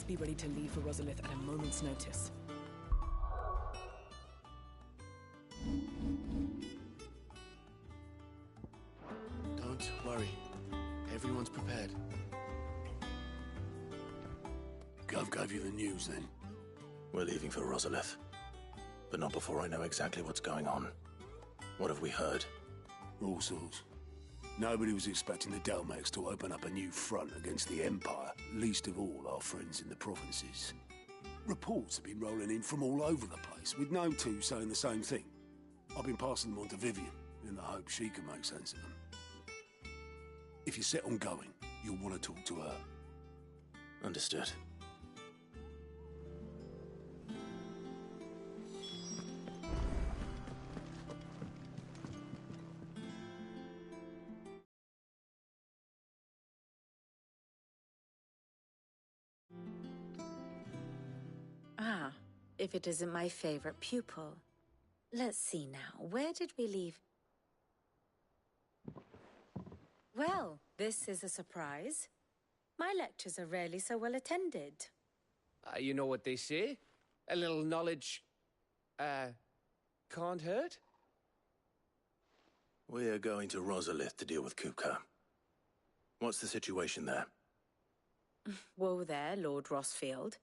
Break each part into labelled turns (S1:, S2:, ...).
S1: be ready to leave for Rosalith at a moment's notice.
S2: Don't worry. Everyone's prepared.
S3: Gov gave you the news, then?
S4: We're leaving for Rosalith. But not before I know exactly what's going on. What have we heard?
S3: All sorts. Nobody was expecting the Dalmex to open up a new front against the Empire, least of all our friends in the provinces. Reports have been rolling in from all over the place, with no two saying the same thing. I've been passing them on to Vivian, in the hope she can make sense of them. If you're set on going, you'll want to talk to her.
S4: Understood.
S5: Ah, if it isn't my favorite pupil. Let's see now, where did we leave? Well, this is a surprise. My lectures are rarely so well attended.
S6: You know what they say? A little knowledge, can't hurt?
S4: We're going to Rosalith to deal with Kupka. What's the situation there?
S5: Whoa there, Lord Rossfield.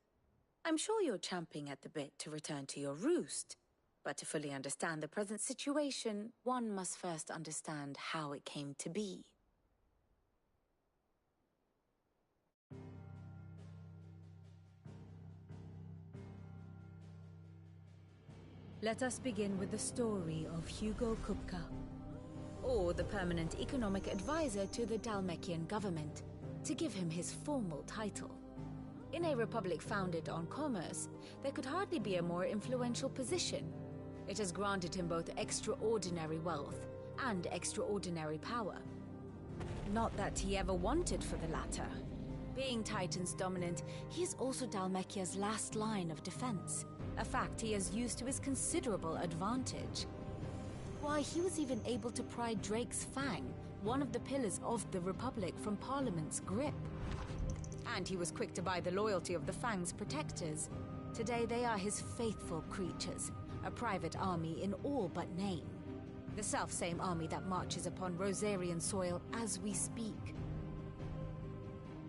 S5: I'm sure you're champing at the bit to return to your roost. But to fully understand the present situation, one must first understand how it came to be. Let us begin with the story of Hugo Kupka, or the permanent economic advisor to the Dalmekian government, to give him his formal title. In a republic founded on commerce, there could hardly be a more influential position. It has granted him both extraordinary wealth and extraordinary power. Not that he ever wanted for the latter. Being Titan's dominant, he is also Dalmekia's last line of defense, a fact he has used to his considerable advantage. Why, he was even able to pry Drake's Fang, one of the pillars of the Republic, from Parliament's grip. And he was quick to buy the loyalty of the Fang's protectors. Today they are his faithful creatures, a private army in all but name. The self-same army that marches upon Rosarian soil as we speak.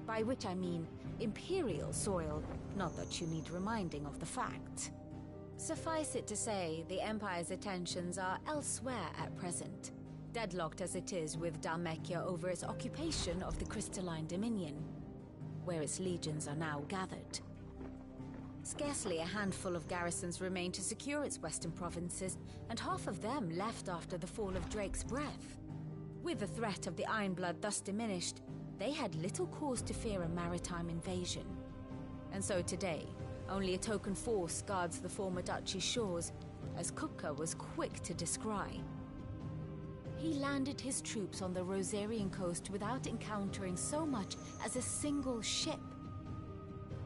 S5: By which I mean Imperial soil, not that you need reminding of the fact. Suffice it to say, the Empire's attentions are elsewhere at present, deadlocked as it is with Dalmekia over its occupation of the Crystalline Dominion, where its legions are now gathered. Scarcely a handful of garrisons remain to secure its western provinces, and half of them left after the fall of Drake's Breath. With the threat of the Ironblood thus diminished, they had little cause to fear a maritime invasion. And so today, only a token force guards the former duchy's shores, as Kupka was quick to descry. He landed his troops on the Rosarian coast without encountering so much as a single ship.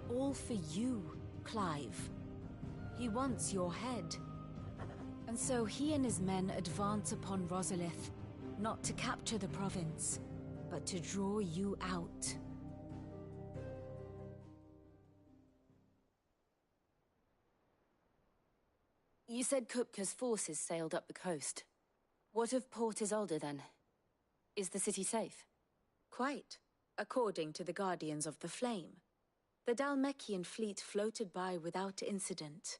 S5: All for you, Clive. He wants your head. And so he and his men advance upon Rosalith, not to capture the province, but to draw you out.
S7: You said Kupka's forces sailed up the coast. What of Port Isolde, then? Is the city safe?
S5: Quite, according to the Guardians of the Flame. The Dalmekian fleet floated by without incident,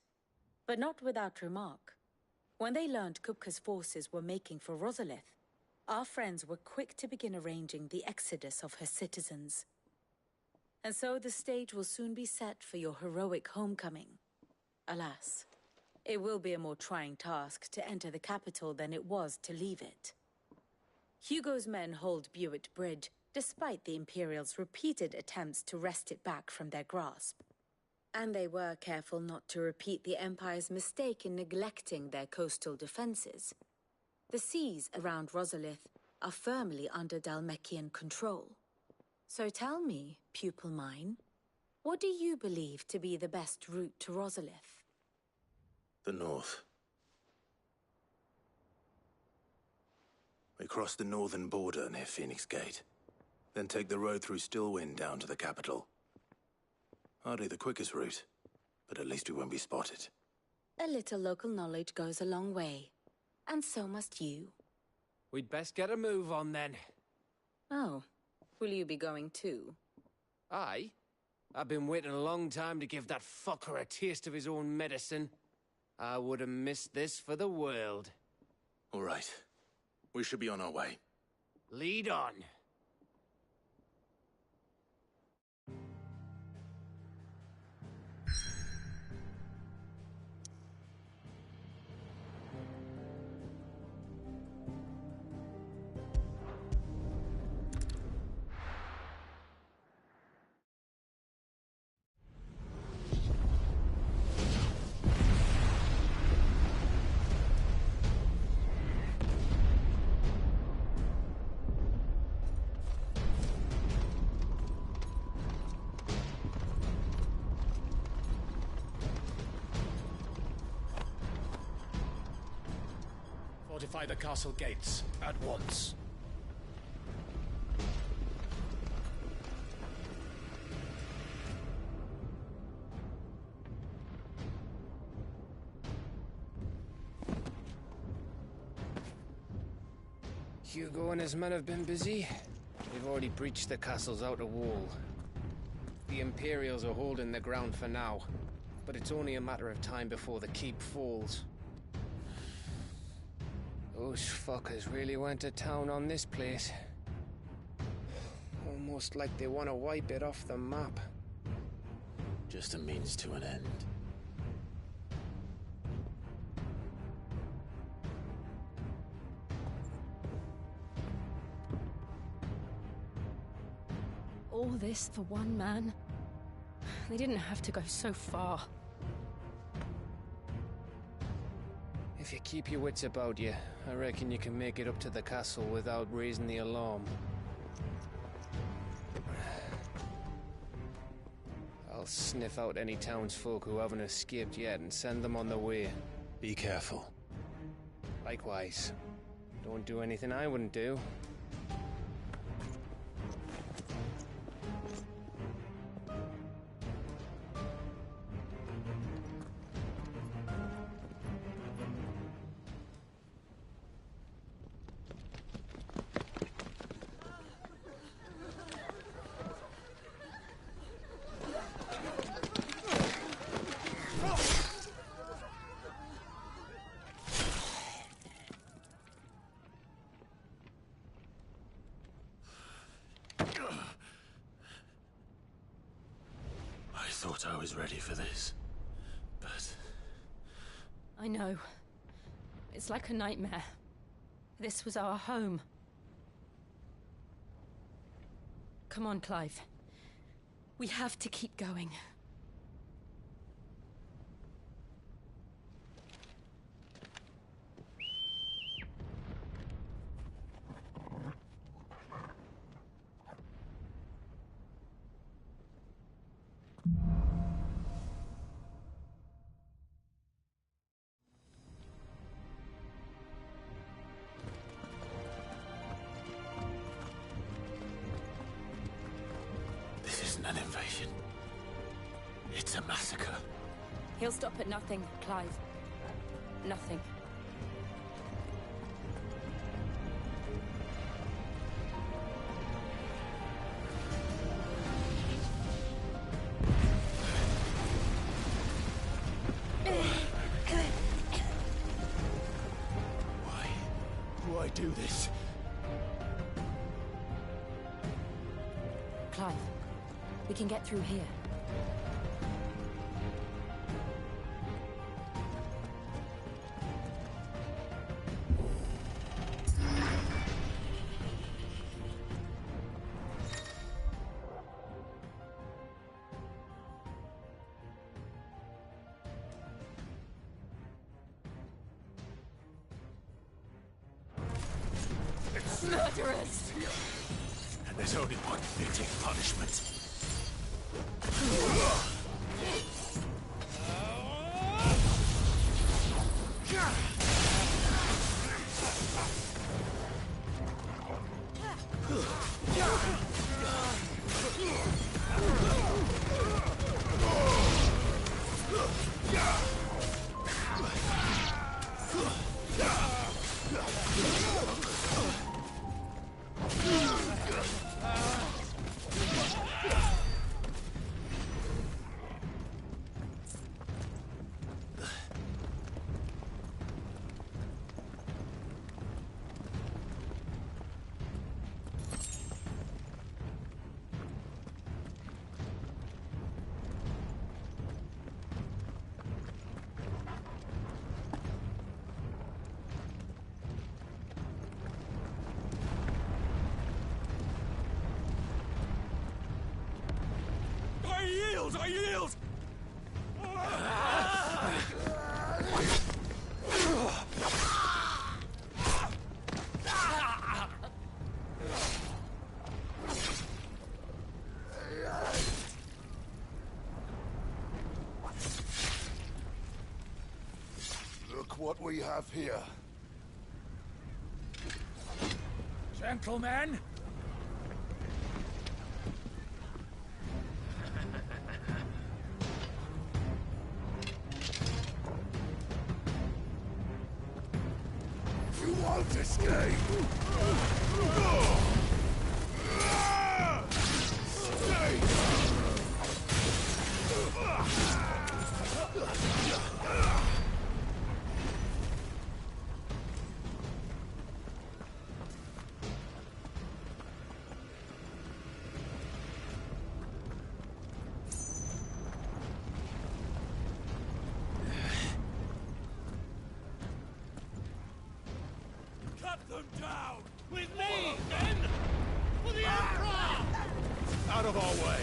S5: but not without remark. When they learned Kupka's forces were making for Rosalith, our friends were quick to begin arranging the exodus of her citizens. And so the stage will soon be set for your heroic homecoming. Alas, it will be a more trying task to enter the capital than it was to leave it. Hugo's men hold Buett Bridge, despite the Imperials' repeated attempts to wrest it back from their grasp. And they were careful not to repeat the Empire's mistake in neglecting their coastal defenses. The seas around Rosalith are firmly under Dalmekian control. So tell me, pupil mine, what do you believe to be the best route to Rosalith?
S4: The north. We cross the northern border near Phoenix Gate, then take the road through Stillwind down to the capital. Hardly the quickest route, but at least we won't be spotted.
S7: A little local knowledge goes a long way. And so must you.
S6: We'd best get a move on then.
S7: Oh, will you be going too?
S6: Aye. I've been waiting a long time to give that fucker a taste of his own medicine. I would have missed this for the world.
S4: All right. We should be on our way.
S6: Lead on.
S2: Fortify the castle gates at once.
S6: Hugo and his men have been busy. They've already breached the castle's outer wall. The Imperials are holding the ground for now, but it's only a matter of time before the keep falls. Those fuckers really went to town on this place. Almost like they want to wipe it off the map.
S4: Just a means to an end.
S8: All this for one man? They didn't have to go so far.
S6: If you keep your wits about you, I reckon you can make it up to the castle without raising the alarm. I'll sniff out any townsfolk who haven't escaped yet and send them on their way.
S4: Be careful.
S6: Likewise. Don't do anything I wouldn't do.
S4: I thought I was ready for this, but...
S8: I know. It's like a nightmare. This was our home. Come on, Clive. We have to keep going.
S4: This isn't an invasion. It's a massacre.
S7: He'll stop at nothing, Clive. Nothing.
S3: Why do this?
S7: Clive, we can get through here.
S8: Murderers!
S4: And there's only one fitting punishment.
S3: Look what we have here.
S2: Gentlemen!
S3: You won't escape!
S2: Cut them down! With me, then! For the Emperor! Out of our way!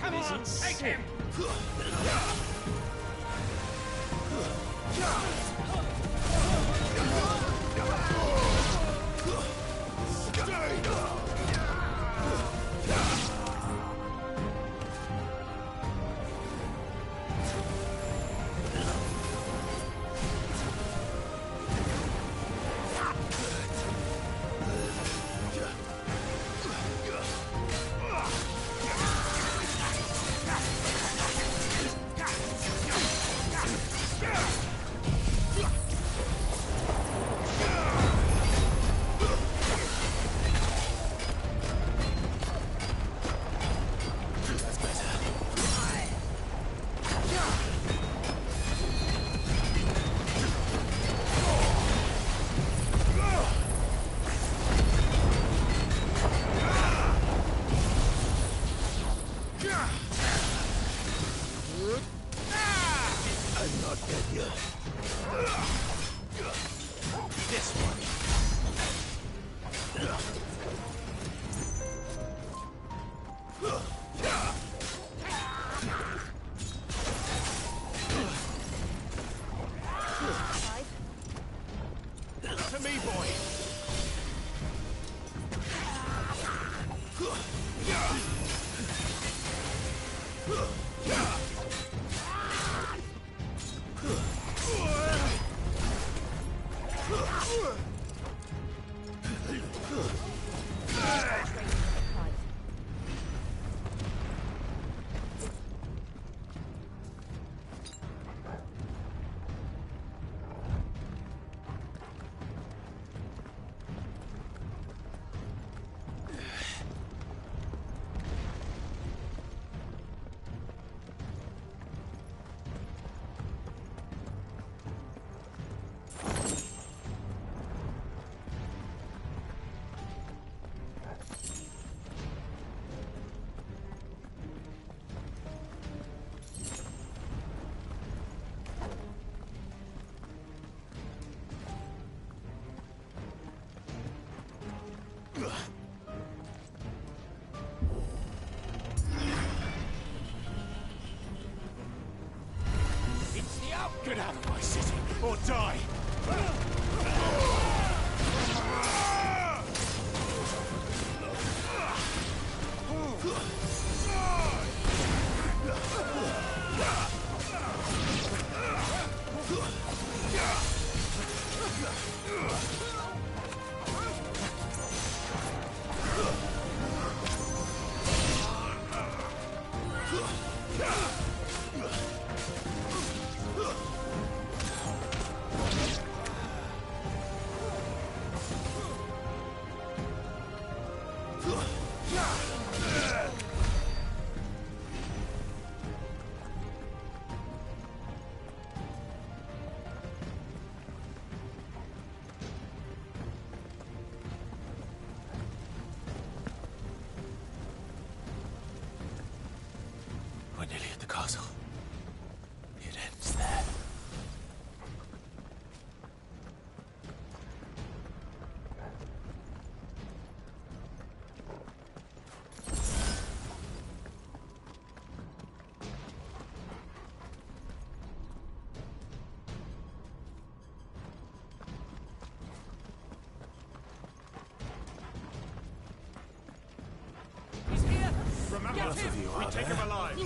S2: Come on, take him! To me, boy! Get out of my city, or die!
S4: We're nearly at the castle. It ends there.
S2: He's here!
S4: Remember,
S2: Get
S4: both
S2: him!
S4: of you
S2: We
S4: are
S2: take
S4: there.
S2: him alive!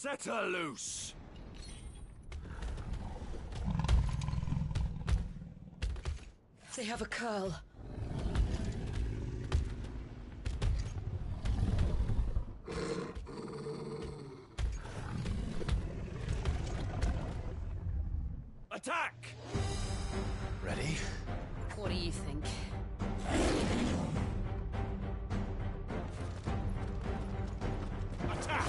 S2: Set her loose!
S1: They have a curl.
S2: Attack!
S4: Ready?
S7: What do you think?
S2: Attack!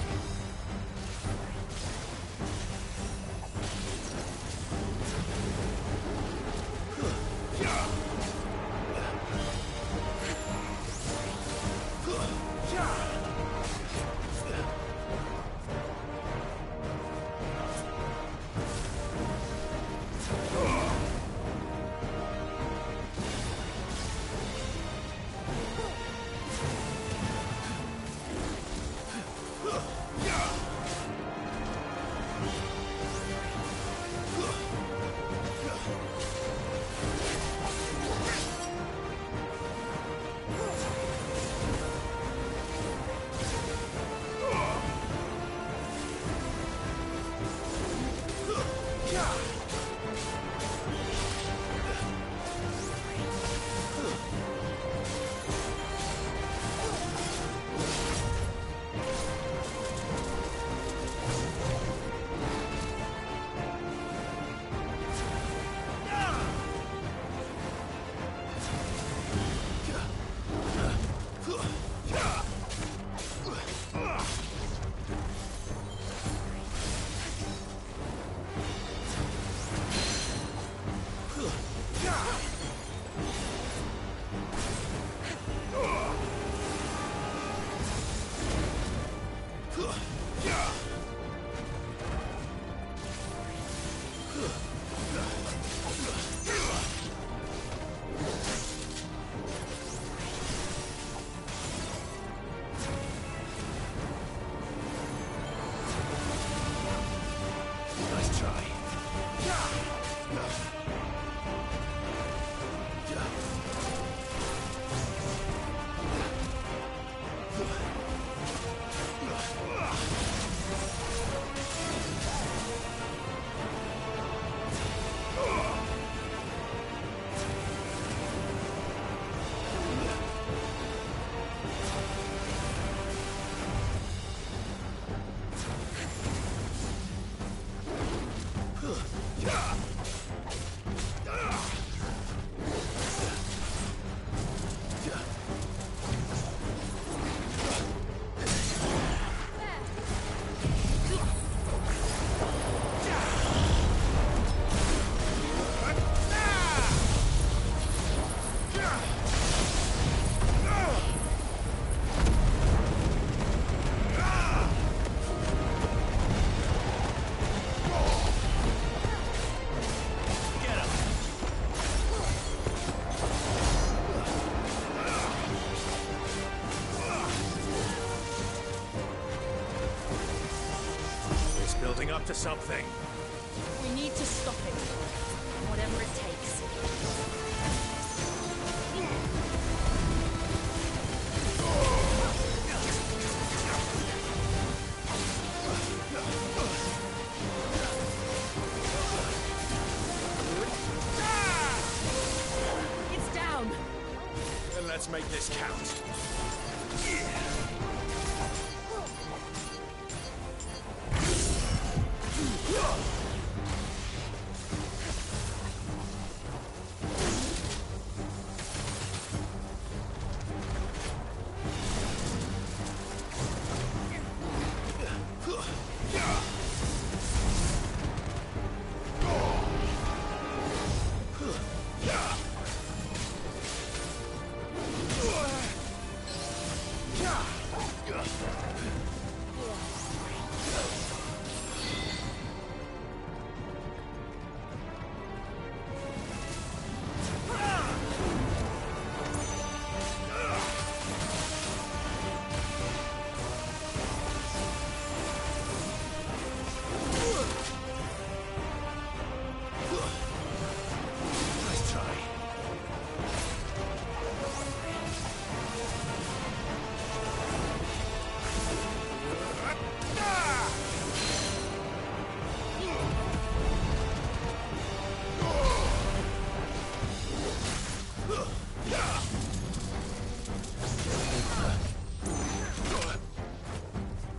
S2: up to something.
S8: We need to stop it. Whatever it takes. It's down.
S2: Then let's make this count.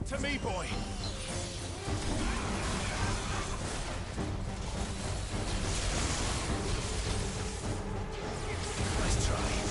S2: To me, boy. Nice try.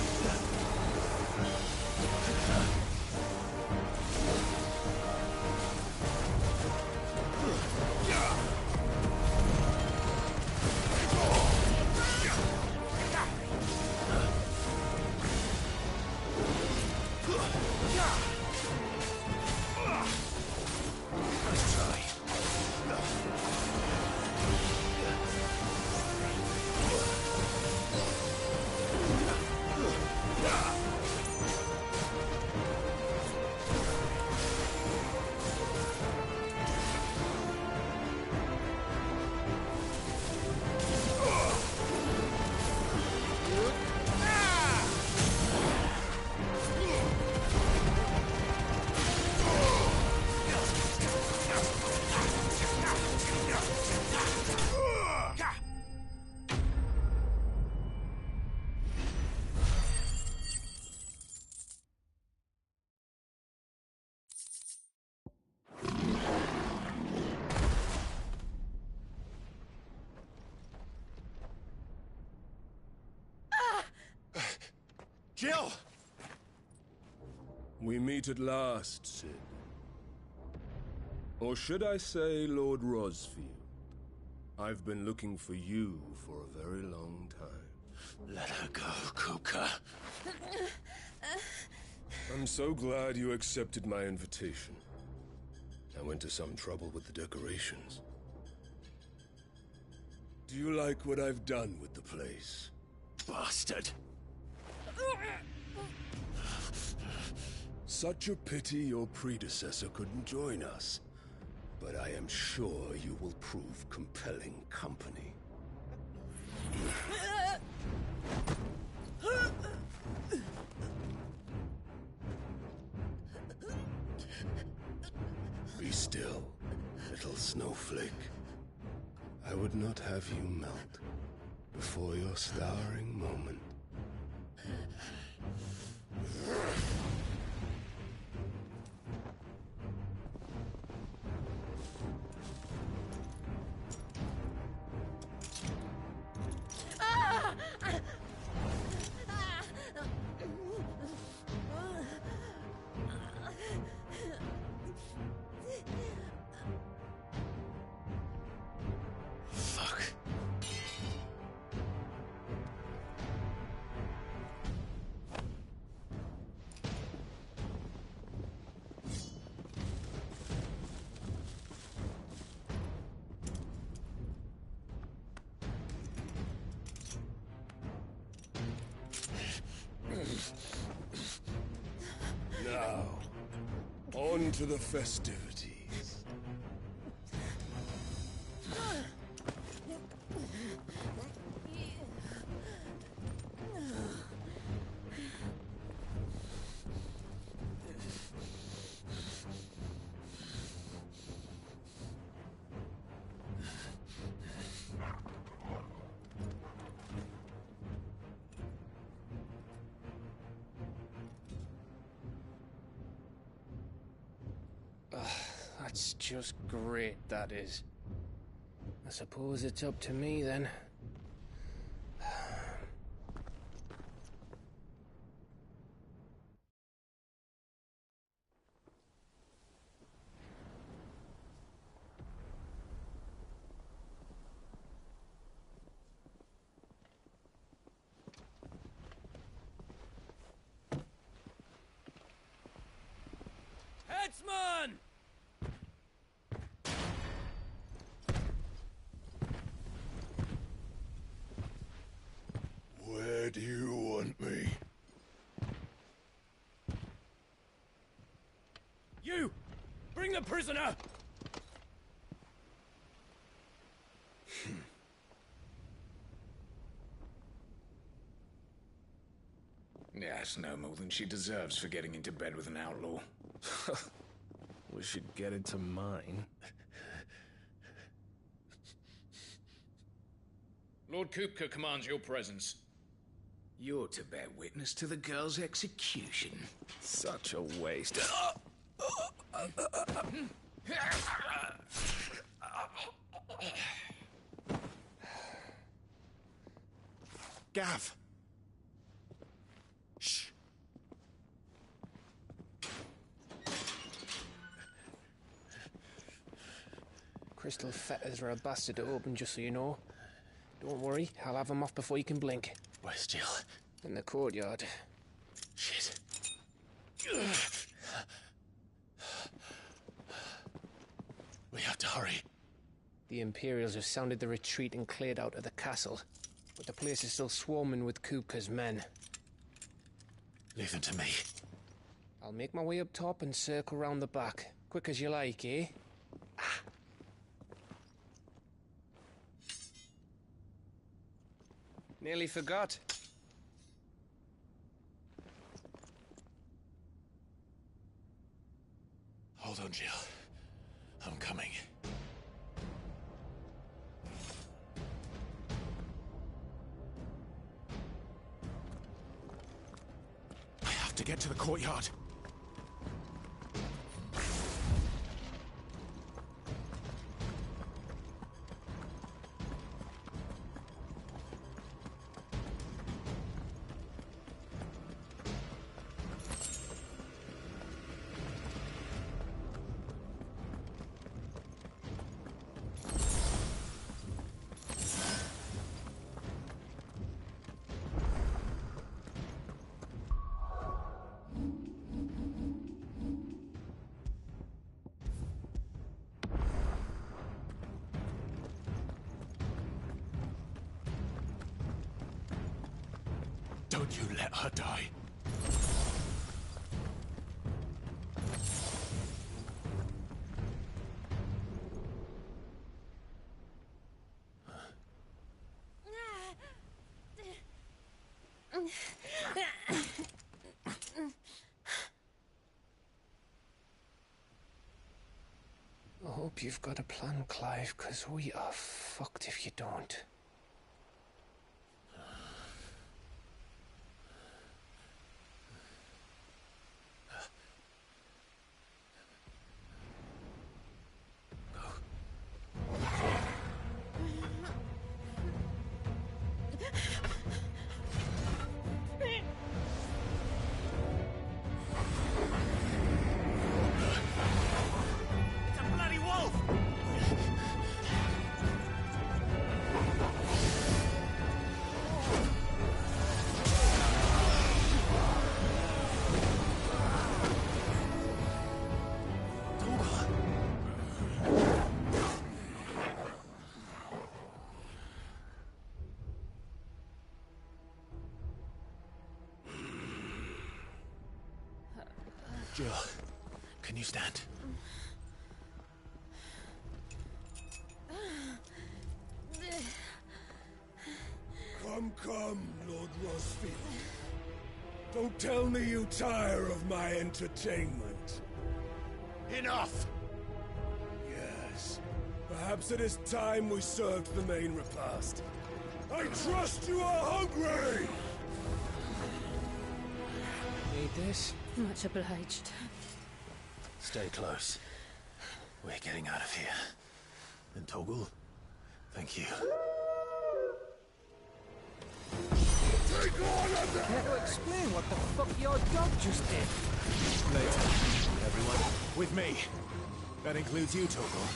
S2: Jill!
S3: We meet at last, Sid. Or should I say, Lord Rosfield? I've been looking for you for a very long time.
S4: Let her go, Kupka.
S3: I'm so glad you accepted my invitation. I went to some trouble with the decorations. Do you like what I've done with the place?
S4: Bastard.
S3: Such a pity your predecessor couldn't join us. But I am sure you will prove compelling company. Be still, little snowflake. I would not have you melt before your starring moment. Now, on to the festivities.
S6: That's just great, that is. I suppose it's up to me, then.
S2: Headsman!
S3: Where do you want me?
S2: You! Bring the prisoner!
S9: Yes, no more than she deserves for getting into bed with an outlaw.
S10: We should get into mine.
S9: Lord Kupka commands your presence. You're to bear witness to the girl's execution.
S10: Such a waste.
S3: Gav! Shh!
S6: Crystal fetters are a bastard to open, just so you know. Don't worry, I'll have them off before you can blink.
S4: Where's Jill?
S6: In the courtyard.
S4: Shit. We have to hurry.
S6: The Imperials have sounded the retreat and cleared out of the castle, but the place is still swarming with Kupka's men.
S4: Leave them to me.
S6: I'll make my way up top and circle round the back. Quick as you like, eh? Nearly forgot.
S4: Hold on, Jill. I'm coming. I have to get to the courtyard. Don't you let her die.
S6: I hope you've got a plan, Clive, because we are fucked if you don't.
S4: Jill, can you stand?
S3: Come, Lord Rosfield. Don't tell me you tire of my entertainment.
S2: Enough!
S3: Yes. Perhaps it is time we served the main repast. I trust you are hungry!
S6: Need this?
S8: Much obliged.
S4: Stay close. We're getting out of here. And Toggle, thank you.
S6: Care to explain what the fuck your dog just did?
S10: Later. Everyone, with me. That includes you, Toggle.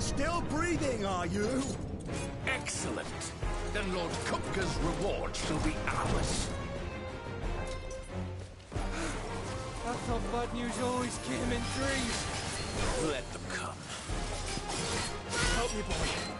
S2: Still breathing, are you?
S9: Excellent. Then Lord Kupka's reward shall be ours.
S6: I thought bad news always came in dreams.
S9: Let them come.
S6: Help me, boy.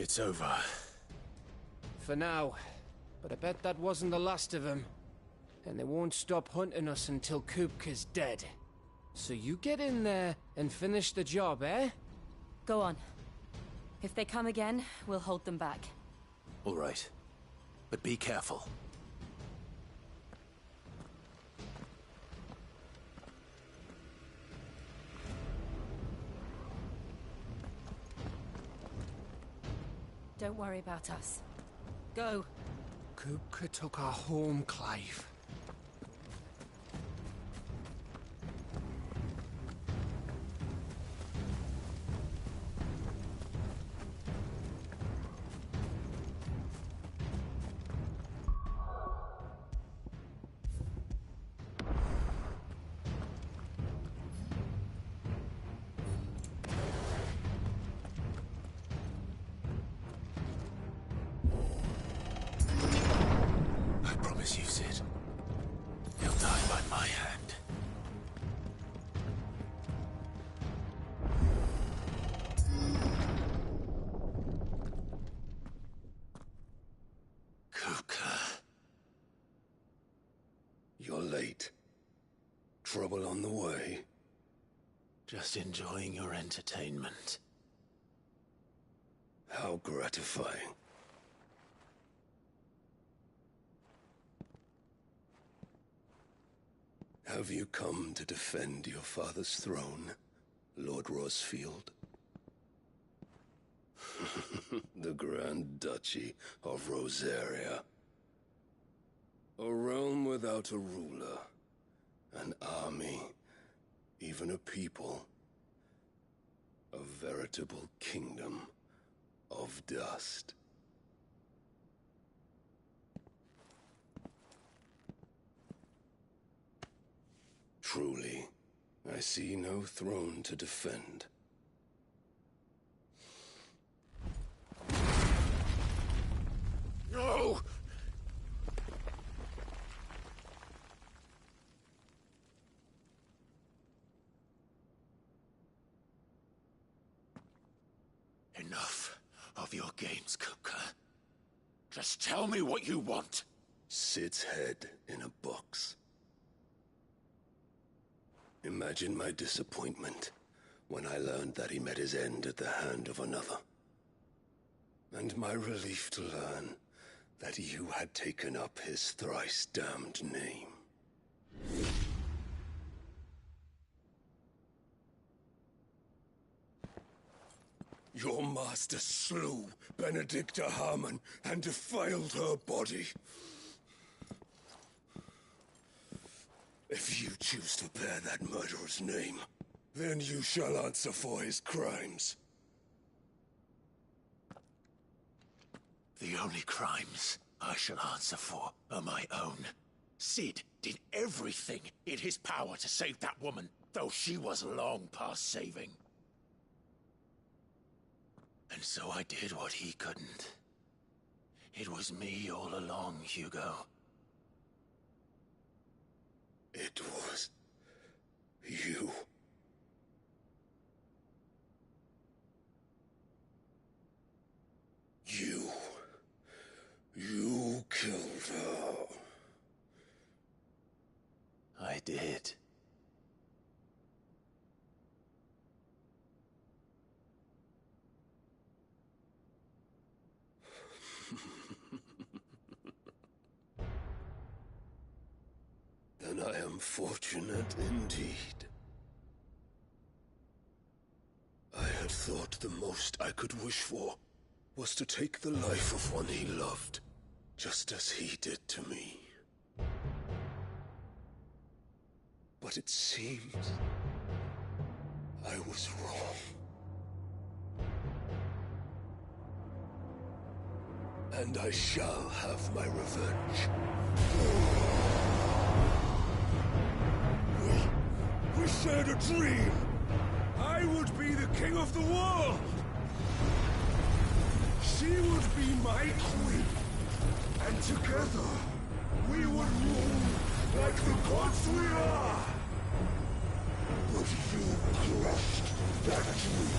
S4: It's over.
S6: For now. But I bet that wasn't the last of them. And they won't stop hunting us until Kupka's dead. So you get in there and finish the job, eh?
S7: Go on. If they come again, we'll hold them back.
S4: All right. But be careful.
S7: Don't worry about us. Go.
S6: Kupka took our home, Clive.
S4: You, Sid. He'll die by my hand. Kupka.
S3: You're late. Trouble on the way?
S4: Just enjoying your entertainment.
S3: How gratifying. Have you come to defend your father's throne, Lord Rosfield? The Grand Duchy of Rosaria. A realm without a ruler, an army, even a people. A veritable kingdom of dust. Truly, I see no throne to defend.
S4: No! Enough of your games, Kupka. Just tell me what you want.
S3: Sid's head in a box. Imagine my disappointment when I learned that he met his end at the hand of another. And my relief to learn that you had taken up his thrice-damned name. Your master slew Benedicta Harmon and defiled her body. If you choose to bear that murderer's name, then you shall answer for his crimes.
S4: The only crimes I shall answer for are my own. Sid did everything in his power to save that woman, though she was long past saving. And so I did what he couldn't. It was me all along, Hugo.
S3: It was you. You killed her.
S4: I did.
S3: Then I am fortunate indeed. I had thought the most I could wish for was to take the life of one he loved, just as he did to me. But it seems I was wrong. And I shall have my revenge. We shared a dream! I would be the king of the world! She would be my queen! And together, we would rule like the gods we are! But you crushed that dream,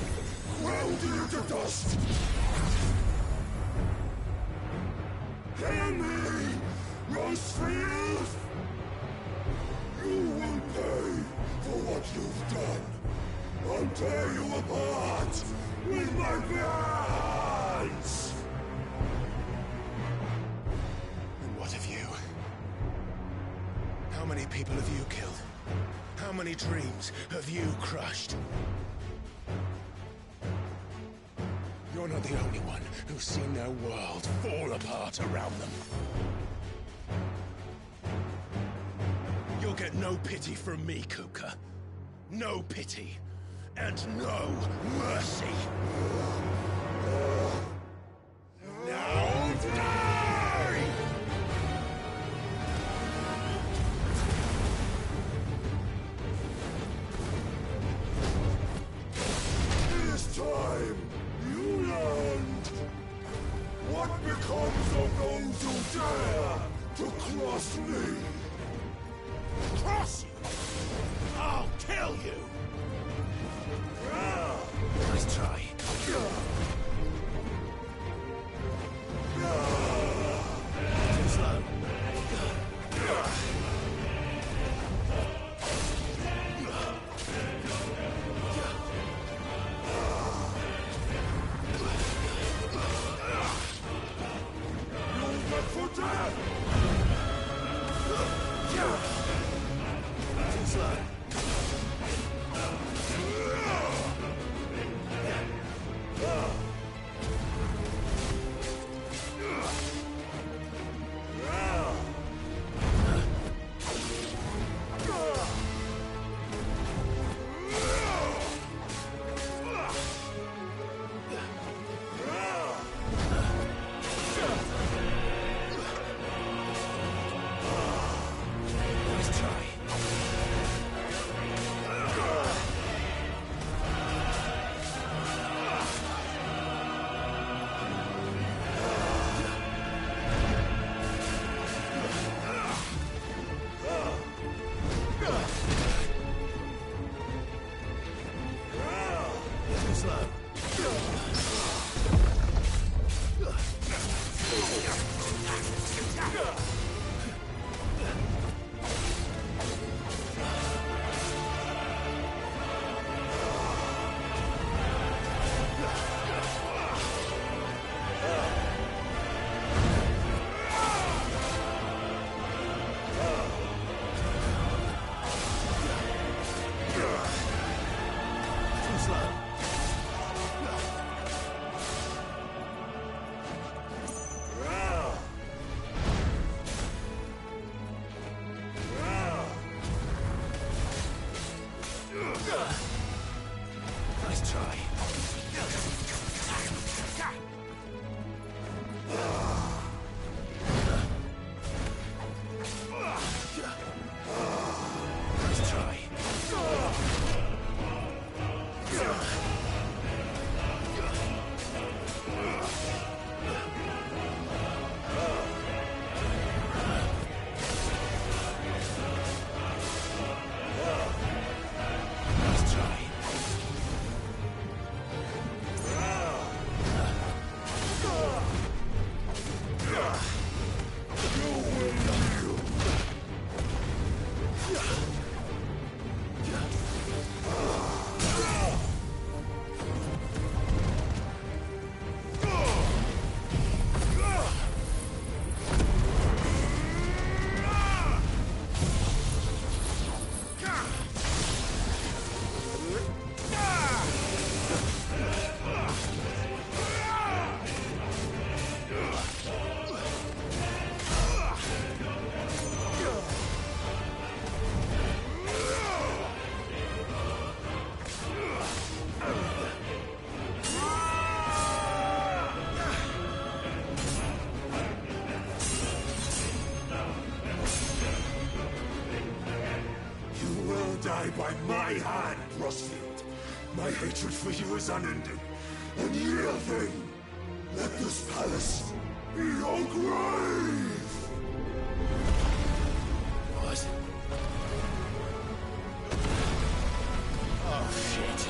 S3: ground it into dust! tear you apart with my bare hands!
S10: And what of you? How many people have you killed? How many dreams have you crushed? You're not the only one who's seen their world fall apart around them. You'll get no pity from me, Kupka. No pity. And no mercy. Now die!
S3: This time, you learned what becomes of those who dare to cross me.
S4: Cross you! I'll kill you!
S10: Nice try. Too slow.
S3: You'll get for death!
S10: Too slow. Nice try. Too slow. Too slow. Nice try. Nice try. Nice try.
S3: You will die by my hand, Crossfield. My hatred for you is unending. And yield thing, let this palace be your grave!
S10: What? Oh, shit.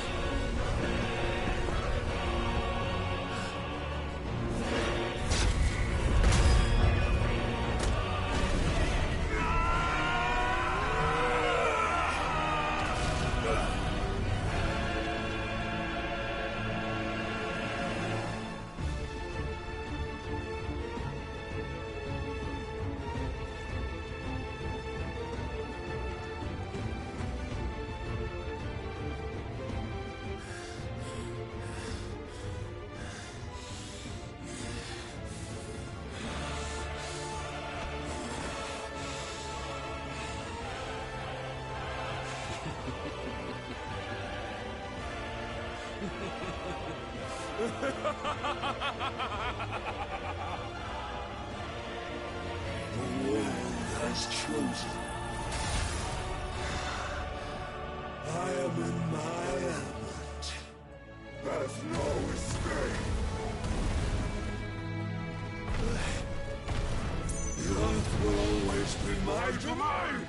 S3: The world has chosen. I am in my element. There's no escape. The earth will always be my domain.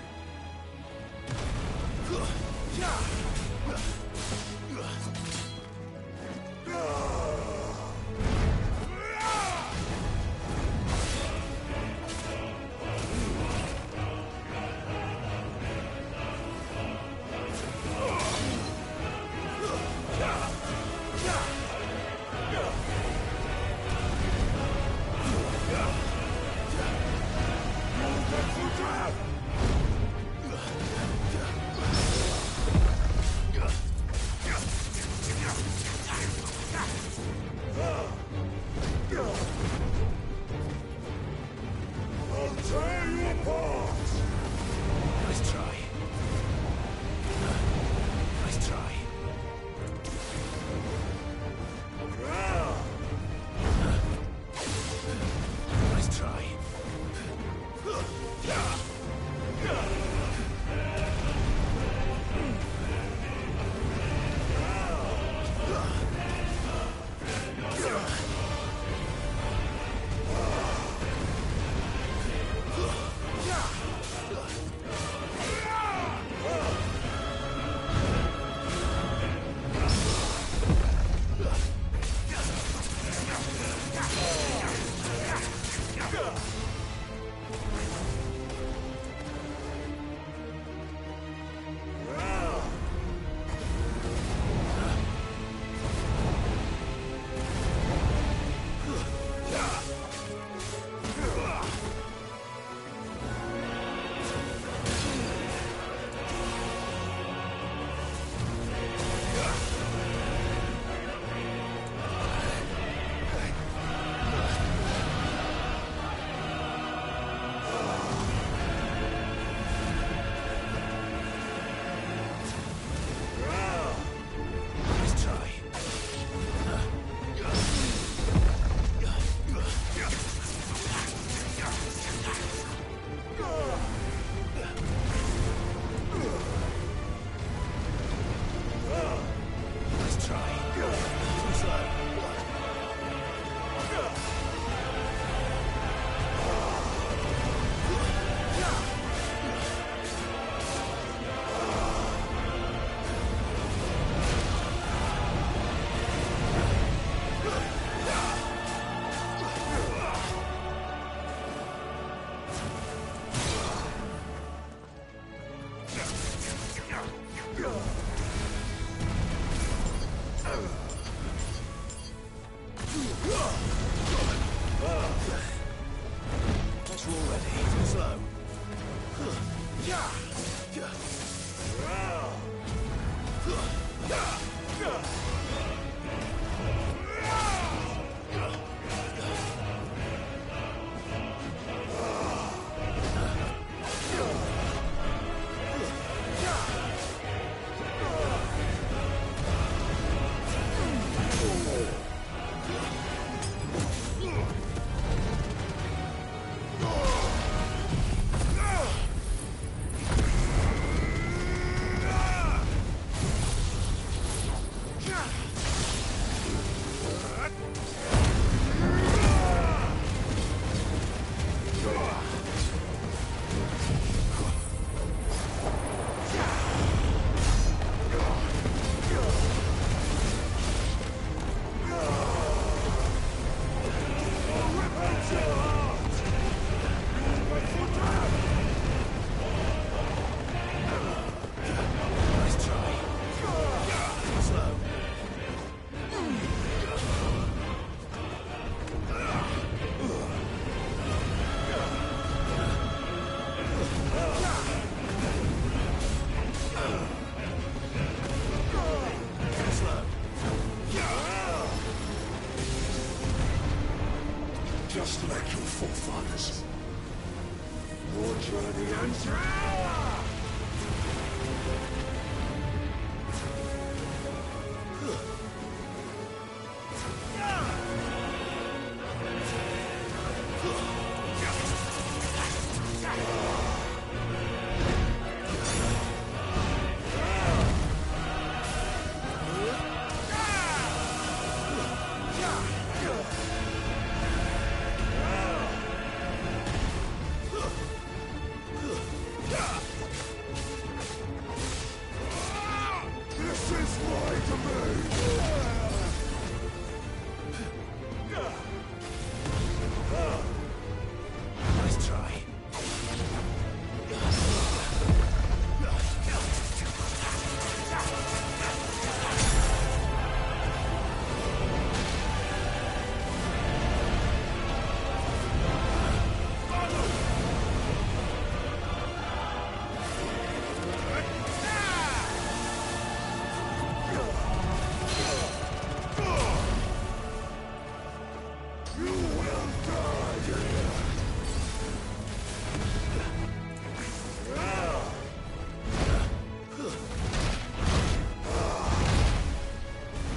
S4: Nice try.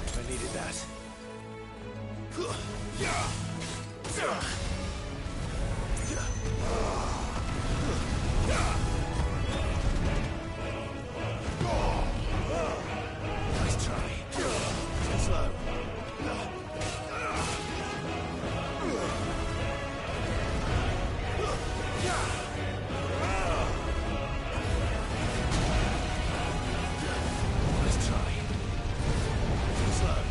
S4: I needed that. Nice try. Too slow. Nice try. Too slow.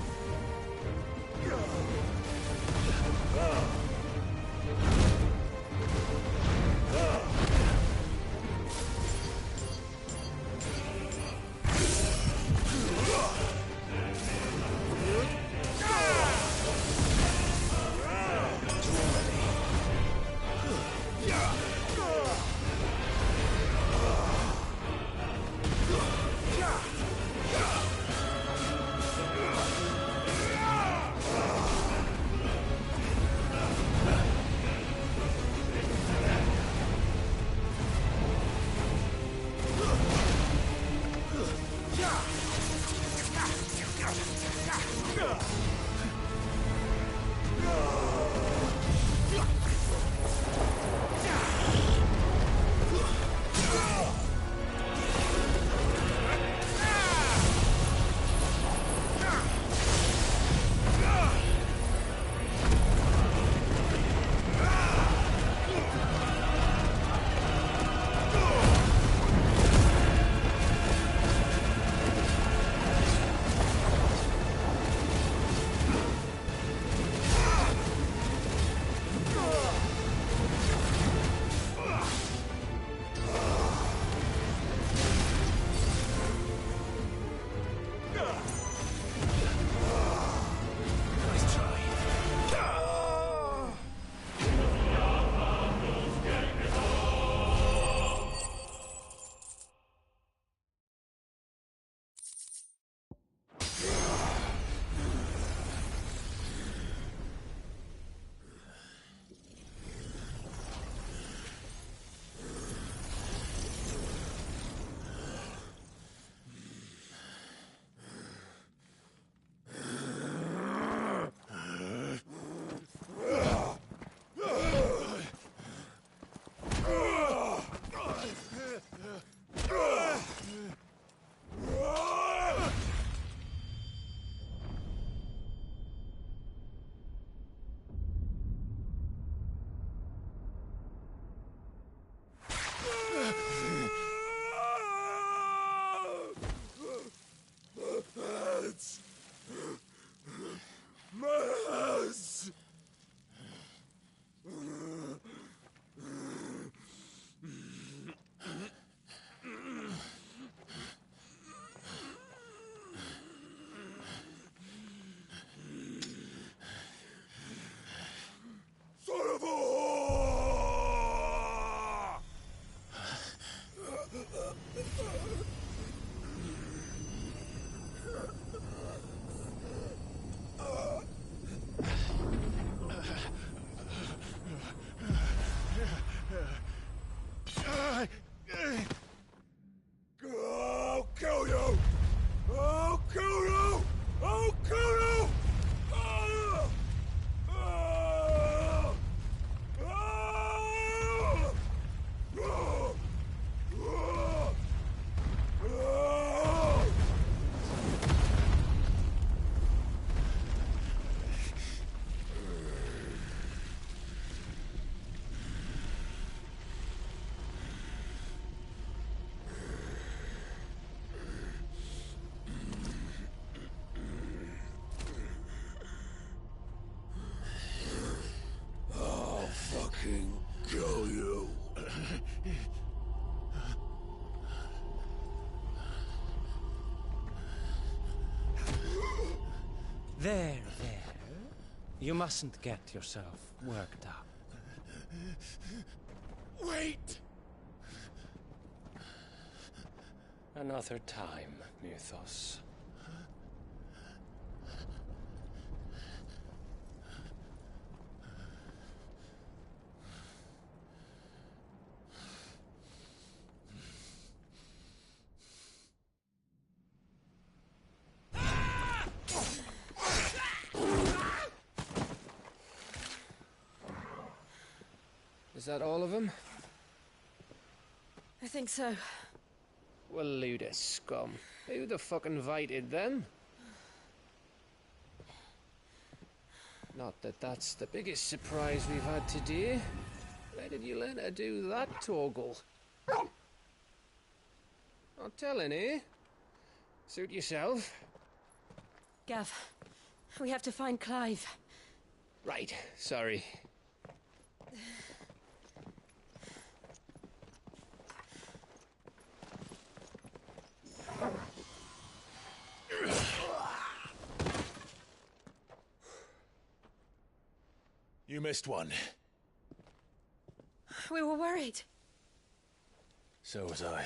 S4: Nice try.
S10: I'll kill you! I'll kill you! I'll kill you!
S6: There. You mustn't get yourself worked up.
S10: Wait!
S6: Another time, Mythos. Is that all of them?
S8: I think so.
S6: Well, load of scum. Who the fuck invited them? Not that that's the biggest surprise we've had today. Where did you learn to do that, Torgal? Not telling, eh? Suit yourself.
S8: Gav, we have to find Clive.
S6: Right, sorry.
S10: You missed one.
S8: We were worried.
S10: So was I.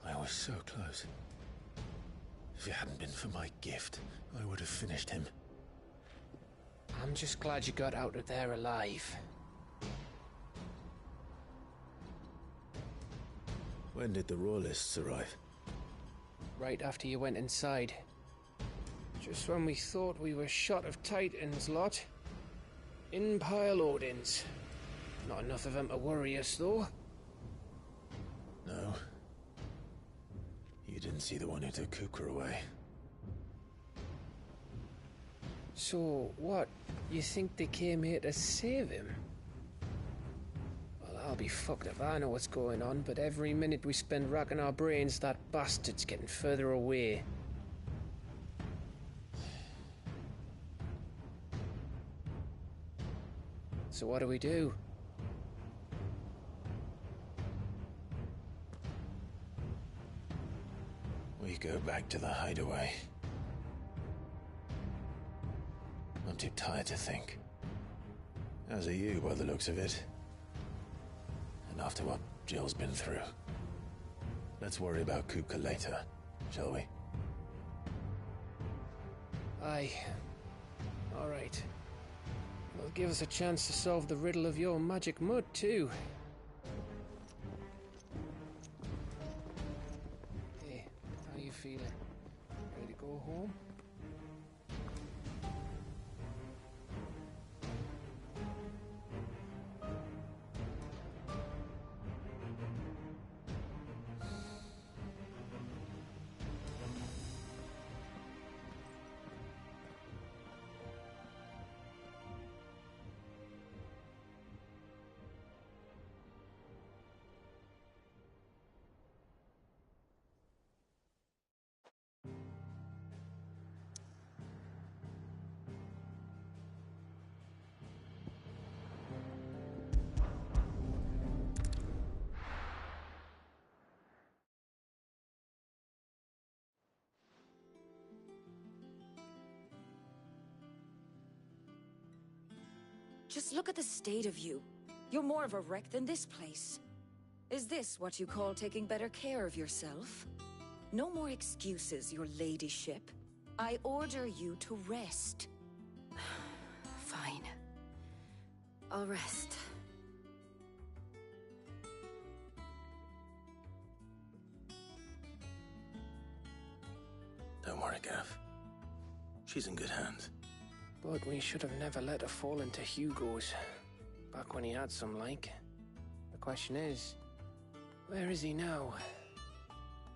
S10: I was so close. If it hadn't been for my gift, I would have finished him.
S6: I'm just glad you got out of there alive.
S10: When did the Royalists arrive?
S6: Right after you went inside. Just when we thought we were shot of Titans, lot. In pile Odins. Not enough of them to worry us, though.
S10: No. You didn't see the one who took Kupka away.
S6: So, what? You think they came here to save him? Well, I'll be fucked if I know what's going on, but every minute we spend racking our brains, that bastard's getting further away. So what do?
S10: We go back to the hideaway. I'm too tired to think. As are you, by the looks of it. And after what Jill's been through. Let's worry about Kupka later, shall we?
S6: Aye. All right. Well, give us a chance to solve the riddle of your magic mud, too. Hey, how you feeling? Ready to go home?
S1: Just look at the state of you. You're more of a wreck than this place. Is this what you call taking better care of yourself? No more excuses, your ladyship. I order you to rest.
S7: Fine. I'll rest.
S10: Don't worry, Gav. She's in good hands.
S6: But we should have never let her fall into Hugo's. Back when he had some like. The question is, where is he now?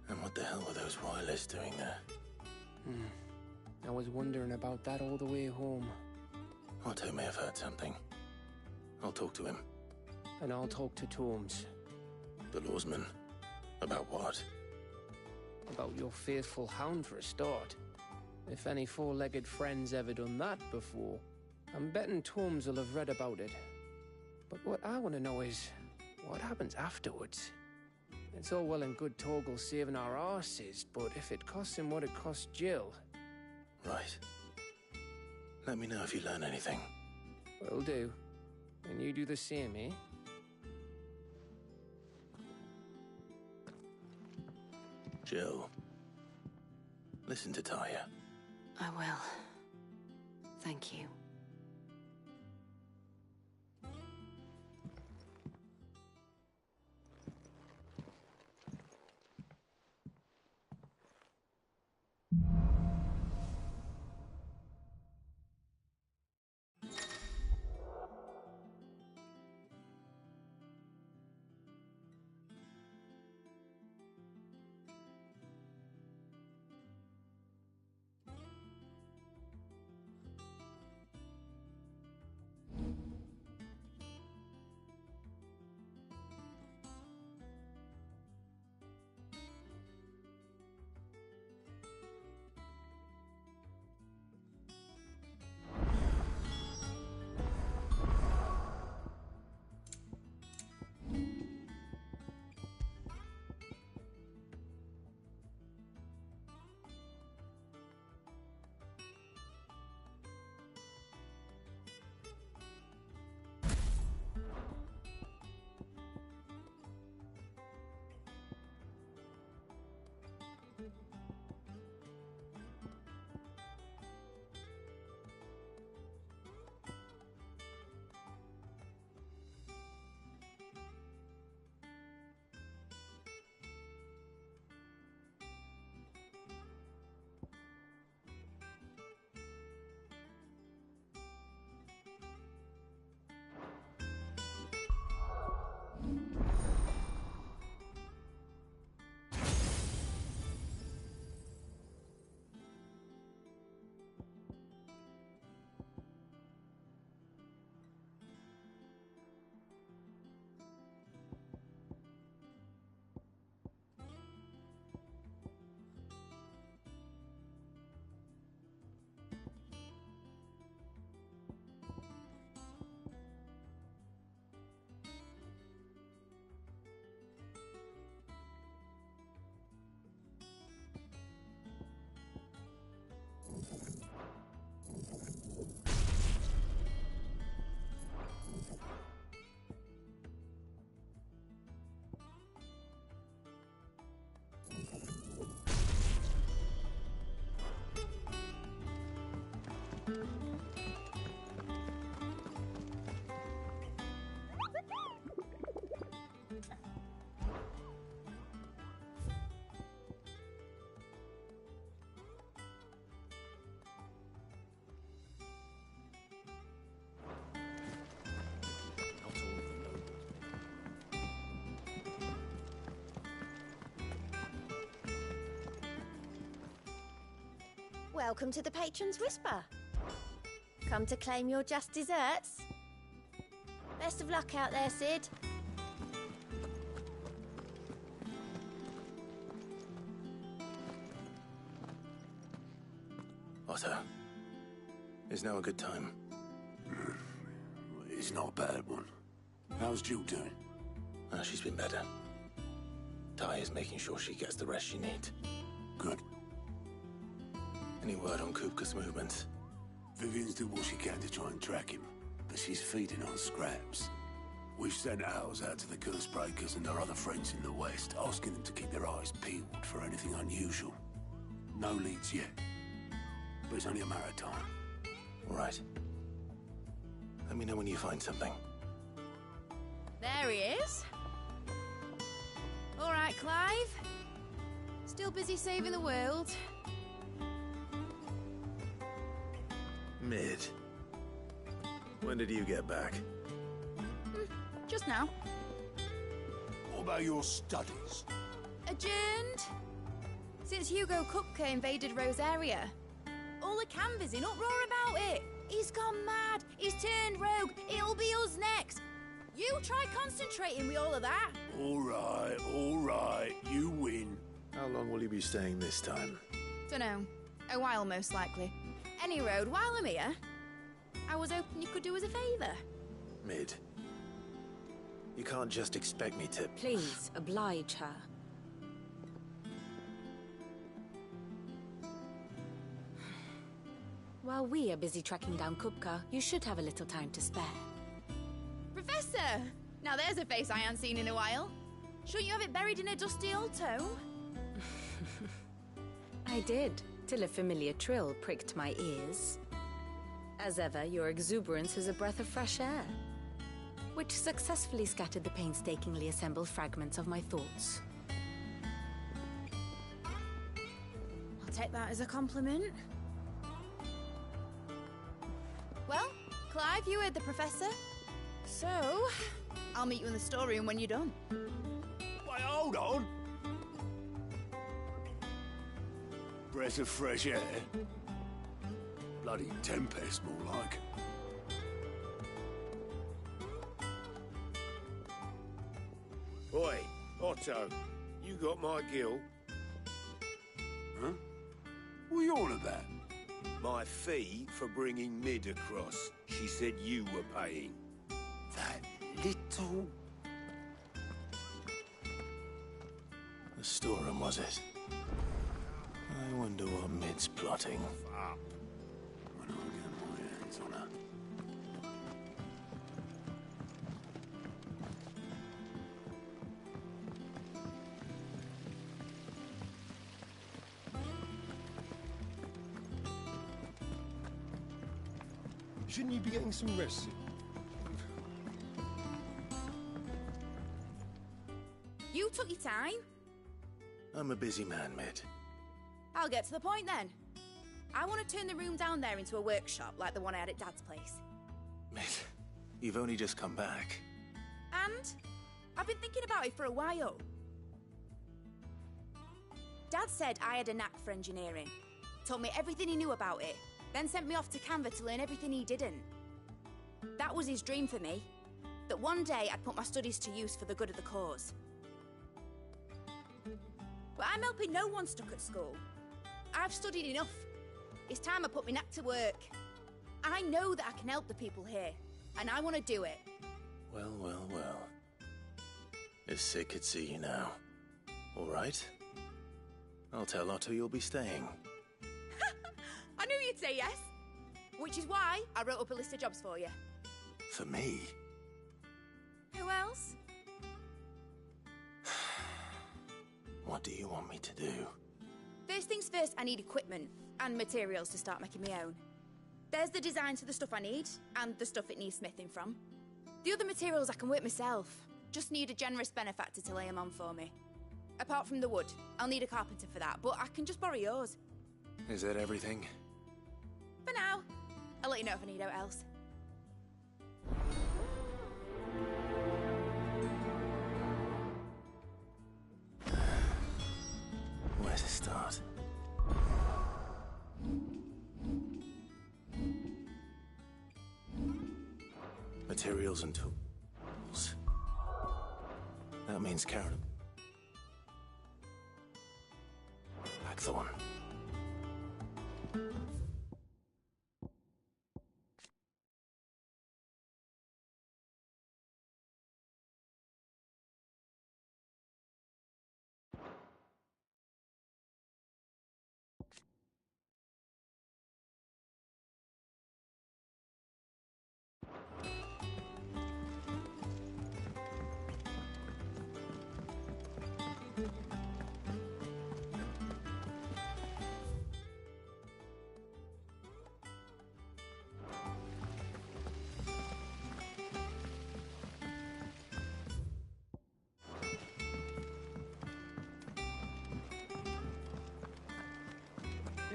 S10: And what the hell were those royalists doing there?
S6: I was wondering about that all the way home.
S10: Otto may have heard something. I'll talk to him.
S6: And I'll talk to Tomes.
S10: The lawsman. About what?
S6: About your faithful hound for a start. If any four-legged friend's ever done that before. I'm betting Tomes will have read about it. But what I want to know is, what happens afterwards? It's all well and good Torgal saving our arses, but if it costs him what it cost Jill...
S10: Right. Let me know if you learn anything.
S6: Will do. And you do the same, eh?
S10: Jill, listen to Taya.
S7: I will. Thank you.
S11: Welcome to the Patron's Whisper. Come to claim your just desserts? Best of luck out there, Sid.
S10: Otto, is now a good time?
S3: It's not a bad one. How's Jill doing?
S10: She's been better. Taya's making sure she gets the rest she needs.
S3: Good.
S10: Any word on Kupka's movements?
S3: Vivian's did what she can to try and track him, but she's feeding on scraps. We've sent ours out to the Cursebreakers and their other friends in the West, asking them to keep their eyes peeled for anything unusual. No leads yet, but it's only a matter of time.
S10: All right. Let me know when you find something.
S11: There he is. All right, Clive. Still busy saving the world?
S10: Mid. When did you get back?
S11: Just now.
S3: What about your studies?
S11: Adjourned. Since Hugo Kupka invaded Rosaria. All the canvassing in uproar about it. He's gone mad. He's turned rogue. It'll be us next. You try concentrating with all of that.
S3: All right. You win.
S10: How long will you be staying this time?
S11: Dunno. A while, most likely. Any road, while I'm here, I was hoping you could do us a favour.
S10: Mid. You can't just expect me to...
S5: Please, oblige her. While we are busy tracking down Kupka, you should have a little time to spare.
S11: Professor! Now there's a face I haven't seen in a while. Shouldn't you have it buried in a dusty old tome?
S5: I did, till a familiar trill pricked my ears. As ever, your exuberance is a breath of fresh air, which successfully scattered the painstakingly assembled fragments of my thoughts.
S11: I'll take that as a compliment. Well, Clive, you heard the Professor. So, I'll meet you in the storeroom when you're done.
S3: Wait, hold on! Breath of fresh air? Bloody tempest, more like.
S2: Oi, Otto, you got my gill?
S3: Huh? What are you on about?
S2: My fee for bringing Mid across. She said you were paying.
S3: That little...
S10: The storeroom, was it? I wonder what Mid's plotting.
S2: Up.
S3: When I get my hands on her.
S2: Shouldn't you be getting some rest?
S11: You took your time.
S10: I'm a busy man, Mid.
S11: I'll get to the point then. I want to turn the room down there into a workshop like the one I had at Dad's place.
S10: Mid, you've only just come back.
S11: And I've been thinking about it for a while. Dad said I had a knack for engineering. Told me everything he knew about it. Then sent me off to Canva to learn everything he didn't. That was his dream for me. That one day I'd put my studies to use for the good of the cause. But I'm helping no one stuck at school. I've studied enough. It's time I put my knack to work. I know that I can help the people here, and I want to do it.
S10: Well, well, well. If Sid could see you now. All right. I'll tell Otto you'll be staying.
S11: I knew you'd say yes. Which is why I wrote up a list of jobs for you.
S10: For me?
S11: Who else?
S10: What do you want me to do?
S11: First things first, I need equipment and materials to start making my own. There's the designs for the stuff I need, and the stuff it needs smithing from. The other materials I can work myself. Just need a generous benefactor to lay them on for me. Apart from the wood, I'll need a carpenter for that, but I can just borrow yours.
S10: Is that everything?
S11: For now. I'll let you know if I need out else.
S10: Where to start? Materials and tools. That means Karen. Blackthorn.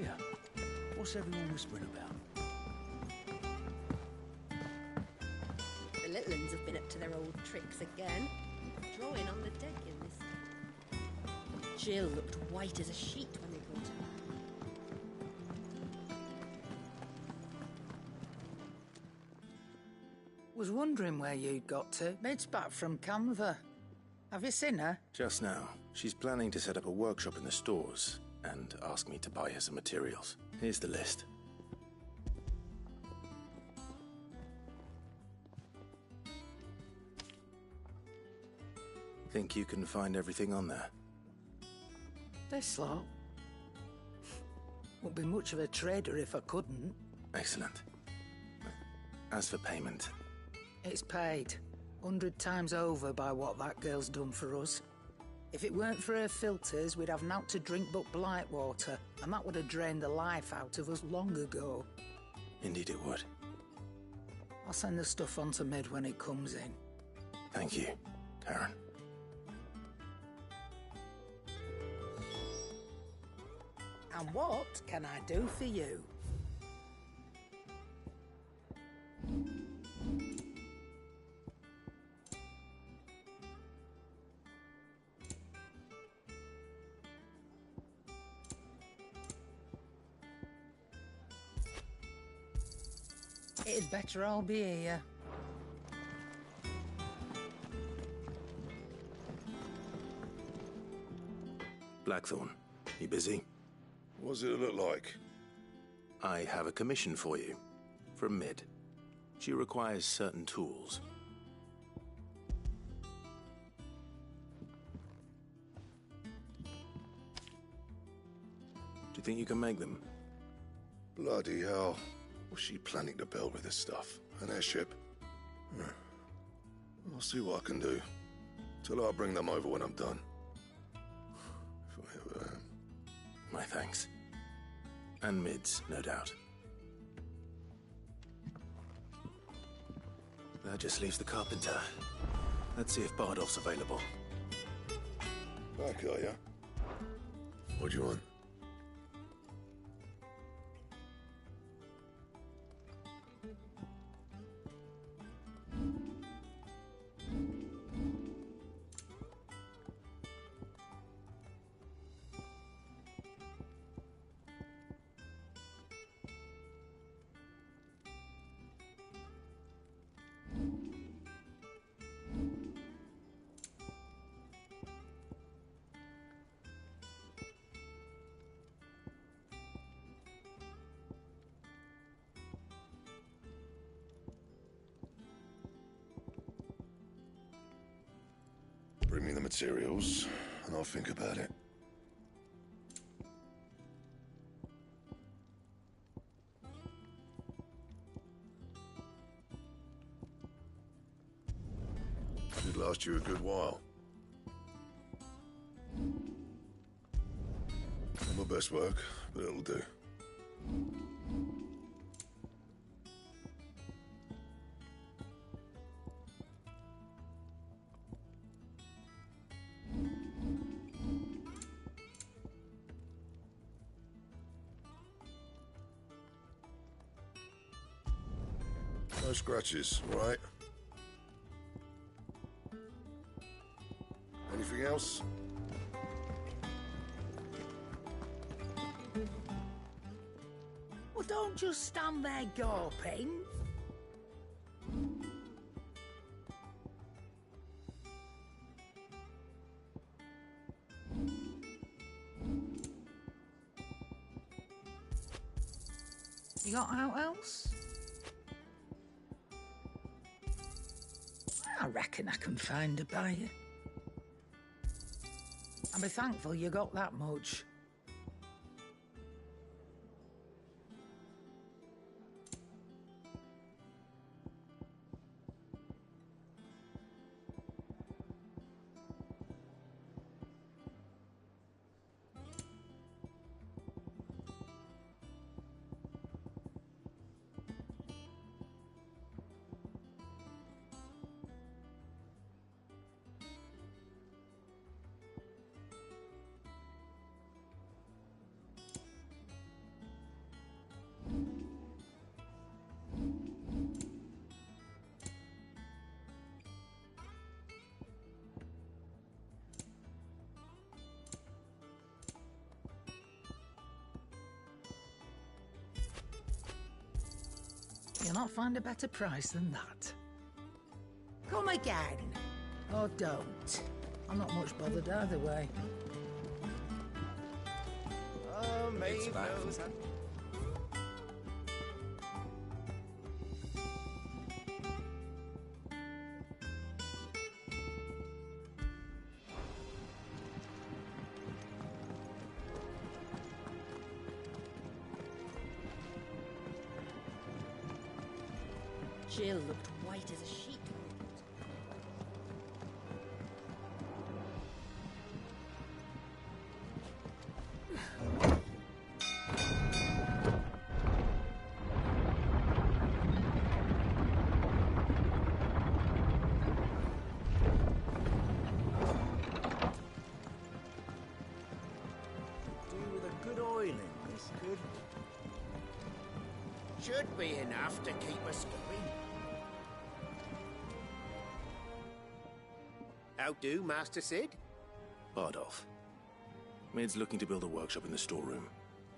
S3: Yeah. What's everyone whispering about?
S12: The little uns have been up to their old tricks again. Drawing on the deck in this. Jill looked white as a sheet when they brought her.
S13: Was wondering where you'd got to. Mid's back from Canva. Have you seen her?
S10: Just now. She's planning to set up a workshop in the stores and ask me to buy her some materials. Here's the list. Think you can find everything on there?
S13: This lot? Wouldn't be much of a trader if I couldn't.
S10: Excellent. As for payment...
S13: It's paid. 100 times over by what that girl's done for us. If it weren't for her filters, we'd have naught to drink but blight water, and that would have drained the life out of us long ago.
S10: Indeed it would.
S13: I'll send the stuff on to Mid when it comes in.
S10: Thank you, Karen.
S13: And what can I do for you? It'd better all be here.
S10: Blackthorn, you busy?
S2: What does it look like?
S10: I have a commission for you. From Mid. She requires certain tools. Do you think you can make them?
S2: Bloody hell. What's she planning to build with this stuff? An airship? I'll see what I can do. Till I'll bring them over when I'm done. If I ever am.
S10: My thanks. And Mid's, no doubt. That just leaves the carpenter. Let's see if Bardolph's available.
S2: Back, are ya? What do you want? Bring me the materials, and I'll think about it. Should last you a good while. Not my best work, but it'll do. No scratches, all right? Anything else?
S13: Well, don't just stand there gawping. You got out else? I reckon I can find a buyer. I'll be thankful you got that much. You'll not find a better price than that. Come again. Or don't. I'm not much bothered either way.
S6: Oh,
S10: It's back.
S12: Jill looked white as a sheet.
S14: Should be enough to keep us going. How do, Master Sid?
S10: Bardolph. Mid's looking to build a workshop in the storeroom,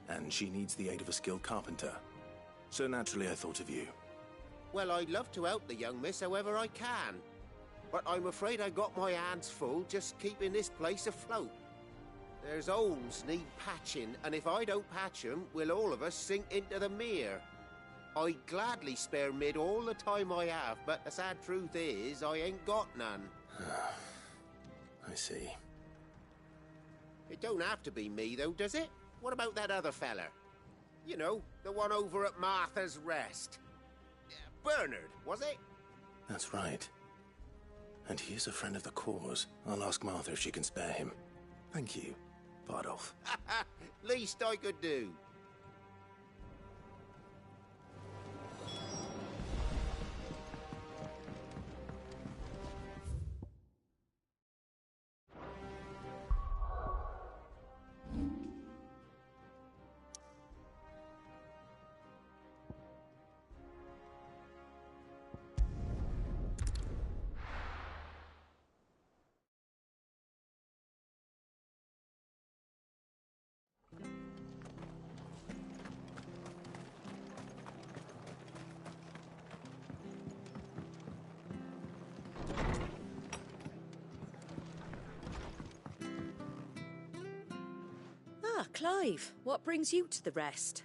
S10: and she needs the aid of a skilled carpenter. So naturally I thought of you.
S14: Well, I'd love to help the young miss however I can. But I'm afraid I got my hands full just keeping this place afloat. There's holes need patching, and if I don't patch them, we'll all of us sink into the mere. I'd gladly spare Mid all the time I have, but the sad truth is, I ain't got none.
S10: I see.
S14: It don't have to be me, though, does it? What about that other fella? You know, the one over at Martha's Rest. Bernard, was it?
S10: That's right. And he is a friend of the cause. I'll ask Martha if she can spare him. Thank you, Bardolph.
S14: Least I could do.
S12: Ah, Clive, what brings you to the Rest?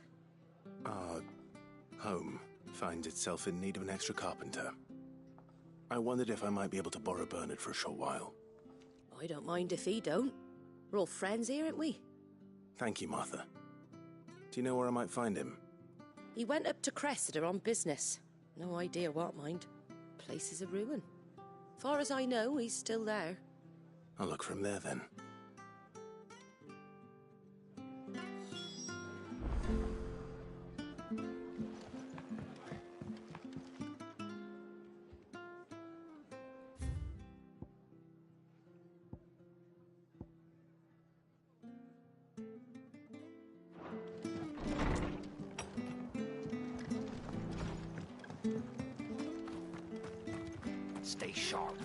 S10: Our home finds itself in need of an extra carpenter. I wondered if I might be able to borrow Bernard for a short while.
S12: I don't mind if he don't. We're all friends here, aren't we?
S10: Thank you, Martha. Do you know where I might find him?
S12: He went up to Cressida on business. No idea what, mind. Place is a ruin. Far as I know, he's still there.
S10: I'll look for him there, then.
S14: Stay sharp.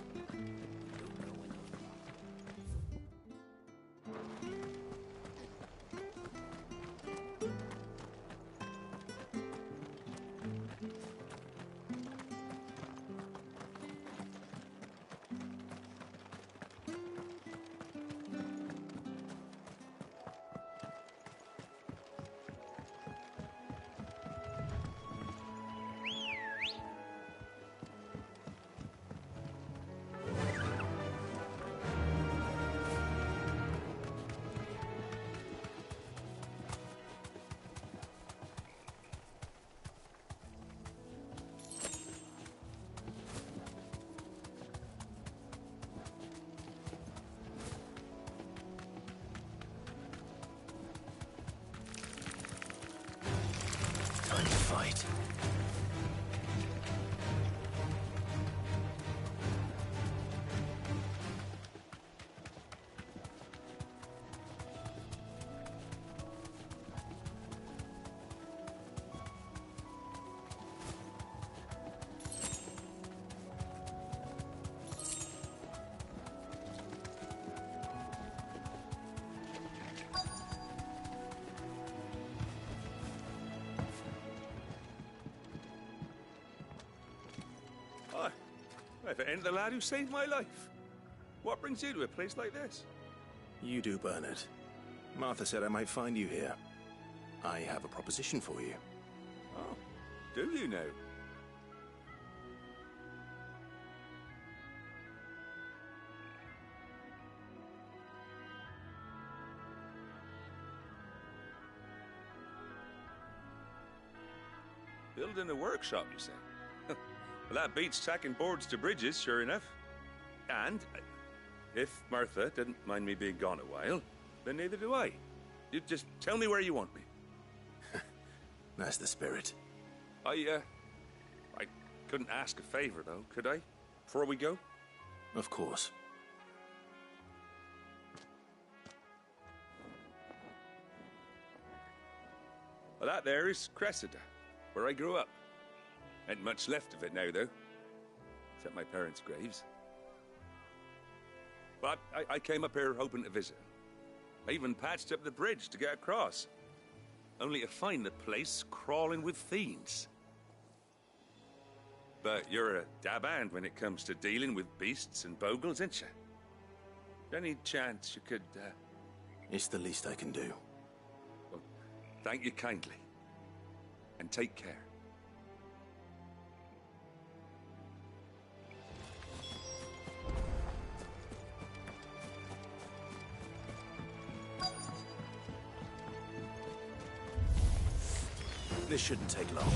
S10: Time to fight.
S2: If it ain't the lad who saved my life. What brings you to a place like this?
S10: You do, Bernard. Martha said I might find you here. I have a proposition for you.
S2: Oh, do you now? Building a workshop, you say?
S15: Well, that beats tacking boards to bridges, sure enough. And if Martha didn't mind me being gone a while, then neither do I. You just tell me where you want me.
S10: That's the spirit.
S15: I couldn't ask a favor, though, could I? Before we go?
S10: Of course.
S15: Well, that there is Cressida, where I grew up. Ain't much left of it now, though. Except my parents' graves. But I came up here hoping to visit. I even patched up the bridge to get across. Only to find the place crawling with fiends. But you're a dab hand when it comes to dealing with beasts and bogles, ain't you? Any chance you could,
S10: It's the least I can do.
S15: Well, thank you kindly. And take care.
S10: This shouldn't take long.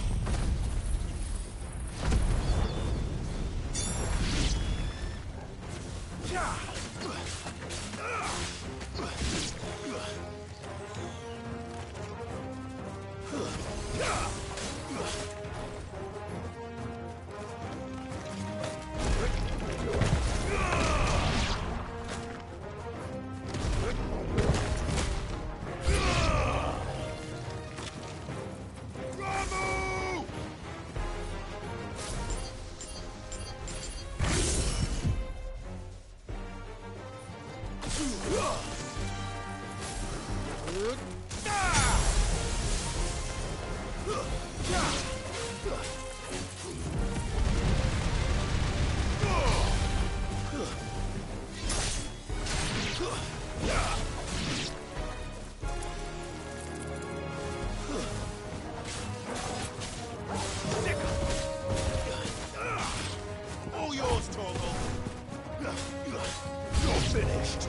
S2: All yours, Torgal. You're finished.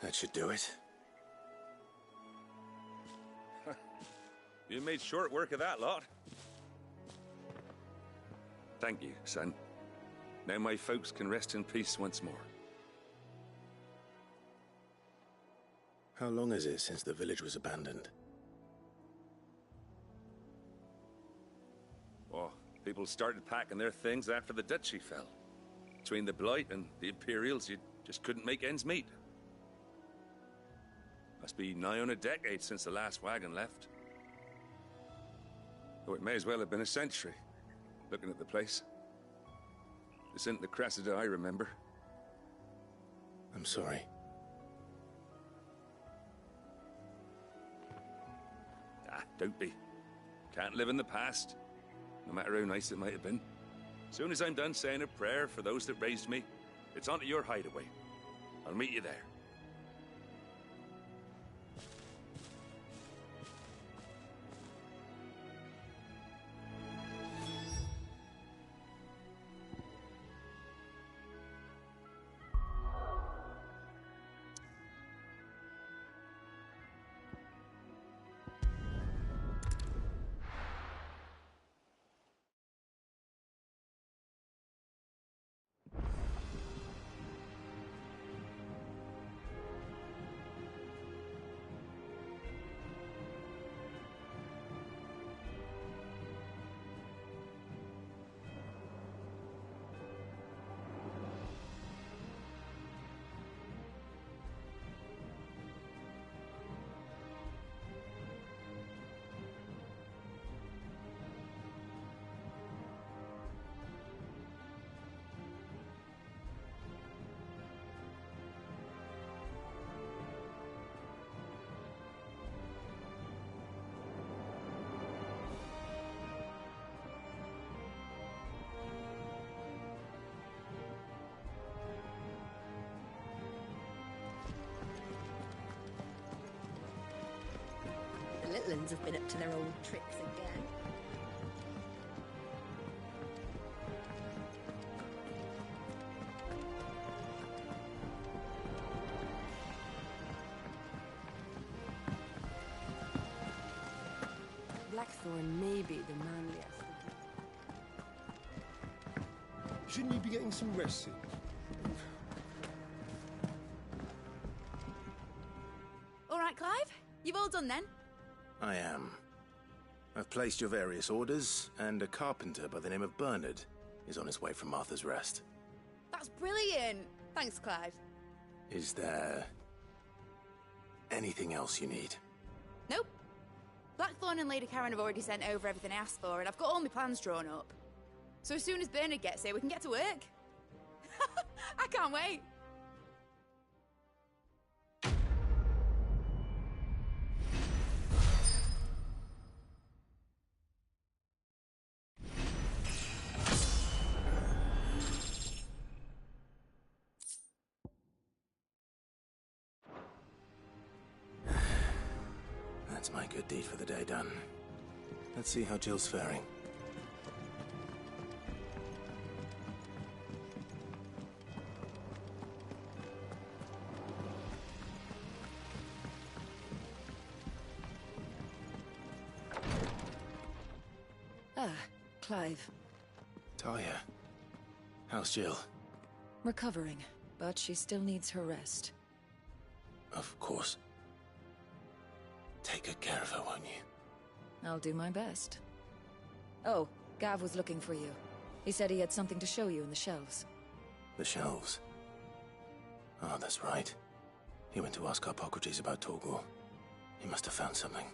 S10: That should do it.
S15: You made short work of that lot. Thank you, son. Now my folks can rest in peace once more.
S10: How long is it since the village was abandoned?
S15: Oh, people started packing their things after the duchy fell. Between the Blight and the Imperials, you just couldn't make ends meet. Must be nigh on a decade since the last wagon left. Though it may as well have been a century, looking at the place. This isn't the Cressida I remember.
S10: I'm sorry.
S15: Ah, don't be. Can't live in the past, no matter how nice it might have been. Soon as I'm done saying a prayer for those that raised me, It's onto your hideaway. I'll meet you there.
S12: The little ones have been up to their old tricks again.
S7: Blackthorn may be the manliest.
S2: Shouldn't you be getting some rest soon?
S11: All right, Clive? You've all done then?
S10: I am. I've placed your various orders, and a carpenter by the name of Bernard is on his way from Martha's Rest.
S11: That's brilliant. Thanks, Clive.
S10: Is there anything else you need?
S11: Nope. Blackthorn and Lady Karen have already sent over everything I asked for, and I've got all my plans drawn up. So as soon as Bernard gets here, we can get to work. I can't wait.
S10: That's my good deed for the day done. Let's see how Jill's faring.
S1: Ah, Clive.
S10: Talia, how's Jill?
S1: Recovering, but she still needs her rest.
S10: Of course. Take good care of her, won't you?
S1: I'll do my best. Oh, Gav was looking for you. He said he had something to show you in the shelves.
S10: The shelves. Oh, that's right. He went to ask Harpocrates about Torgor. He must have found something.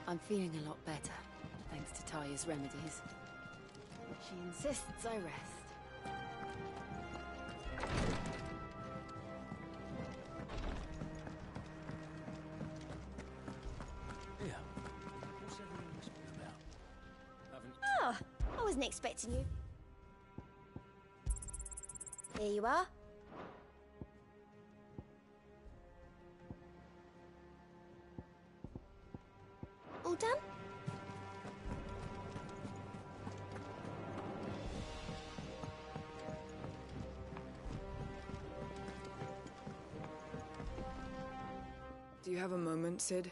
S7: I'm feeling a lot better, thanks to Talia's remedies. She insists I rest.
S2: Yeah. What's everyone whispering about?
S16: Oh, I wasn't expecting you. Here you are. All done?
S17: Do you have a moment, Sid?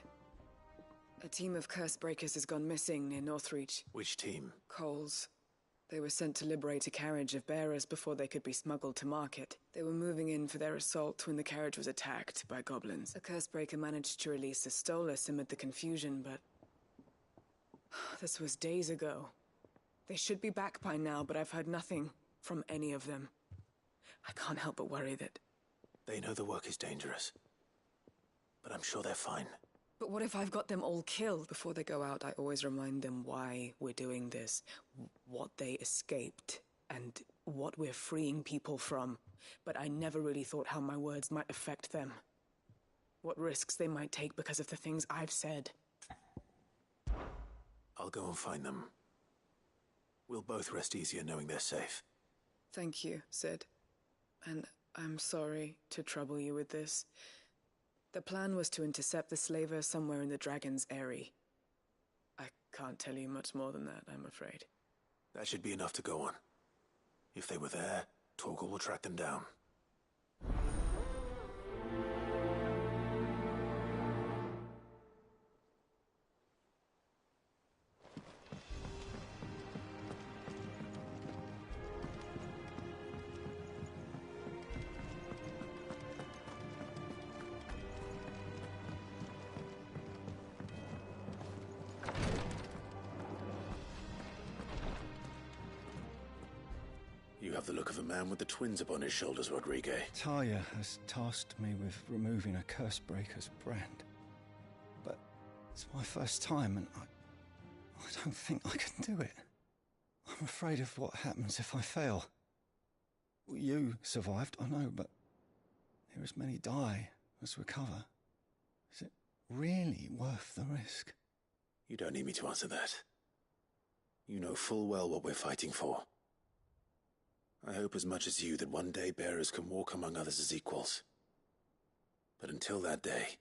S17: A team of curse breakers has gone missing near Northreach.
S10: Which team?
S17: Coles. They were sent to liberate a carriage of bearers before they could be smuggled to market. They were moving in for their assault when the carriage was attacked by goblins. A curse breaker managed to release a Stolas amid the confusion, but this was days ago. They should be back by now, but I've heard nothing from any of them. I can't help but worry that...
S10: They know the work is dangerous. But I'm sure they're fine.
S17: But what if I've got them all killed? Before they go out, I always remind them why we're doing this, what they escaped, and what we're freeing people from, but I never really thought how my words might affect them. What risks they might take because of the things I've said.
S10: I'll go and find them. We'll both rest easier knowing they're safe.
S17: Thank you, Sid. And I'm sorry to trouble you with this. The plan was to intercept the slaver somewhere in the Dragon's Eyrie. I can't tell you much more than that, I'm afraid.
S10: That should be enough to go on. If they were there, Torgal will track them down. You have the look of a man with the twins upon his shoulders, Rodriguez.
S18: Talia has tasked me with removing a Cursebreaker's brand. But it's my first time, and I don't think I can do it. I'm afraid of what happens if I fail. You survived, I know, but there as many die as recover. Is it really worth the risk?
S10: You don't need me to answer that. You know full well what we're fighting for. I hope as much as you that one day bearers can walk among others as equals. But until that day,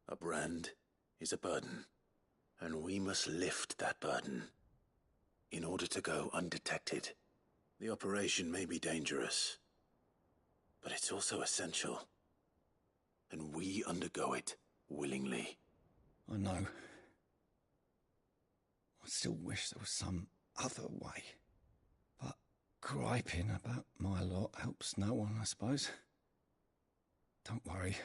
S10: a brand is a burden, and we must lift that burden in order to go undetected. The operation may be dangerous, but it's also essential, and we undergo it willingly.
S18: I know. I still wish there was some other way. But griping about my lot helps no one, I suppose. Don't worry.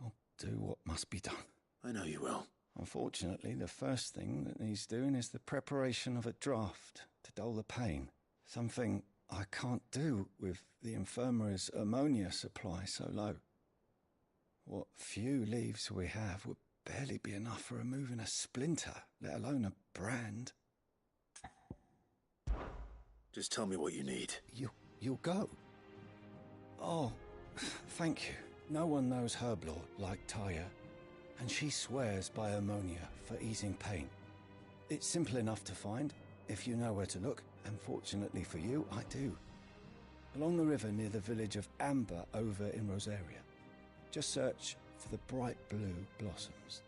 S18: I'll do what must be done.
S10: I know you will.
S18: Unfortunately, the first thing that needs doing is the preparation of a draft to dull the pain. Something I can't do with the infirmary's ammonia supply so low. What few leaves we have would barely be enough for removing a splinter, let alone a brand.
S10: Just tell me what you need.
S18: You'll go. Oh, thank you. No one knows Herblord like Taya, and she swears by ammonia for easing pain. It's simple enough to find, if you know where to look, and fortunately for you, I do. Along the river near the village of Amber over in Rosaria. Just search for the bright blue blossoms.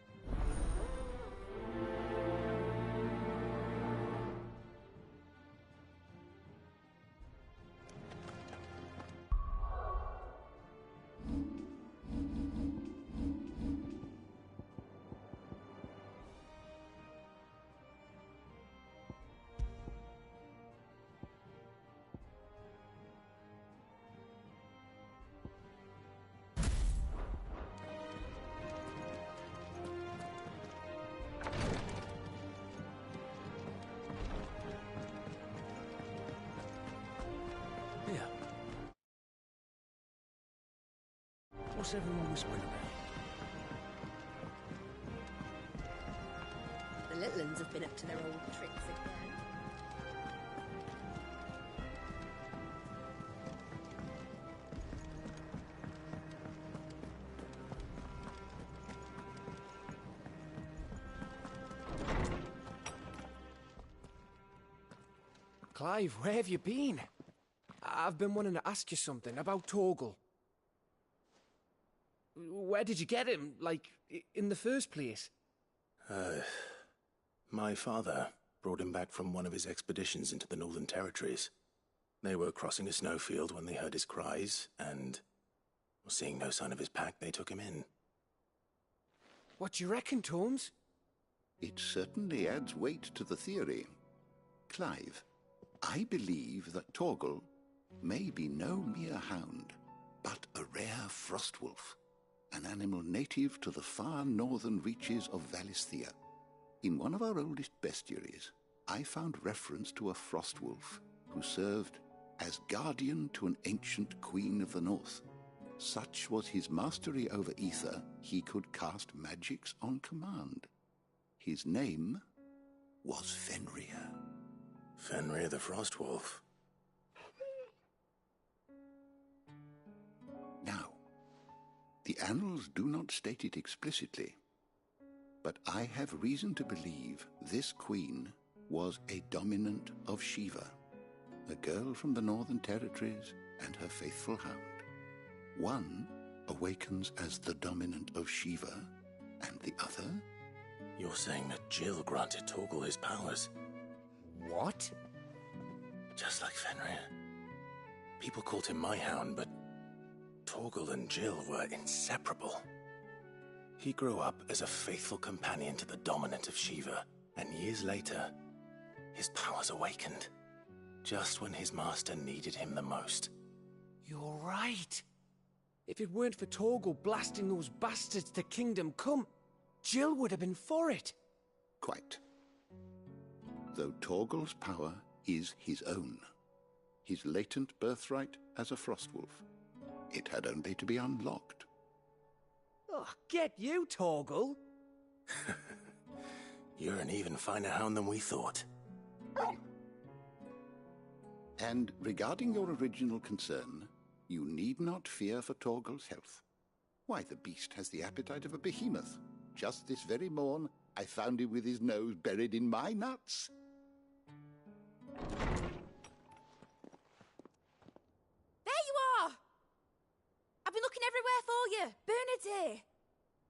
S3: What's everyone whispering about?
S12: The little ones have been up to their old tricks again.
S6: Clive, where have you been? I've been wanting to ask you something about Torgal. Where did you get him, like, in the first place?
S10: My father brought him back from one of his expeditions into the Northern Territories. They were crossing a snowfield when they heard his cries, and, seeing no sign of his pack, they took him in.
S6: What do you reckon, Tomes?
S19: It certainly adds weight to the theory. Clive, I believe that Torgal may be no mere hound, but a rare frostwolf. An animal native to the far northern reaches of Valisthea. In one of our oldest bestiaries, I found reference to a frostwolf who served as guardian to an ancient queen of the north. Such was his mastery over ether, he could cast magics on command. His name was Fenrir.
S10: Fenrir the Frostwolf.
S19: The annals do not state it explicitly, but I have reason to believe this queen was a dominant of Shiva, a girl from the Northern Territories and her faithful hound. One awakens as the dominant of Shiva, and the other?
S4: You're saying that Jill granted Torgal his powers?
S6: What?
S4: Just like Fenrir. People called him my hound, but Torgal and Jill were inseparable. He grew up as a faithful companion to the dominant of Shiva, and years later, his powers awakened, just when his master needed him the most.
S6: You're right. If it weren't for Torgal blasting those bastards to Kingdom Come, Jill would have been for it.
S19: Quite. Though Torgal's power is his own, his latent birthright as a Frostwolf, it had only to be unlocked.
S6: Oh, get you, Torgal!
S4: You're an even finer hound than we thought.
S19: And regarding your original concern, you need not fear for Torgal's health. Why, the beast has the appetite of a behemoth. Just this very morn, I found him with his nose buried in my nuts.
S11: There you are! I've been looking everywhere for you. Bernard's here.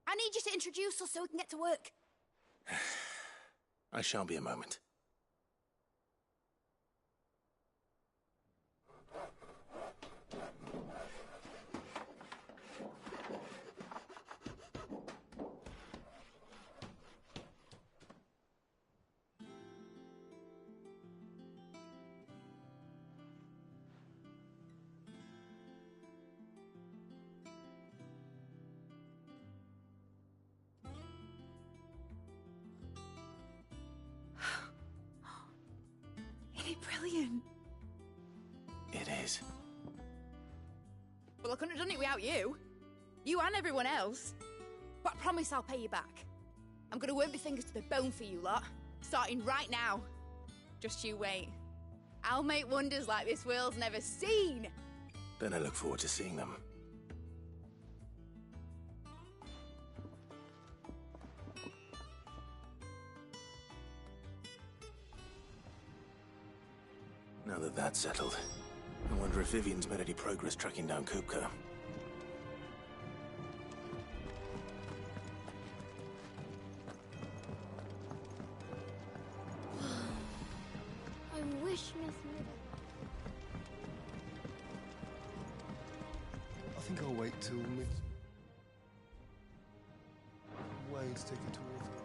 S11: I need you to introduce us so we can get to work.
S4: I shall be a moment.
S11: Brilliant.
S4: It is.
S11: Well, I couldn't have done it without you. You and everyone else. But I promise I'll pay you back. I'm gonna work my fingers to the bone for you lot. Starting right now. Just you wait. I'll make wonders like this world's never seen.
S4: Then I look forward to seeing them. Now that that's settled, I wonder if Vivian's made any progress tracking down Kupka.
S16: I wish Miss
S20: I think I'll wait till Wayne's taken towards me.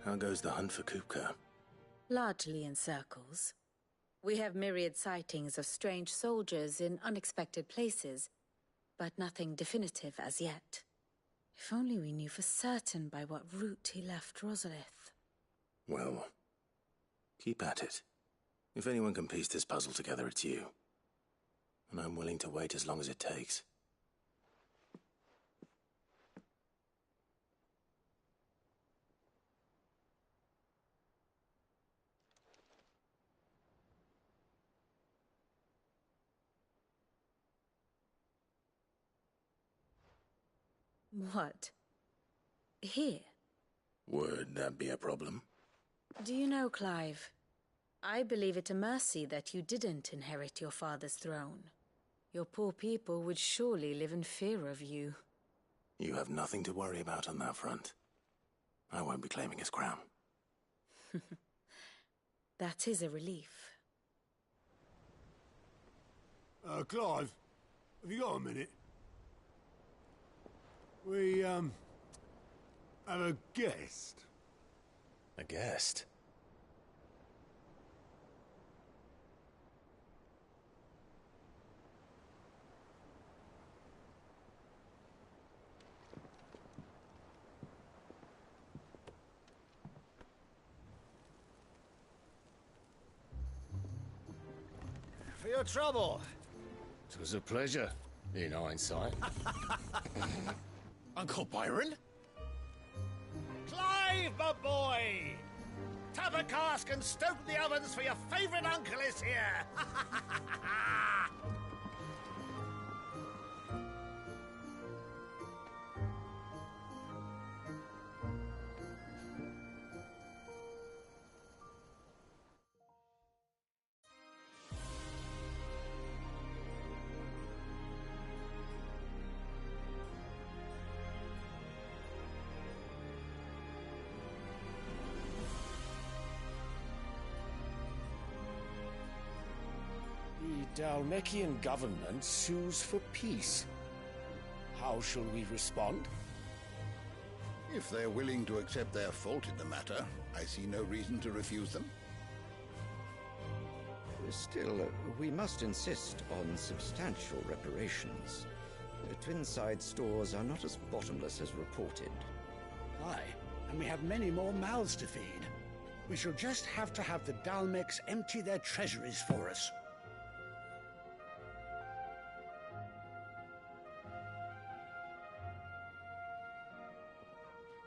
S4: How goes the hunt for Kupka?
S5: Largely in circles. We have myriad sightings of strange soldiers in unexpected places, but nothing definitive as yet. If only we knew for certain by what route he left Rosalith.
S4: Well, keep at it. If anyone can piece this puzzle together, it's you. And I'm willing to wait as long as it takes.
S5: What? Here?
S4: Would that be a problem?
S5: Do you know, Clive? I believe it a mercy that you didn't inherit your father's throne. Your poor people would surely live in fear of you.
S4: You have nothing to worry about on that front. I won't be claiming his crown.
S5: That is a relief.
S3: Clive, have you got a minute? We, have a guest.
S4: A guest?
S2: For your trouble.
S10: It was a pleasure, in hindsight.
S4: Uncle Byron?
S2: Clive, my boy! Tap a cask and stoke the ovens, for your favourite uncle is here!
S18: The Dalmekian government sues for peace. How shall we respond?
S19: If they're willing to accept their fault in the matter, I see no reason to refuse them.
S21: Still, we must insist on substantial reparations. Twinside stores are not as bottomless as reported.
S3: Aye, and we have many more mouths to feed. We shall just have to have the Dalmeks empty their treasuries for us.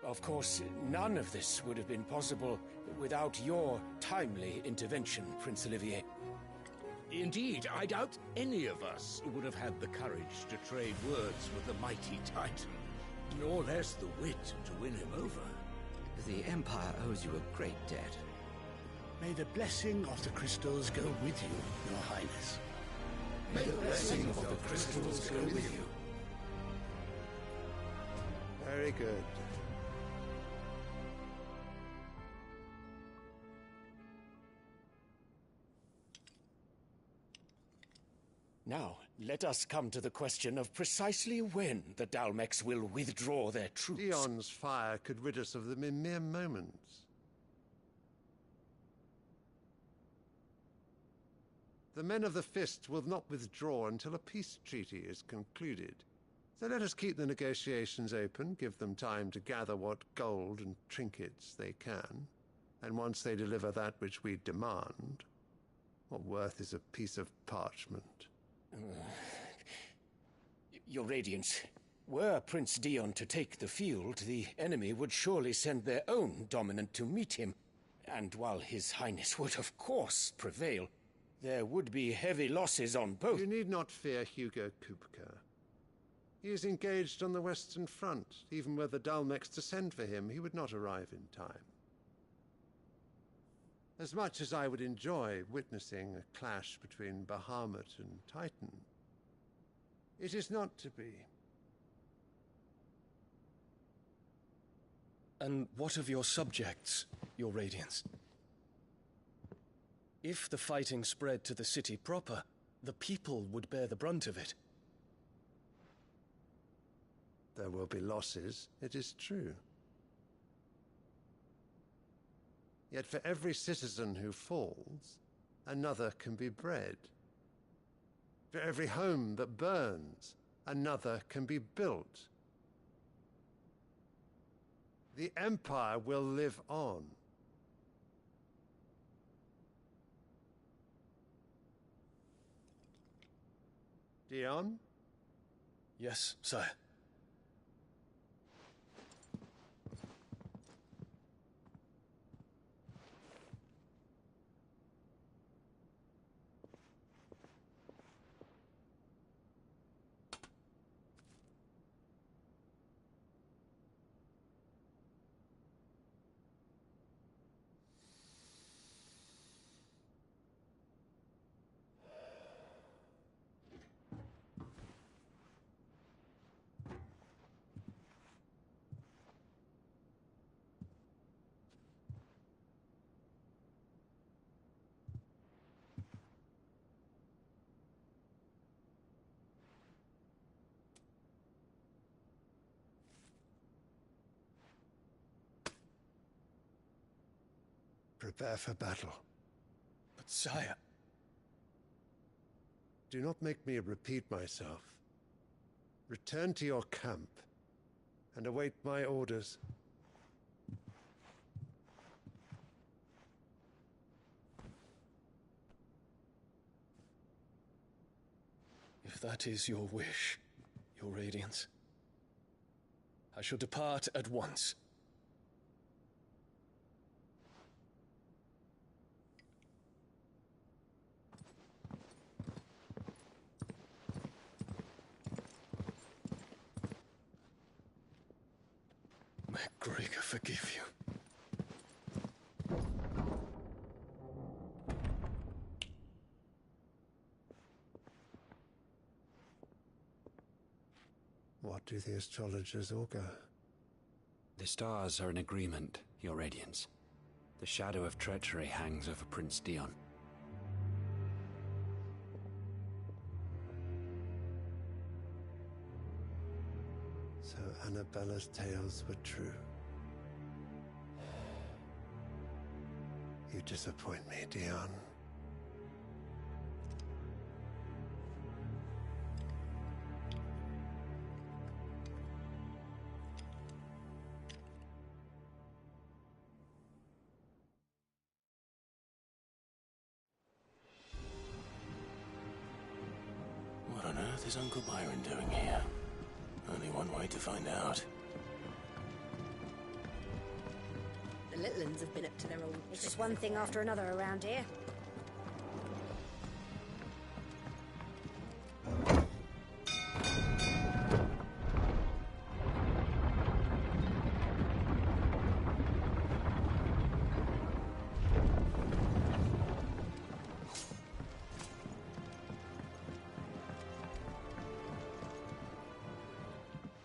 S18: Of course, none of this would have been possible without your timely intervention, Prince Olivier.
S2: Indeed, I doubt any of us would have had the courage to trade words with the mighty Titan, nor less the wit to win him over.
S21: The Empire owes you a great debt.
S3: May the blessing of the crystals go with you, Your Highness.
S21: May the blessing of the crystals go with you.
S20: Very good.
S18: Now, let us come to the question of precisely when the Dalmeks will withdraw their troops.
S20: Dion's fire could rid us of them in mere moments. The men of the Fist will not withdraw until a peace treaty is concluded. So let us keep the negotiations open, give them time to gather what gold and trinkets they can, and once they deliver that which we demand, what worth is a piece of parchment?
S18: Your Radiance, were Prince Dion to take the field, the enemy would surely send their own dominant to meet him. And while His Highness would of course prevail, there would be heavy losses on both.
S20: You need not fear Hugo Kupka. He is engaged on the Western Front. Even were the Dalmeks to send for him, he would not arrive in time. As much as I would enjoy witnessing a clash between Bahamut and Titan, it is not to be.
S22: And what of your subjects, Your Radiance? If the fighting spread to the city proper, the people would bear the brunt of it.
S20: There will be losses, it is true. Yet for every citizen who falls, another can be bred. For every home that burns, another can be built. The Empire will live on. Dion?
S22: Yes, sire.
S20: Prepare for battle.
S22: But sire...
S20: Do not make me repeat myself. Return to your camp and await my orders.
S22: If that is your wish, Your Radiance. I shall depart at once. May Gregor forgive you.
S20: What do the astrologers augur?
S8: The stars are in agreement, Your Radiance. The shadow of treachery hangs over Prince Dion.
S20: So Annabella's tales were true. You disappoint me, Dion.
S4: What on earth is Uncle Byron doing here? Only one way to find out.
S12: The little uns have been up to their old... It's just one thing after another around here.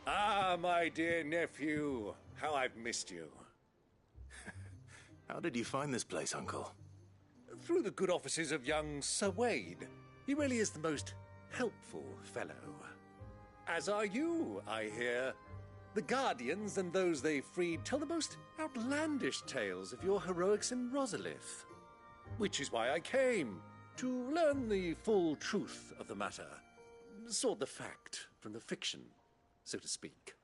S2: Ah, my dear nephew. How I've missed you.
S4: How did you find this place, Uncle?
S2: Through the good offices of young Sir Wade. He really is the most helpful fellow. As are you, I hear. The Guardians and those they freed tell the most outlandish tales of your heroics in Rosalith. Which is why I came, to learn the full truth of the matter. Sort the fact from the fiction, so to speak.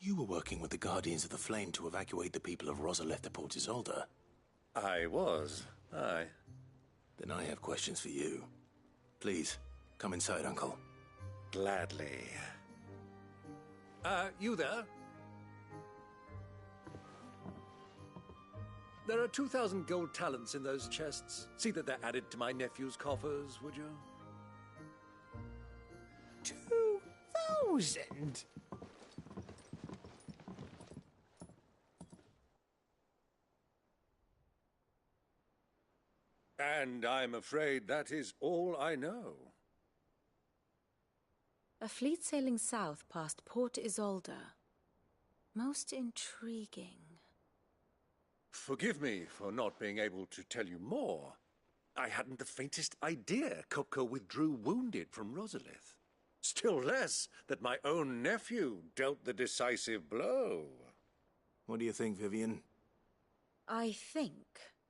S4: You were working with the Guardians of the Flame to evacuate the people of Rosalith to Port Isolde.
S2: I was, aye.
S4: Then I have questions for you. Please, come inside, Uncle.
S2: Gladly. You there? There are 2,000 gold talents in those chests. See that they're added to my nephew's coffers, would you?
S6: 2,000?
S2: And I'm afraid that is all I know.
S5: A fleet sailing south past Port Isolde. Most intriguing.
S2: Forgive me for not being able to tell you more. I hadn't the faintest idea Kupka withdrew wounded from Rosalith. Still less that my own nephew dealt the decisive blow.
S4: What do you think, Vivian?
S5: I think,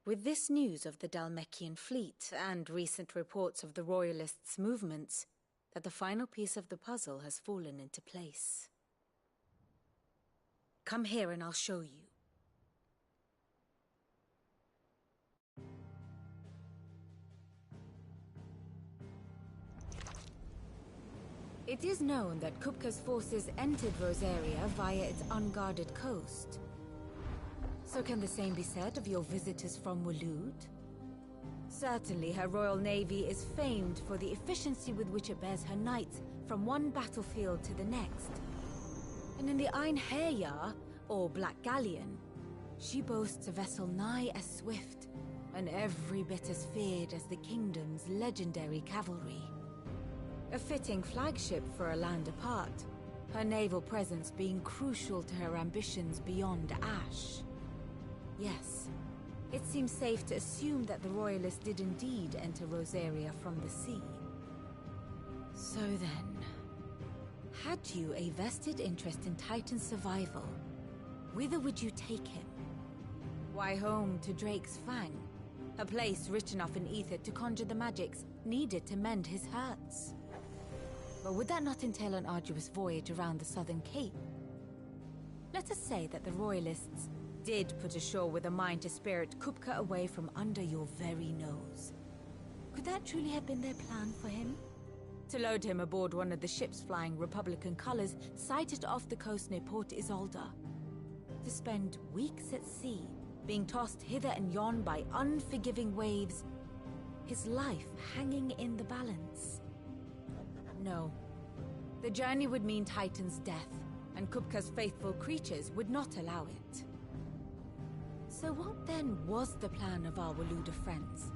S5: with this news of the Dhalmekian fleet and recent reports of the Royalists' movements, that the final piece of the puzzle has fallen into place. Come here and I'll show you. It is known that Kupka's forces entered Rosaria via its unguarded coast. So can the same be said of your visitors from Waloed? Certainly her Royal Navy is famed for the efficiency with which it bears her knights from one battlefield to the next. And in the Einherjar, or Black Galleon, she boasts a vessel nigh as swift, and every bit as feared as the kingdom's legendary cavalry. A fitting flagship for a land apart, her naval presence being crucial to her ambitions beyond Ash. Yes, it seems safe to assume that the Royalists did indeed enter Rosaria from the sea. So then, had you a vested interest in Titan's survival, whither would you take him? Why, home to Drake's Fang, a place rich enough in ether to conjure the magics needed to mend his hurts. But would that not entail an arduous voyage around the southern cape? Let us say that the Royalists did put ashore with a mind to spirit Kupka away from under your very nose. Could that truly have been their plan for him? to load him aboard one of the ships flying Republican colors sighted off the coast near Port Isolde. To spend weeks at sea, being tossed hither and yon by unforgiving waves, his life hanging in the balance. No. The journey would mean Titan's death, and Kupka's faithful creatures would not allow it. So what then was the plan of our Waluda friends?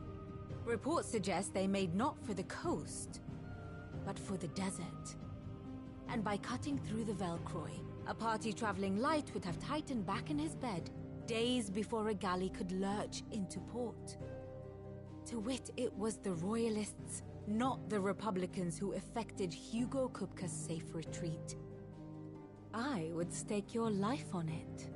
S5: Reports suggest they made not for the coast, but for the desert. And by cutting through the Velcroy, a party traveling light would have Titan back in his bed days before a galley could lurch into port. To wit, it was the Royalists, not the Republicans, who effected Hugo Kupka's safe retreat. I would stake your life on it.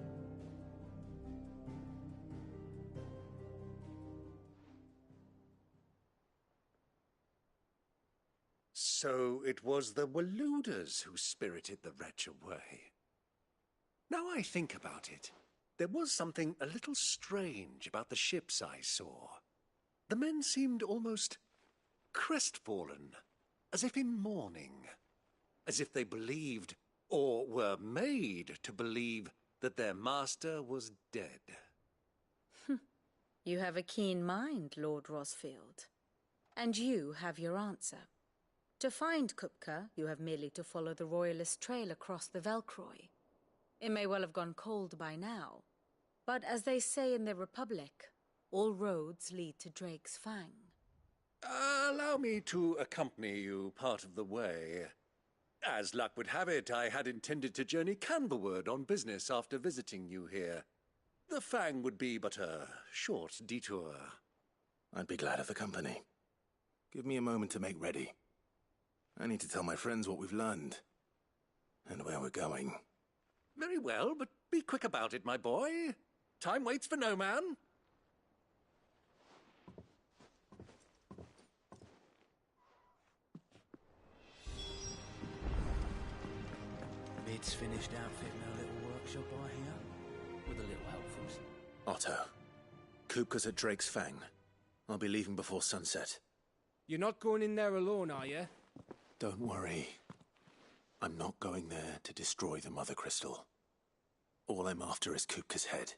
S2: So it was the Waludas who spirited the wretch away. Now I think about it, there was something a little strange about the ships I saw. The men seemed almost crestfallen, as if in mourning, as if they believed, or were made to believe, that their master was dead.
S5: You have a keen mind, Lord Rosfield. And you have your answer. To find Kupka, you have merely to follow the Royalist trail across the Velcroy. It may well have gone cold by now, but as they say in the Republic, all roads lead to Drake's Fang.
S2: Allow me to accompany you part of the way. As luck would have it, I had intended to journey Canberward on business after visiting you here. The Fang would be but a short detour.
S10: I'd be glad of the company. Give me a moment to make ready. I need to tell my friends what we've learned, and where we're going.
S2: Very well, but be quick about it, my boy. Time waits for no man.
S18: Mid's finished outfitting our little workshop, I hear. With a little help from us.
S10: Otto, Kupka's at Drake's Fang. I'll be leaving before sunset.
S6: You're not going in there alone, are you?
S10: Don't worry. I'm not going there to destroy the Mother Crystal. All I'm after is Kupka's head.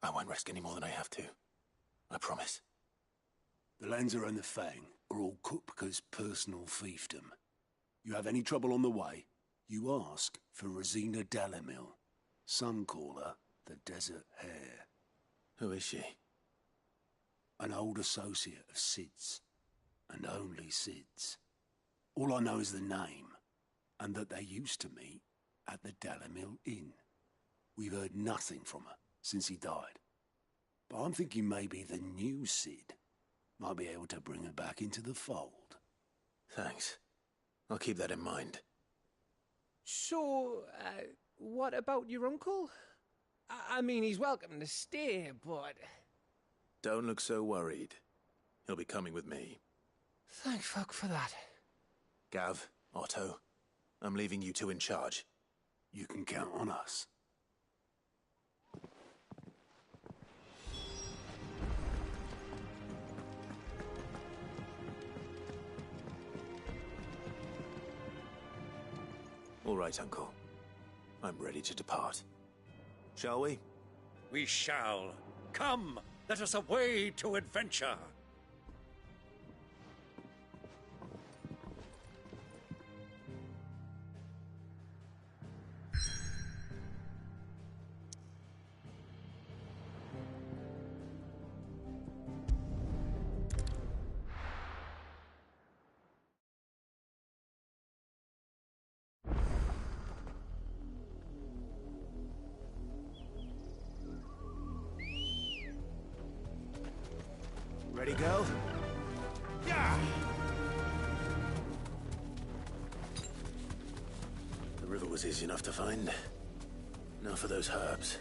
S10: I won't risk any more than I have to. I promise.
S3: The Lanza and the Fang are all Kupka's personal fiefdom. You have any trouble on the way, you ask for Rosina Dalamil. Some call her the Desert Hare.
S10: Who is she?
S3: An old associate of Sid's, and only Sid's. All I know is the name, and that they used to meet at the Dalamil Inn. We've heard nothing from her since he died. But I'm thinking maybe the new Sid might be able to bring her back into the fold.
S10: Thanks. I'll keep that in mind.
S6: So, what about your uncle? I mean, he's welcome to stay, but...
S10: Don't look so worried. He'll be coming with me.
S6: Thank fuck for that.
S10: Gav, Otto, I'm leaving you two in charge.
S3: You can count on us.
S10: All right, Uncle. I'm ready to depart. Shall we?
S2: We shall. Come, let us away to adventure.
S10: Ready, girl? Yeah! The river was easy enough to find. Now for those herbs.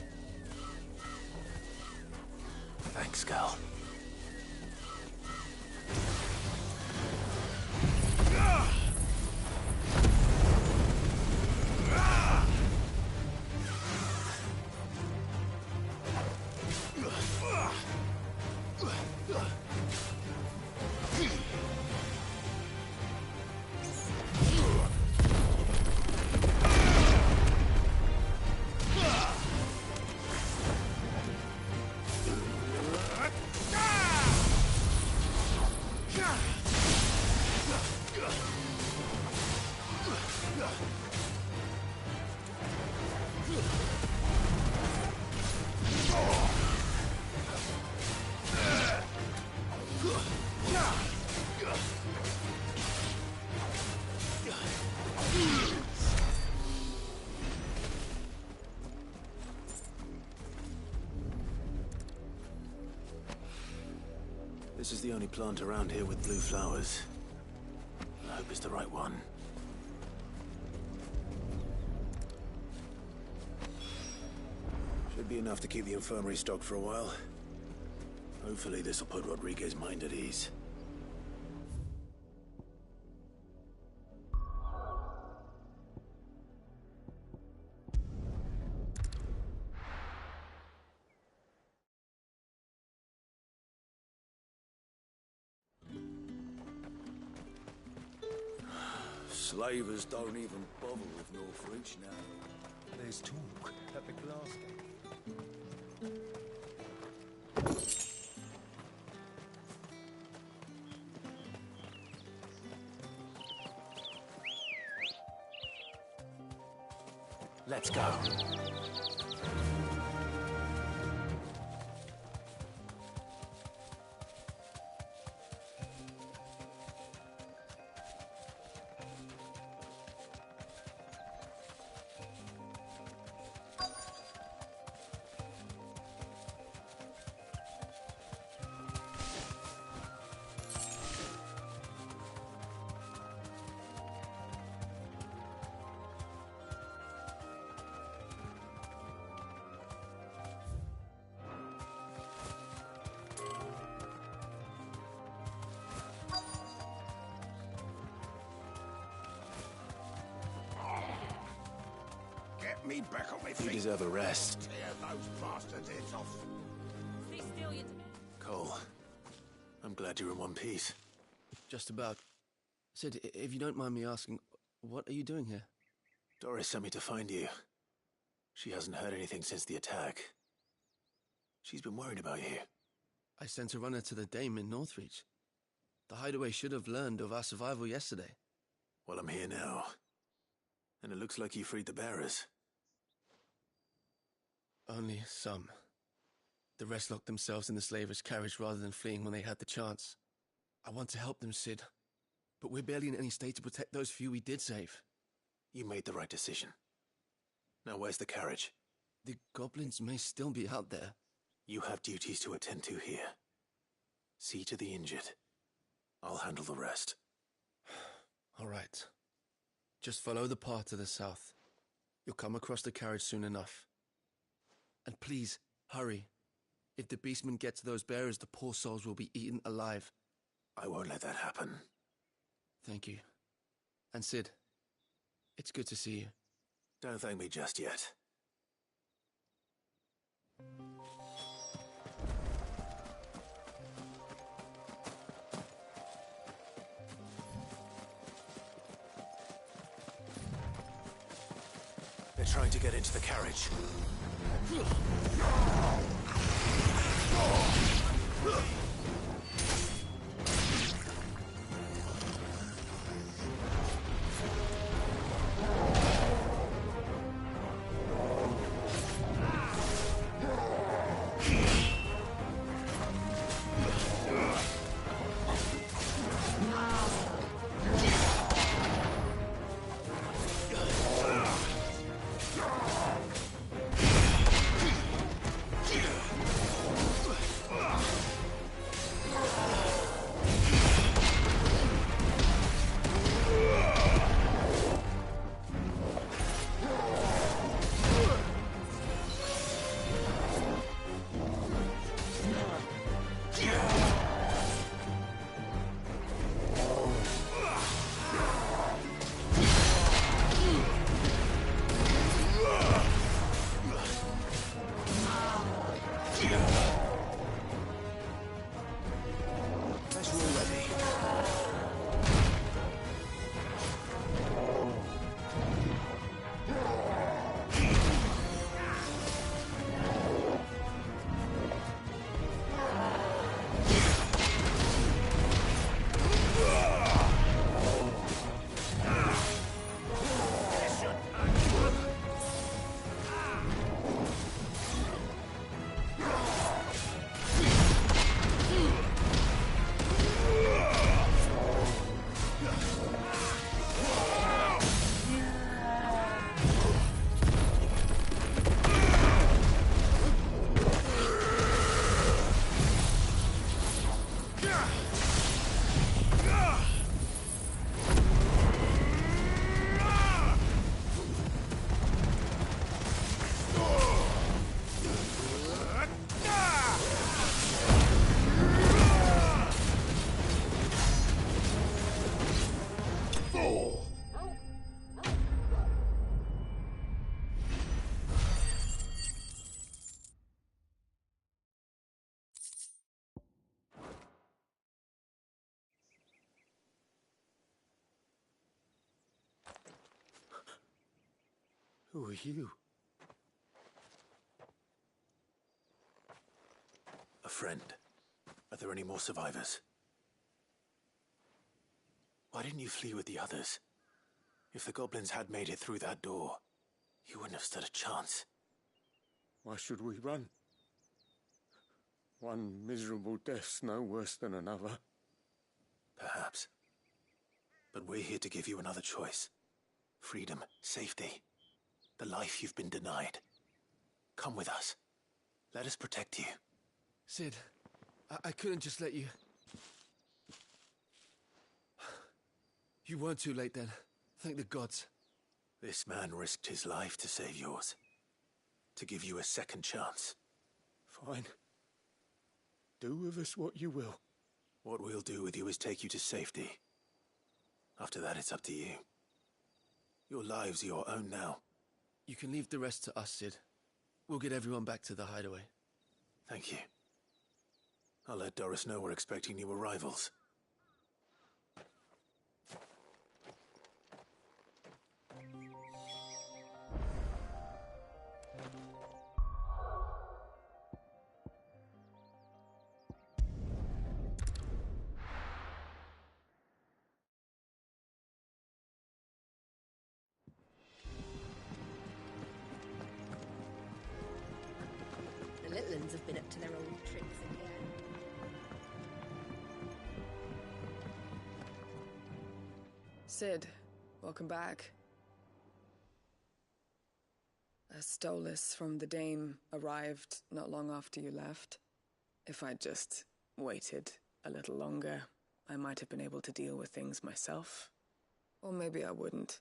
S10: Thanks, girl. This is the only plant around here with blue flowers. I hope it's the right one. Should be enough to keep the infirmary stocked for a while. Hopefully this will put Rodriguez's mind at ease.
S3: Slavers don't even bother with Northreach now. There's talk at the glass gate.
S10: Let's go.
S3: Me back on my feet.
S10: You deserve a rest.
S3: Tear those bastards' heads off.
S7: Stay still, you...
S10: Cole, I'm glad you're in one piece.
S9: Just about. Sid, if you don't mind me asking, what are you doing here?
S10: Doris sent me to find you. She hasn't heard anything since the attack. She's been worried about you.
S9: I sent a runner to the Dame in Northreach. The hideaway should have learned of our survival yesterday.
S10: Well, I'm here now. And it looks like you freed the bearers.
S9: Only some. The rest locked themselves in the slavers' carriage rather than fleeing when they had the chance. I want to help them, Sid. But we're barely in any state to protect those few we did save.
S10: You made the right decision. Now where's the carriage?
S9: The goblins may still be out there.
S10: You have duties to attend to here. See to the injured. I'll handle the rest.
S9: All right. Just follow the path to the south. You'll come across the carriage soon enough. And please, hurry. If the beastmen get to those bearers, the poor souls will be eaten alive.
S10: I won't let that happen.
S9: Thank you. And Sid, it's good to see you.
S10: Don't thank me just yet. They're trying to get into the carriage.
S3: Who are you?
S4: A friend. Are there any more survivors? Why didn't you flee with the others? If the goblins had made it through that door, you wouldn't have stood a chance.
S20: Why should we run? One miserable death's no worse than another.
S4: Perhaps. But we're here to give you another choice. Freedom, safety, the life you've been denied. Come with us. Let us protect you.
S9: Sid, I couldn't just let you... You weren't too late then. Thank the gods.
S4: This man risked his life to save yours. To give you a second chance.
S20: Fine. Do with us what you will.
S4: What we'll do with you is take you to safety. After that, it's up to you. Your lives are your own now.
S9: You can leave the rest to us, Sid. We'll get everyone back to the hideaway.
S4: Thank you. I'll let Doris know we're expecting new arrivals.
S12: The little ones have been up to their old tricks again.
S17: Sid, welcome back. A Stolas from the Dame arrived not long after you left. If I'd just waited a little longer, I might have been able to deal with things myself. Or maybe I wouldn't.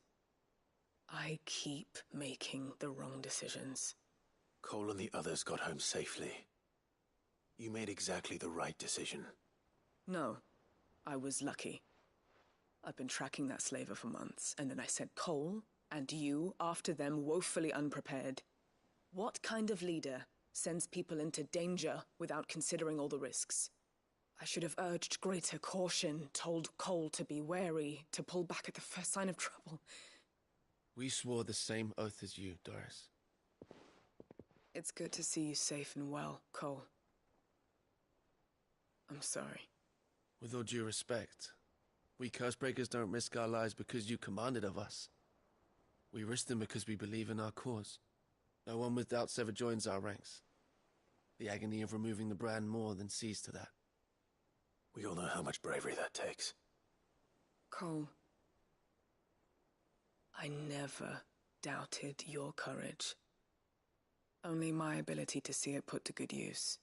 S17: I keep making the wrong decisions.
S4: Cole and the others got home safely. You made exactly the right decision.
S17: No, I was lucky. I've been tracking that slaver for months, and then I sent Cole and you after them woefully unprepared. What kind of leader sends people into danger without considering all the risks? I should have urged greater caution, told Cole to be wary, to pull back at the first sign of trouble.
S9: We swore the same oath as you, Doris.
S17: It's good to see you safe and well, Cole. I'm sorry.
S9: With all due respect, we Cursebreakers don't risk our lives because you commanded of us. We risk them because we believe in our cause. No one with doubts ever joins our ranks. The agony of removing the brand more than sees to that.
S4: We all know how much bravery that takes.
S17: Cole, I never doubted your courage. Only my ability to see it put to good use.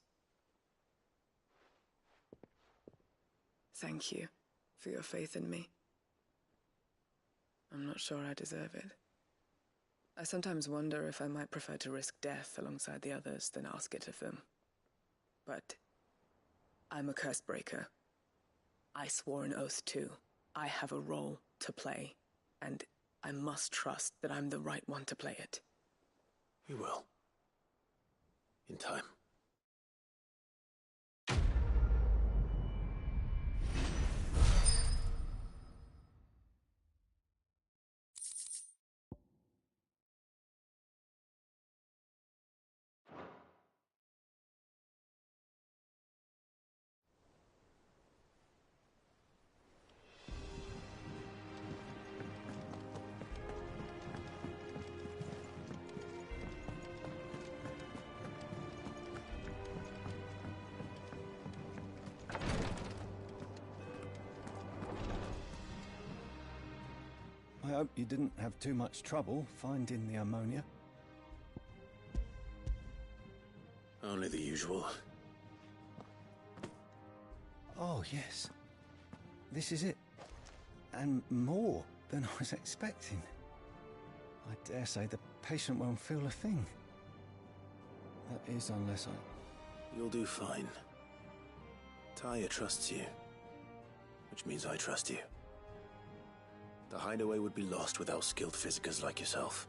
S17: Thank you for your faith in me. I'm not sure I deserve it. I sometimes wonder if I might prefer to risk death alongside the others than ask it of them. But I'm a Cursebreaker. I swore an oath too. I have a role to play, and I must trust that I'm the right one to play it.
S4: You will. In time.
S18: I hope you didn't have too much trouble finding the ammonia.
S4: Only the usual.
S18: Oh, yes. This is it. And more than I was expecting. I dare say the patient won't feel a thing. That is, unless I...
S4: You'll do fine. Taya trusts you. Which means I trust you. The hideaway would be lost without skilled physicers like yourself.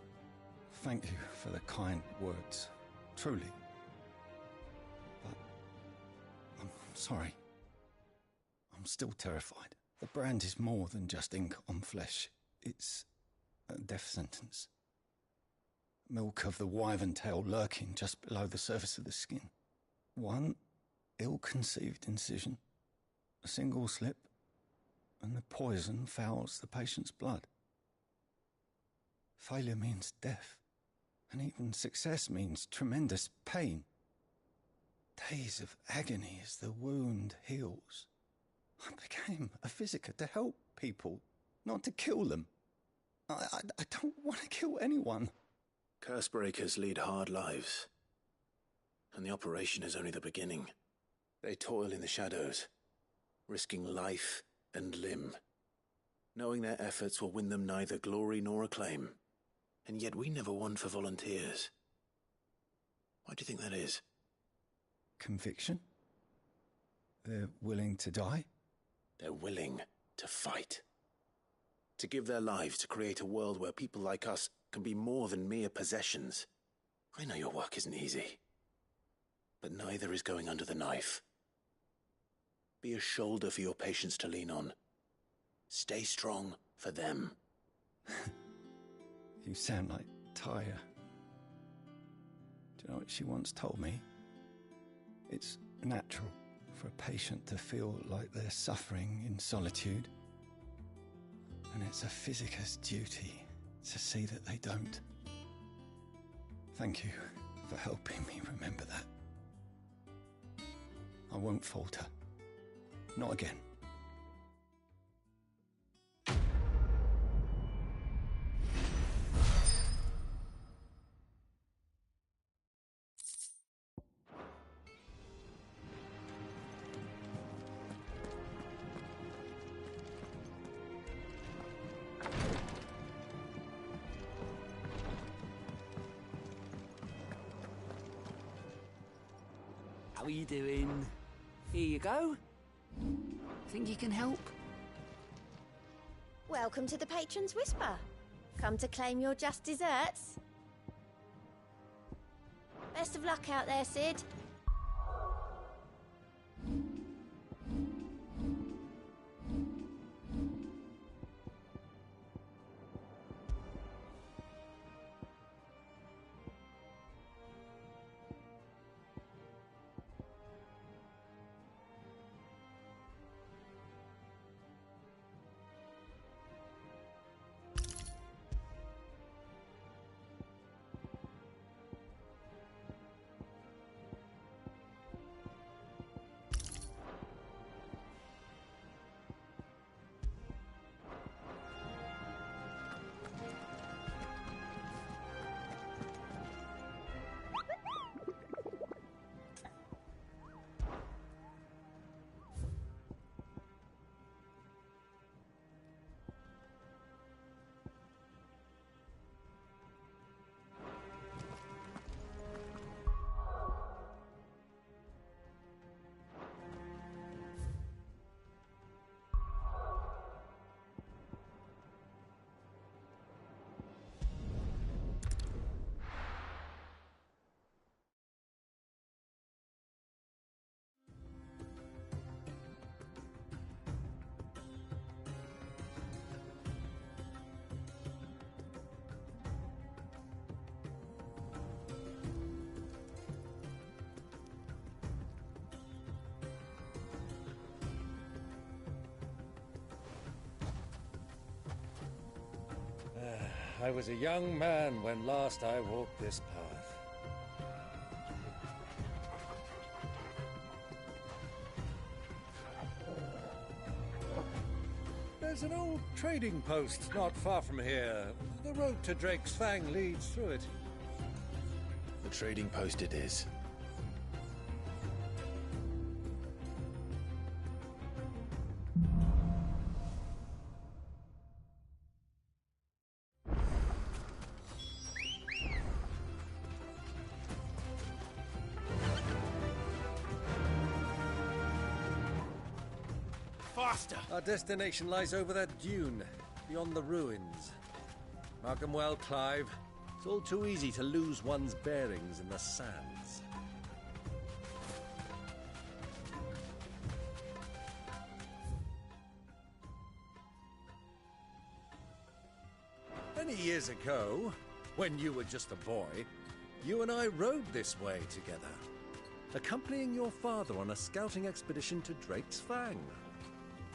S18: Thank you for the kind words. Truly. But... I'm sorry. I'm still terrified. The brand is more than just ink on flesh. It's a death sentence. milk of the wyvern tail lurking just below the surface of the skin. One ill-conceived incision, a single slip, and the poison fouls the patient's blood. Failure means death, and even success means tremendous pain. Days of agony as the wound heals. I became a physiker to help people, not to kill them. I don't want to kill anyone.
S10: Cursebreakers lead hard lives, and the operation is only the beginning. They toil in the shadows, risking life and limb, knowing their efforts will win them neither glory nor acclaim. And yet we never won for volunteers. Why do you think that is?
S18: Conviction? They're willing to die?
S10: They're willing to fight. To give their lives to create a world where people like us can be more than mere possessions. I know your work isn't easy, but neither is going under the knife. Be a shoulder for your patients to lean on. Stay strong for them.
S18: You sound like Tyre. Do you know what she once told me? It's natural for a patient to feel like they're suffering in solitude. And it's a physiker's duty to see that they don't. Thank you for helping me remember that. I won't falter. Not again.
S13: How are you doing? Here you go. Think you can help?
S11: Welcome to the Patron's Whisper. Come to claim your just desserts? Best of luck out there, Sid.
S2: I was a young man when last I walked this path. There's an old trading post not far from here. The road to Drake's Fang leads through it.
S10: The trading post it is.
S2: Our destination lies over that dune, beyond the ruins. Mark 'em well, Clive. It's all too easy to lose one's bearings in the sands. Many years ago, When you were just a boy, you and I rode this way together, accompanying your father on a scouting expedition to Drake's Fang.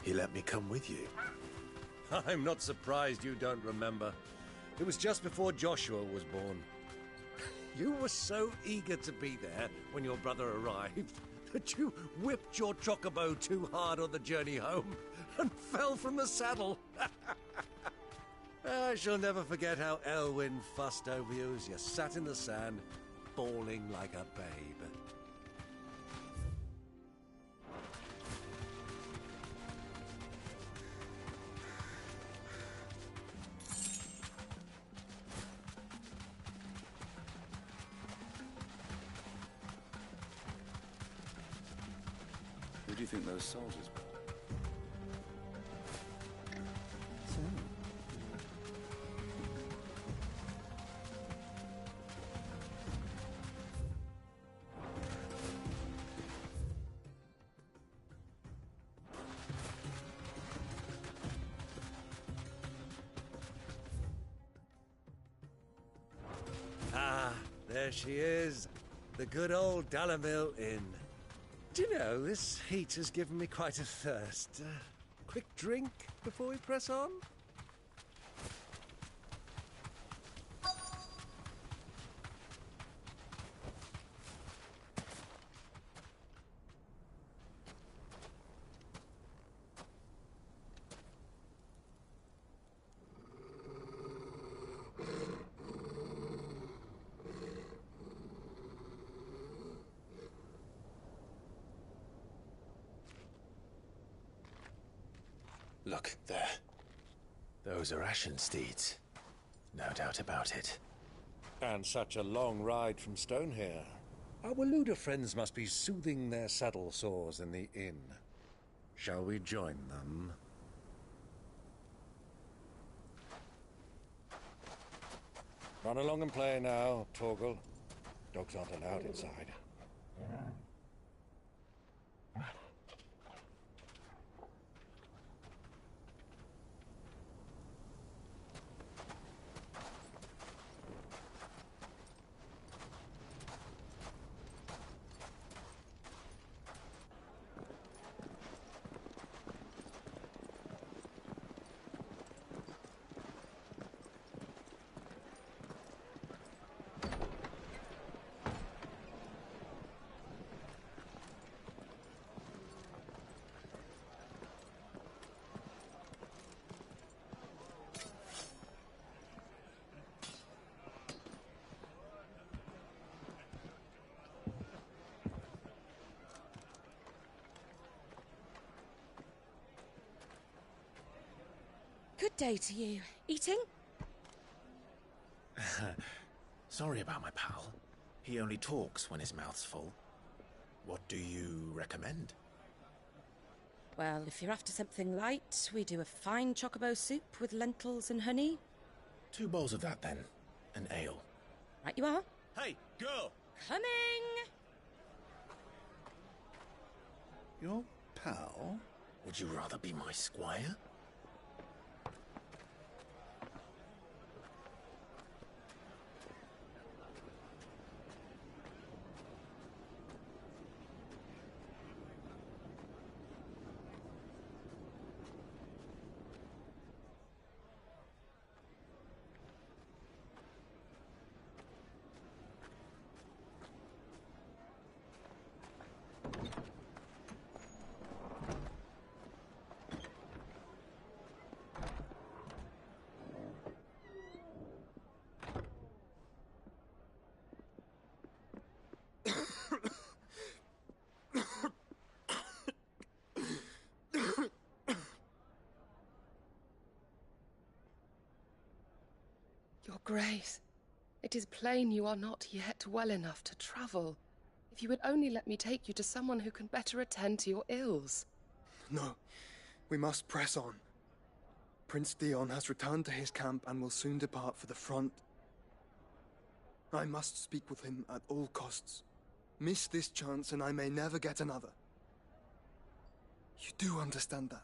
S4: He let me come with you.
S2: I'm not surprised you don't remember. It was just before Joshua was born. You were so eager to be there when your brother arrived that you whipped your chocobo too hard on the journey home and fell from the saddle. I shall never forget how Elwyn fussed over you as you sat in the sand, bawling like a babe.
S8: Who do you think those soldiers were?
S2: Ah, there she is. The good old Dalamil Inn. Do you know, this heat has given me quite a thirst. Quick drink before we press on?
S4: Look, there. Those are Ashen steeds. No doubt about it.
S2: And such a long ride from Stonehair. Our Waluda friends must be soothing their saddle sores in the inn. Shall we join them? Run along and play now, Torgal. Dogs aren't allowed inside.
S14: Good day to you. Eating?
S4: Sorry about my pal. He only talks when his mouth's full. What do you recommend?
S14: Well, if you're after something light, we do a fine chocobo soup with lentils and honey.
S4: 2 bowls of that, then. An ale.
S14: Right you are.
S4: Hey, girl!
S14: Coming!
S3: Your pal?
S4: Would you rather be my squire?
S15: Your Grace, it is plain you are not yet well enough to travel. If you would only let me take you to someone who can better attend to your ills.
S23: No, we must press on. Prince Dion has returned to his camp and will soon depart for the front. I must speak with him at all costs. Miss this chance and I may never get another. You do understand that?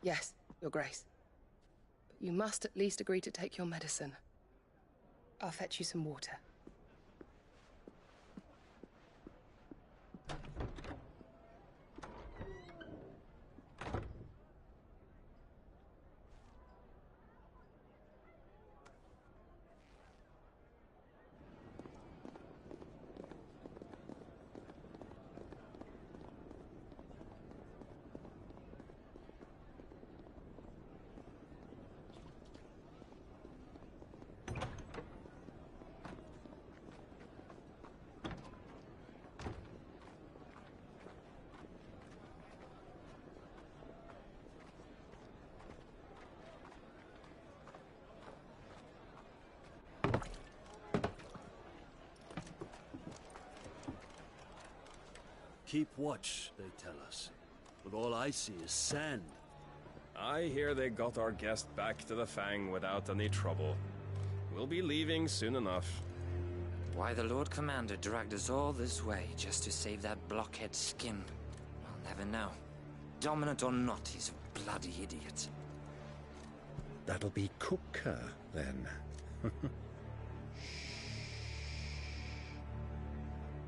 S15: Yes, Your Grace. You must at least agree to take your medicine. I'll fetch you some water.
S1: Keep watch, they tell us. But all I see is sand.
S16: I hear they got our guest back to the Fang without any trouble. We'll be leaving soon enough.
S19: Why the Lord Commander dragged us all this way just to save that blockhead skin, I'll never know. Dominant or not, he's a bloody idiot.
S24: That'll be Kupka, then.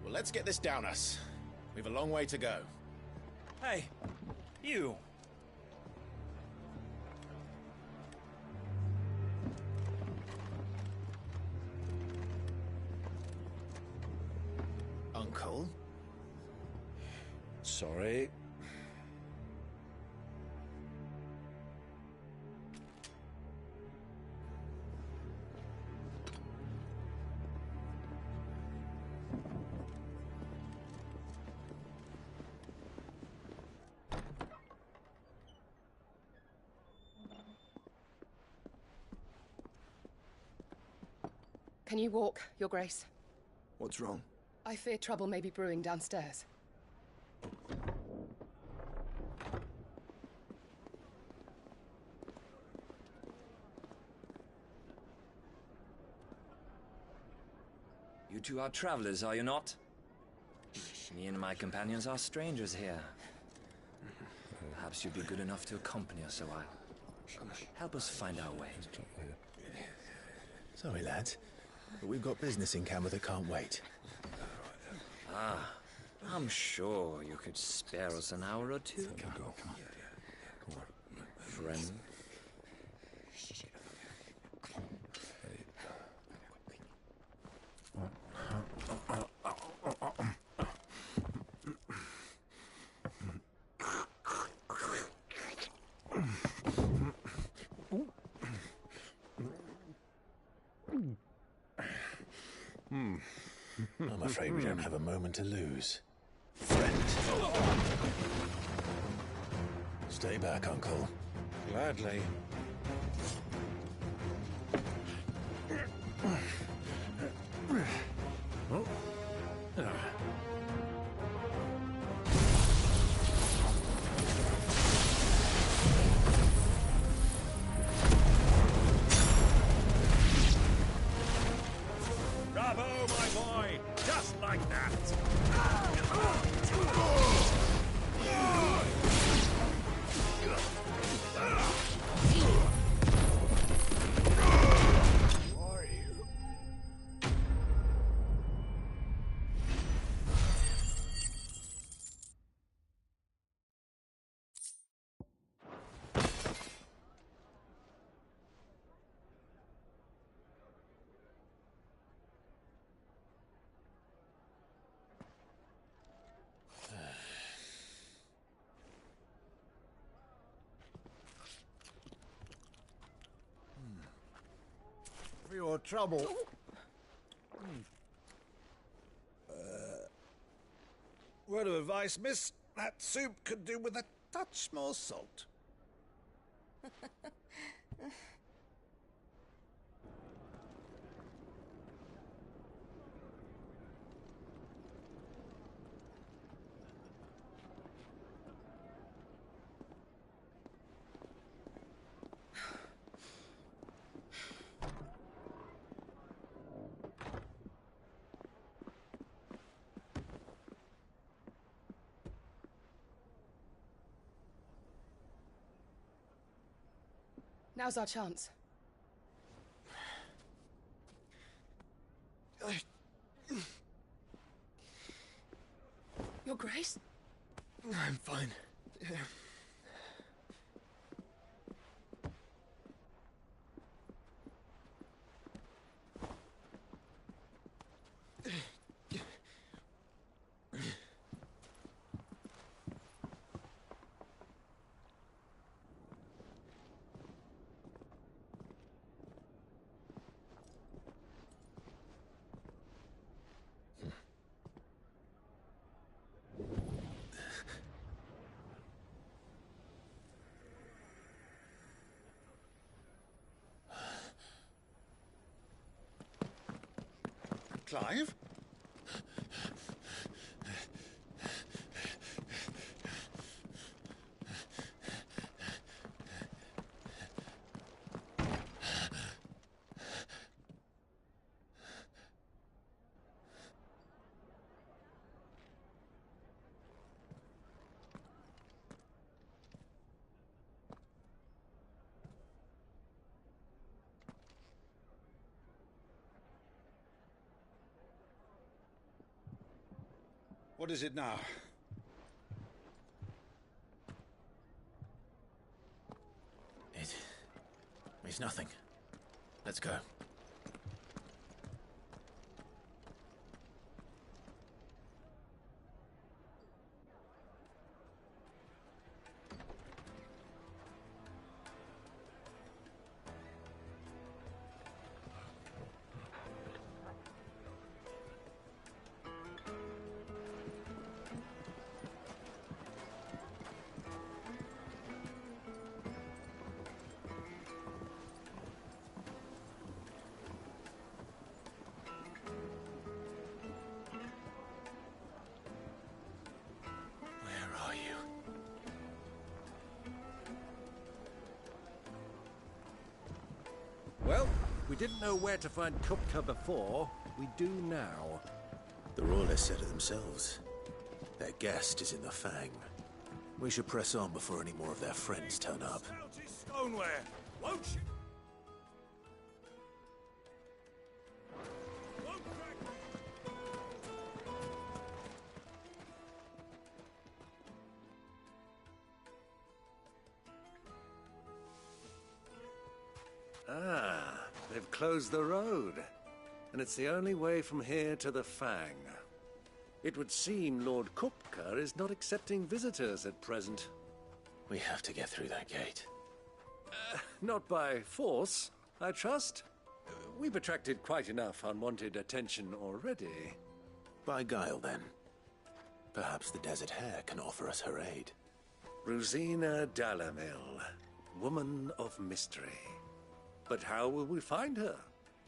S4: Well, let's get this down us. We've a long way to go.
S25: Hey, you!
S4: Uncle?
S24: Sorry.
S15: Can you walk, Your Grace?
S23: What's wrong?
S15: I fear trouble may be brewing downstairs.
S19: You two are travelers, are you not? Me and my companions are strangers here. Perhaps you'd be good enough to accompany us a while. Help us find our way.
S4: Sorry, lads, but we've got business in camera that can't wait.
S19: Ah, I'm sure you could spare us an hour or two. Friend.
S4: I'm afraid we don't have a moment to lose. Friend. Stay back, Uncle.
S24: Gladly.
S1: Oh.
S25: Bravo, my boy! Just like that!
S1: For your trouble. Word of advice, miss. That soup could do with a touch more salt.
S15: Now's our chance. Your Grace?
S23: I'm fine.
S2: Clive?
S1: What is it now?
S4: It's nothing. Let's go.
S2: Well, we didn't know where to find Kupka before. We do now.
S4: The Royalists said it themselves. Their guest is in the Fang. We should press on before any more of their friends turn up.
S25: Stoneware, won't you?
S2: Ah, they've closed the road. And it's the only way from here to the Fang. It would seem Lord Kupka is not accepting visitors at present.
S4: We have to get through that gate.
S2: Not by force, I trust. We've attracted quite enough unwanted attention already.
S4: By guile, then. Perhaps the Desert Hare can offer us her aid.
S2: Rosina Dalamil, woman of mystery. But how will we find her?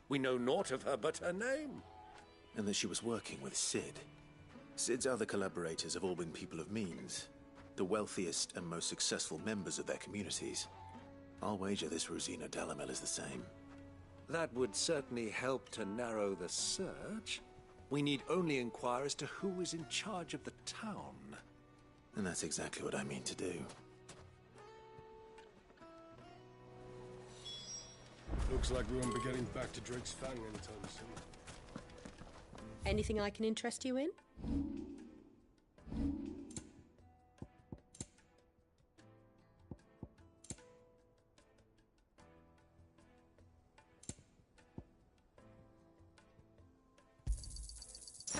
S2: We know naught of her but her name.
S4: And that she was working with Sid. Sid's other collaborators have all been people of means, the wealthiest and most successful members of their communities. I'll wager this Rosina Dalamel is the same.
S2: That would certainly help to narrow the search. We need only inquire as to who is in charge of the town.
S4: And that's exactly what I mean to do.
S5: Looks like we won't be getting back to Drake's Fang anytime soon.
S12: Anything I can interest you in?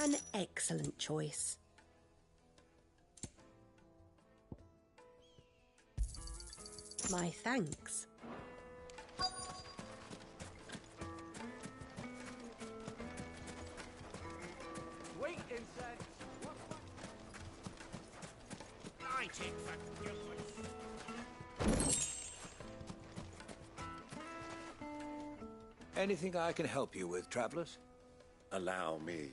S12: An excellent choice. My thanks.
S25: Wait inside. I take that
S6: Anything I can help you with, travelers?
S2: Allow me.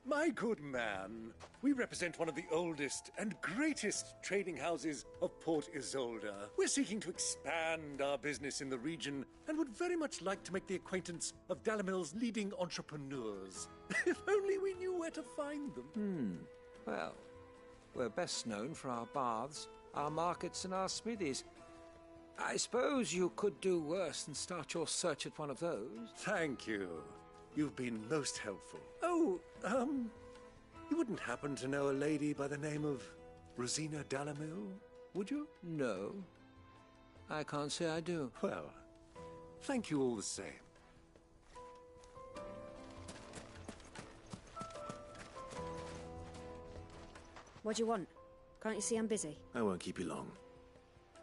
S2: My good man, we represent one of the oldest and greatest trading houses of Port Isolde. We're seeking to expand our business in the region and would very much like to make the acquaintance of Dalamil's leading entrepreneurs. If only we knew where to find them.
S6: Well, we're best known for our baths, our markets, and our smithies. I suppose you could do worse than start your search at one of those.
S2: Thank you. You've been most helpful. Oh, you wouldn't happen to know a lady by the name of Rosina Dalamil, would you?
S6: No. I can't say I do.
S2: Well, thank you all the same.
S12: What do you want? Can't you see I'm busy?
S4: I won't keep you long.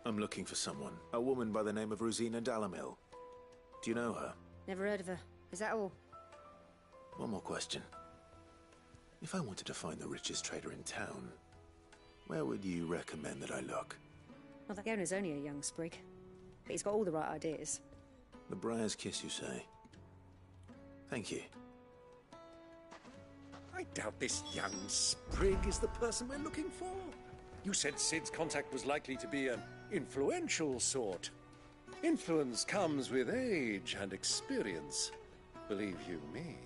S4: I'm looking for someone. A woman by the name of Rosina Dalamil. Do you know her?
S12: Never heard of her. Is that all?
S4: One more question. If I wanted to find the richest trader in town, where would you recommend that I look?
S12: Well, the owner's only a young sprig, but he's got all the right ideas.
S4: The Briar's Kiss, you say? Thank you.
S2: I doubt this young sprig is the person we're looking for. You said Sid's contact was likely to be an influential sort. Influence comes with age and experience, believe you me.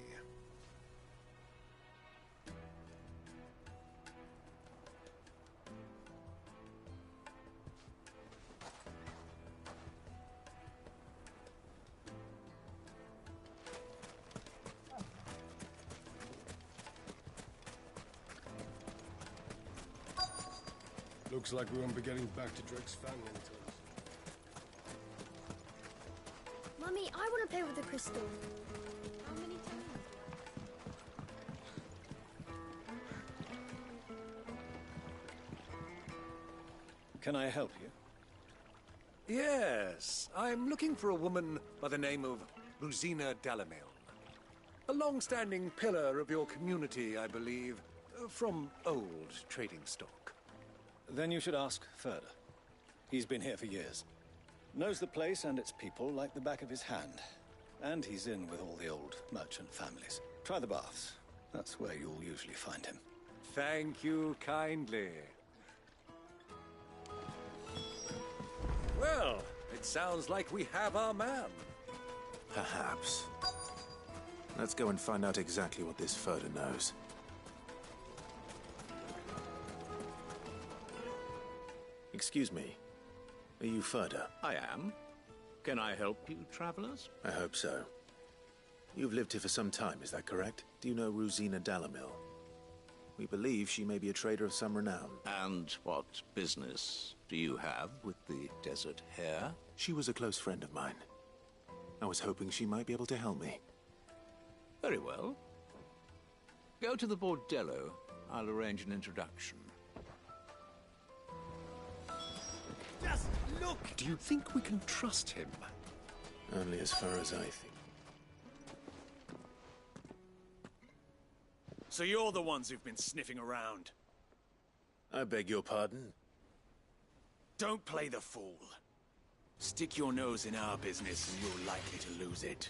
S5: Looks like we won't be getting back to Drake's Fang anytime.
S11: Mummy, I want to play with the crystal. How many times?
S18: Can I help you?
S2: Yes, I'm looking for a woman by the name of Rosina Dalamil. A long-standing pillar of your community, I believe, from old trading stock.
S18: Then you should ask Ferda. He's been here for years. Knows the place and its people like the back of his hand. And he's in with all the old merchant families. Try the baths. That's where you'll usually find him.
S2: Thank you kindly. Well, it sounds like we have our man.
S4: Perhaps. Let's go and find out exactly what this Ferda knows. Excuse me. Are you Ferda?
S7: I am. Can I help you, travelers?
S4: I hope so. You've lived here for some time, is that correct? Do you know Rosina Dalamil? We believe she may be a trader of some renown.
S7: And what business do you have with the desert hare?
S4: She was a close friend of mine. I was hoping she might be able to help me.
S7: Very well. Go to the bordello. I'll arrange an introduction.
S2: Just look! Do you think we can trust him?
S4: Only as far as I think.
S9: So you're the ones who've been sniffing around?
S4: I beg your pardon?
S9: Don't play the fool. Stick your nose in our business and you're likely to lose it.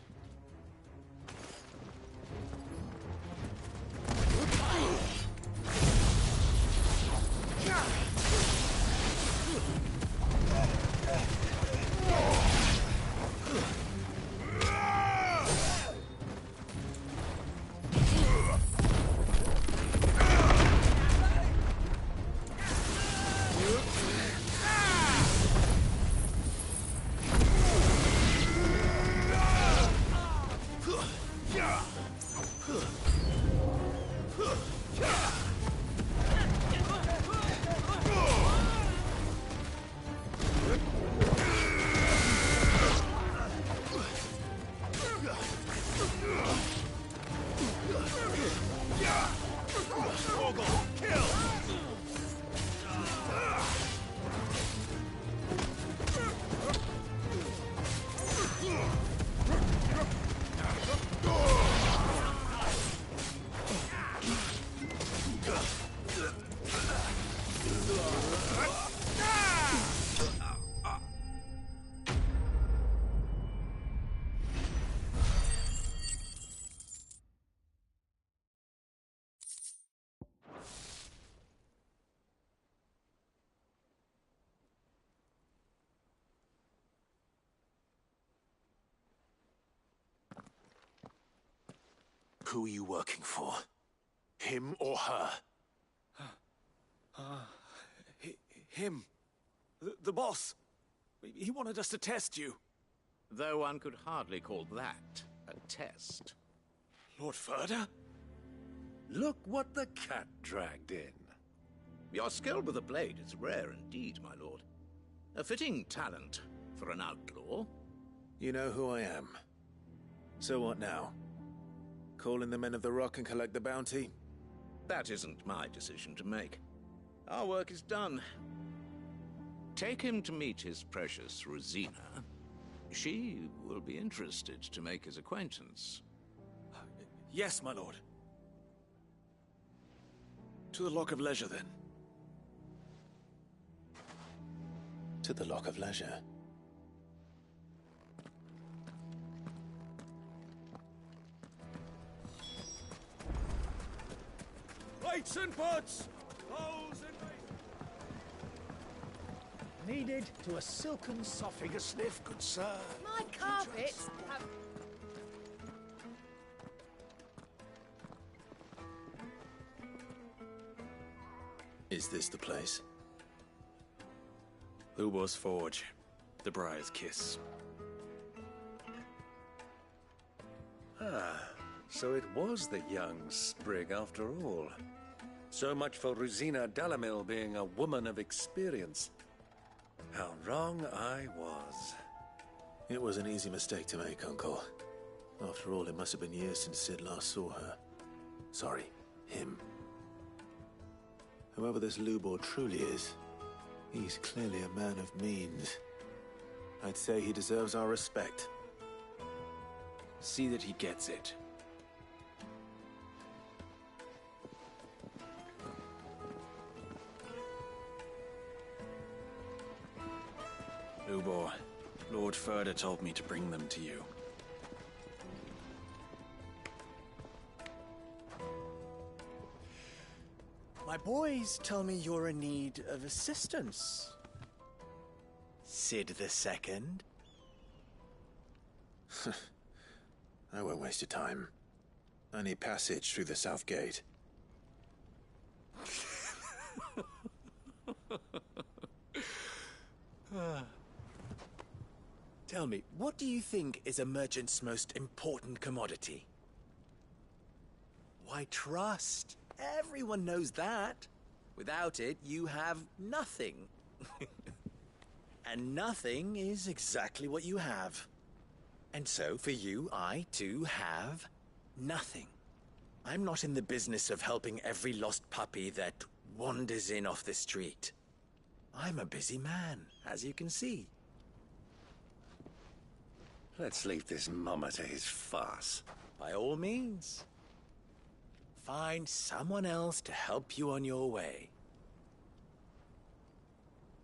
S4: Who are you working for? Him or her?
S9: Him. The boss. He wanted us to test you.
S7: Though one could hardly call that a test.
S9: Lord Ferda?
S2: Look what the cat dragged in.
S7: Your skill with the blade is rare indeed, my lord. A fitting talent for an outlaw.
S10: You know who I am. So what now? Call in the Men of the Rock and collect the bounty?
S7: That isn't my decision to make. Our work is done. Take him to meet his precious Rosina. She will be interested to make his acquaintance.
S9: Yes, my lord. To the Lock of Leisure, then.
S10: To the Lock of Leisure.
S9: Lights and butts! Clothes and...
S4: Needed to a silken soft figure sniff, good sir.
S11: My carpets have...
S10: Is this the place?
S9: Lubor's Forge. The Briar's Kiss.
S2: Ah, so it was the young sprig after all. So much for Rosina Dalamil being a woman of experience. How wrong I was.
S10: It was an easy mistake to make, Uncle. After all, it must have been years since Sid last saw her. Sorry, him. Whoever this Lubor truly is, he's clearly a man of means. I'd say he deserves our respect.
S9: See that he gets it. Lubor, Lord Ferda told me to bring them to you.
S13: My boys tell me you're in need of assistance. Sid the Second.
S10: I won't waste your time. I need passage through the south gate.
S13: Tell me, what do you think is a merchant's most important commodity? Why, trust. Everyone knows that. Without it, you have nothing. And nothing is exactly what you have. And so, for you, I, too, have nothing. I'm not in the business of helping every lost puppy that wanders in off the street. I'm a busy man, as you can see.
S2: Let's leave this mummer to his farce.
S13: By all means. Find someone else to help you on your way.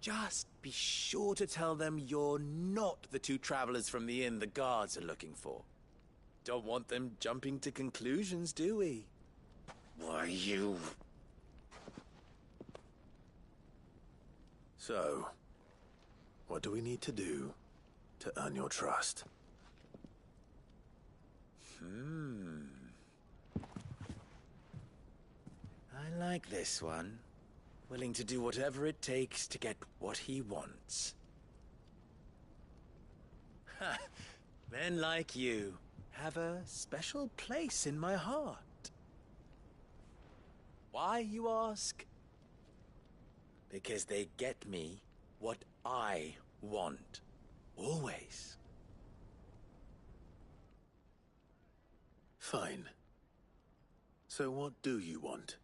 S13: Just be sure to tell them you're not the two travelers from the inn the guards are looking for. Don't want them jumping to conclusions, do we?
S2: Why, you...
S10: So, what do we need to do to earn your trust?
S13: I like this one. Willing to do whatever it takes to get what he wants. Ha! Men like you have a special place in my heart. Why, you ask? Because they get me what I want. Always.
S10: Fine. So what do you want?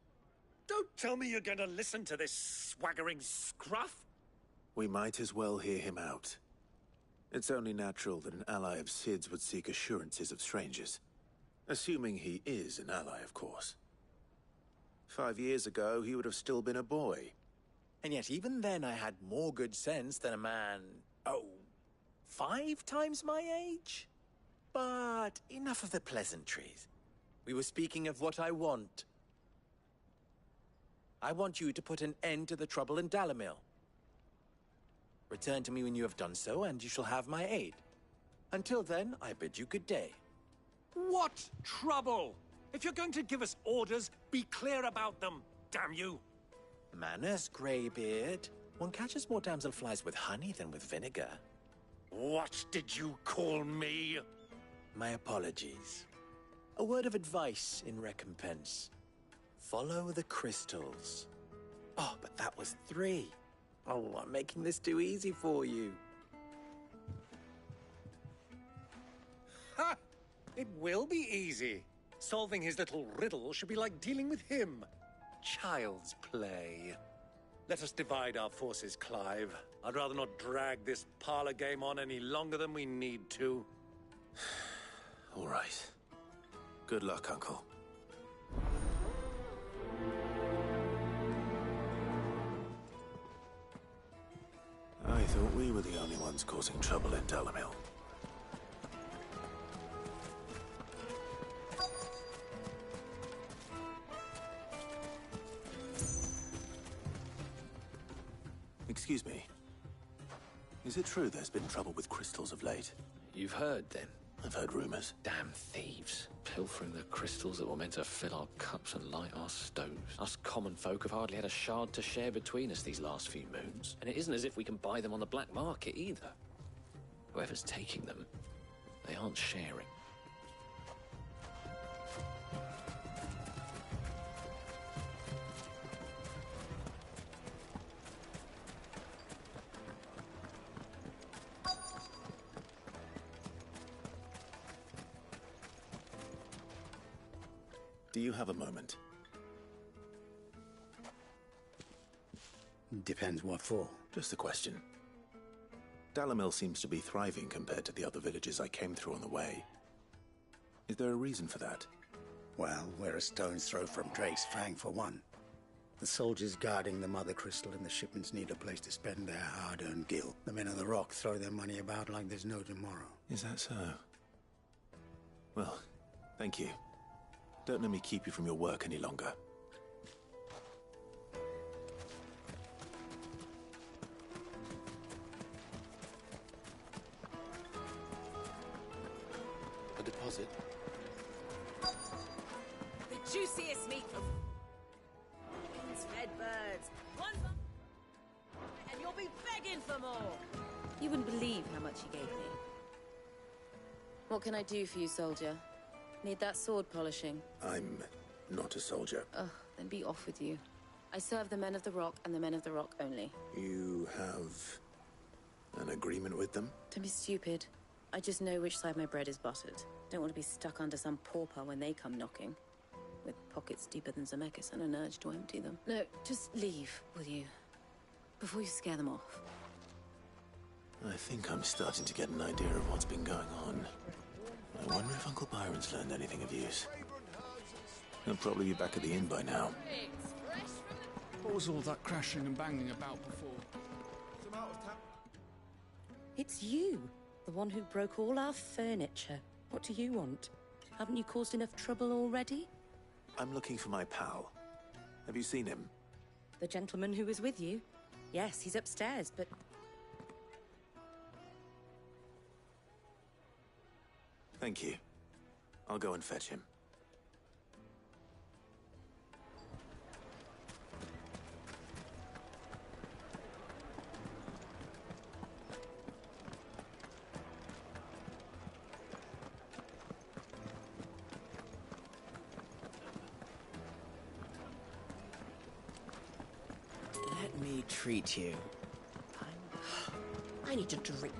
S2: Don't tell me you're going to listen to this swaggering scruff!
S10: We might as well hear him out. It's only natural that an ally of Sid's would seek assurances of strangers. Assuming he is an ally, of course. 5 years ago, he would have still been a boy.
S13: And yet even then I had more good sense than a man, 5 times my age? But enough of the pleasantries. We were speaking of what I want. I want you to put an end to the trouble in Dalamil. Return to me when you have done so, and you shall have my aid. Until then, I bid you good day.
S9: What trouble? If you're going to give us orders, be clear about them, damn you!
S13: Manners, Greybeard. One catches more damselflies with honey than with vinegar.
S4: What did you call me?
S13: My apologies. A word of advice in recompense. Follow the crystals. Oh, but that was 3. Oh, I'm making this too easy for you.
S2: Ha! It will be easy. Solving his little riddle should be like dealing with him. Child's play. Let us divide our forces, Clive. I'd rather not drag this parlor game on any longer than we need to.
S4: All right. Good luck, Uncle. I thought we were the only ones causing trouble in Dalamil. Excuse me. Is it true there's been trouble with crystals of late?
S8: You've heard, then?
S4: I've heard rumors.
S8: Damn thieves. Pilfering the crystals that were meant to fill our cups and light our stoves. Us common folk have hardly had a shard to share between us these last few moons. And it isn't as if we can buy them on the black market, either. Whoever's taking them, they aren't sharing.
S4: Do you have a moment?
S18: Depends what for.
S4: Just a question. Dalamil seems to be thriving compared to the other villages I came through on the way. Is there a reason for that?
S18: Well, we're a stone's throw from Drake's Fang, for one. The soldiers guarding the Mother Crystal and the shipments need a place to spend their hard-earned gil. The men of the Rock throw their money about like there's no tomorrow.
S4: Is that so? Well, thank you. Don't let me keep you from your work any longer.
S13: A deposit.
S17: The juiciest meat of these red birds. One and you'll be begging for more.
S14: You wouldn't believe how much he gave me. What can I do for you, soldier? Need that sword polishing?
S4: I'm not a soldier.
S14: Ugh, then be off with you. I serve the men of the Rock and the men of the Rock only.
S4: You have an agreement with them?
S14: Don't be stupid. I just know which side my bread is buttered. Don't want to be stuck under some pauper when they come knocking. With pockets deeper than Zemeckis and an urge to empty them. No, just leave, will you? Before you scare them off.
S4: I think I'm starting to get an idea of what's been going on. I wonder if Uncle Byron's learned anything of use. He'll probably be back at the inn by now.
S20: What was all that crashing and banging about before?
S14: It's you, the one who broke all our furniture. What do you want? Haven't you caused enough trouble already?
S4: I'm looking for my pal. Have you seen him?
S14: The gentleman who was with you? Yes, he's upstairs, but...
S4: Thank you. I'll go and fetch him.
S13: Let me treat you.
S12: I need a drink.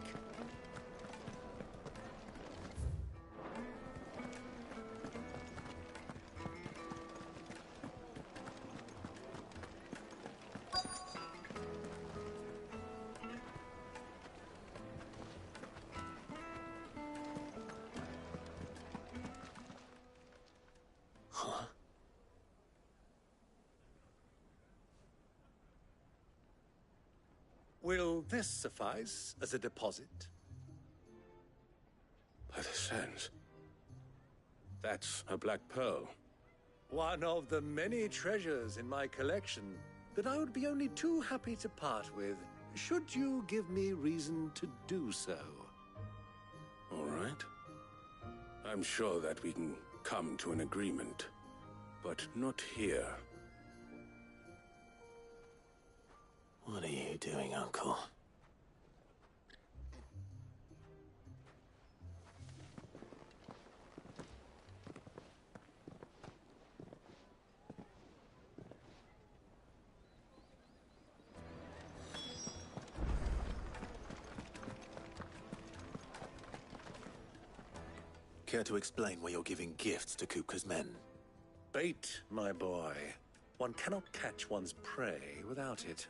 S2: Will this suffice as a deposit?
S5: By the sands. That's a black pearl.
S2: One of the many treasures in my collection that I would be only too happy to part with, should you give me reason to do so.
S5: All right. I'm sure that we can come to an agreement, but not here.
S4: What are you doing?
S10: Uncle. Care to explain why you're giving gifts to Kupka's men?
S2: Bait, my boy. One cannot catch one's prey without it.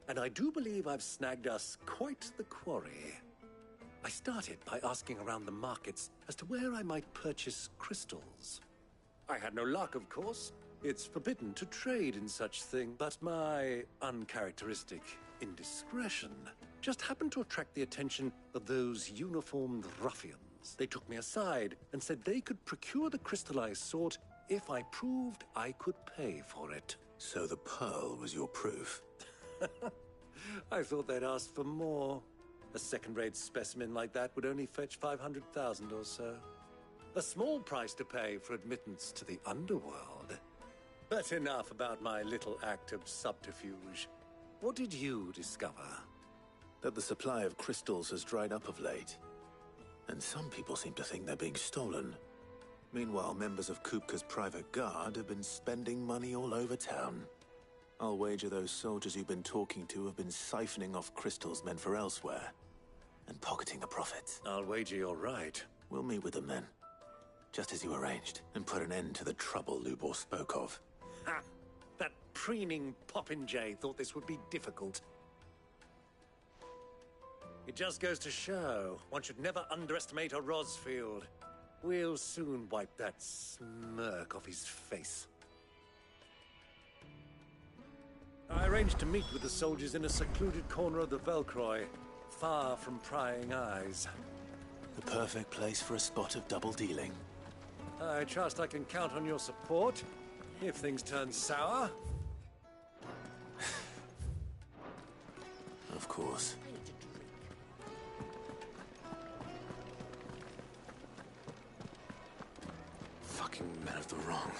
S2: And I do believe I've snagged us quite the quarry. I started by asking around the markets as to where I might purchase crystals. I had no luck, of course. It's forbidden to trade in such thing, but my uncharacteristic indiscretion just happened to attract the attention of those uniformed ruffians. They took me aside and said they could procure the crystal I sought if I proved I could pay for it.
S10: So the pearl was your proof?
S2: I thought they'd ask for more. A second-rate specimen like that would only fetch 500,000 or so. A small price to pay for admittance to the underworld. But enough about my little act of subterfuge. What did you discover?
S10: That the supply of crystals has dried up of late. And some people seem to think they're being stolen. Meanwhile, members of Kupka's private guard have been spending money all over town. I'll wager those soldiers you've been talking to have been siphoning off crystals meant for elsewhere, and pocketing the profits.
S2: I'll wager you're right.
S10: We'll meet with them then, just as you arranged, and put an end to the trouble Lubor spoke of.
S2: Ha! That preening popinjay thought this would be difficult. It just goes to show, one should never underestimate a Rosfield. We'll soon wipe that smirk off his face. I arranged to meet with the soldiers in a secluded corner of the Velcroy, far from prying eyes.
S10: The perfect place for a spot of double dealing.
S2: I trust I can count on your support, if things turn sour.
S10: Of course.
S5: Fucking men of the wrong.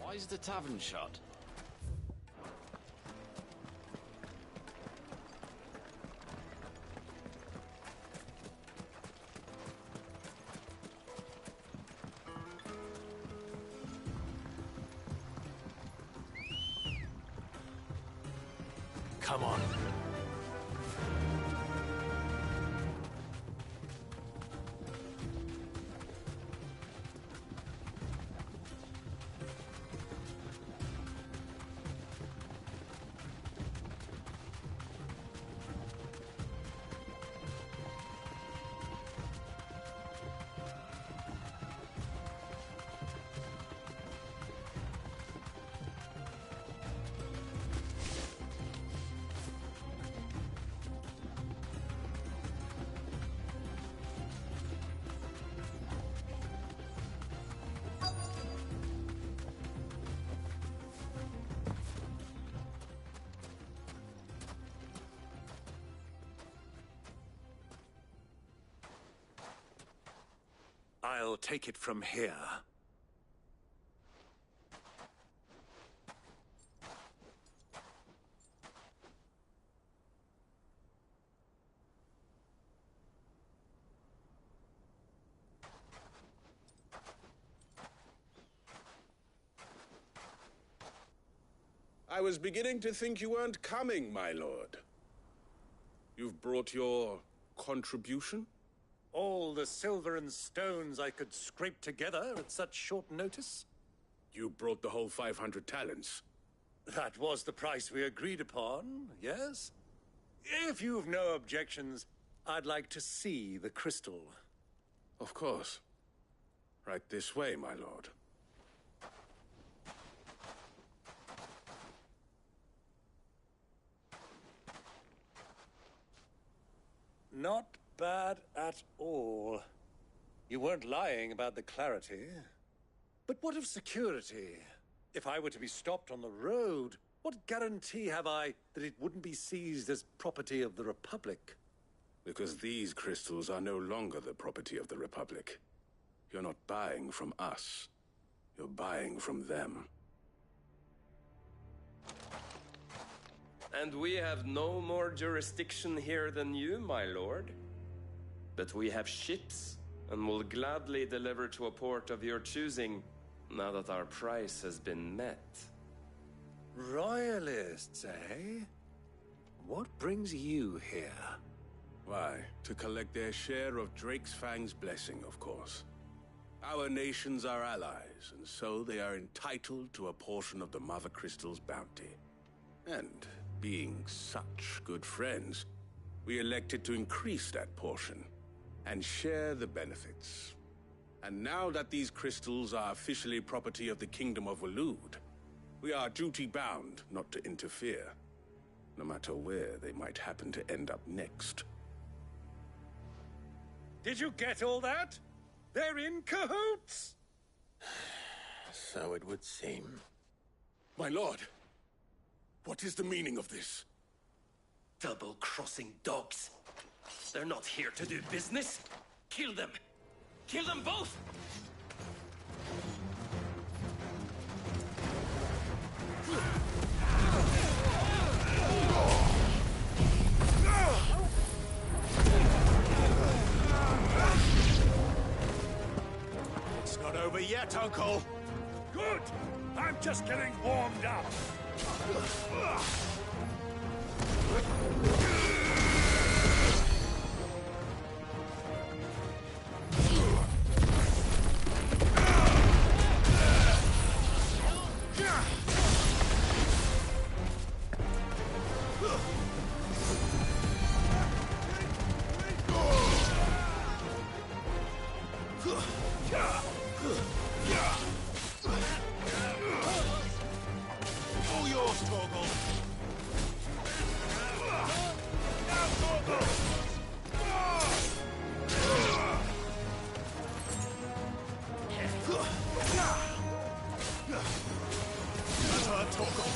S8: Why is the tavern shut?
S10: Come on.
S2: I'll take it from here.
S5: I was beginning to think you weren't coming, my lord. You've brought your contribution?
S2: All the silver and stones I could scrape together at such short notice?
S5: You brought the whole 500 talents.
S2: That was the price we agreed upon, yes? If you've no objections, I'd like to see the crystal.
S5: Of course. Right this way, my lord.
S2: Not bad at all. You weren't lying about the clarity. But what of security? If I were to be stopped on the road, what guarantee have I that it wouldn't be seized as property of the Republic?
S5: Because these crystals are no longer the property of the Republic. You're not buying from us. You're buying from them.
S3: And we have no more jurisdiction here than you, my lord. But we have ships, and will gladly deliver to a port of your choosing, now that our price has been met.
S2: Royalists, eh? What brings you here?
S5: Why, to collect their share of Drake's Fang's blessing, of course. Our nations are allies, and so they are entitled to a portion of the Mother Crystal's bounty. And being such good friends, we elected to increase that portion and share the benefits. And now that these crystals are officially property of the Kingdom of Waloed, we are duty-bound not to interfere, no matter where they might happen to end up next.
S2: Did you get all that? They're in cahoots!
S4: So it would seem.
S5: My lord, what is the meaning of this?
S16: Double-crossing dogs. They're not here to do business. Kill them! Kill them both!
S4: It's not over yet, Uncle!
S25: Good! I'm just getting warmed up.
S4: All yours, Torgal! That's her, Torgal!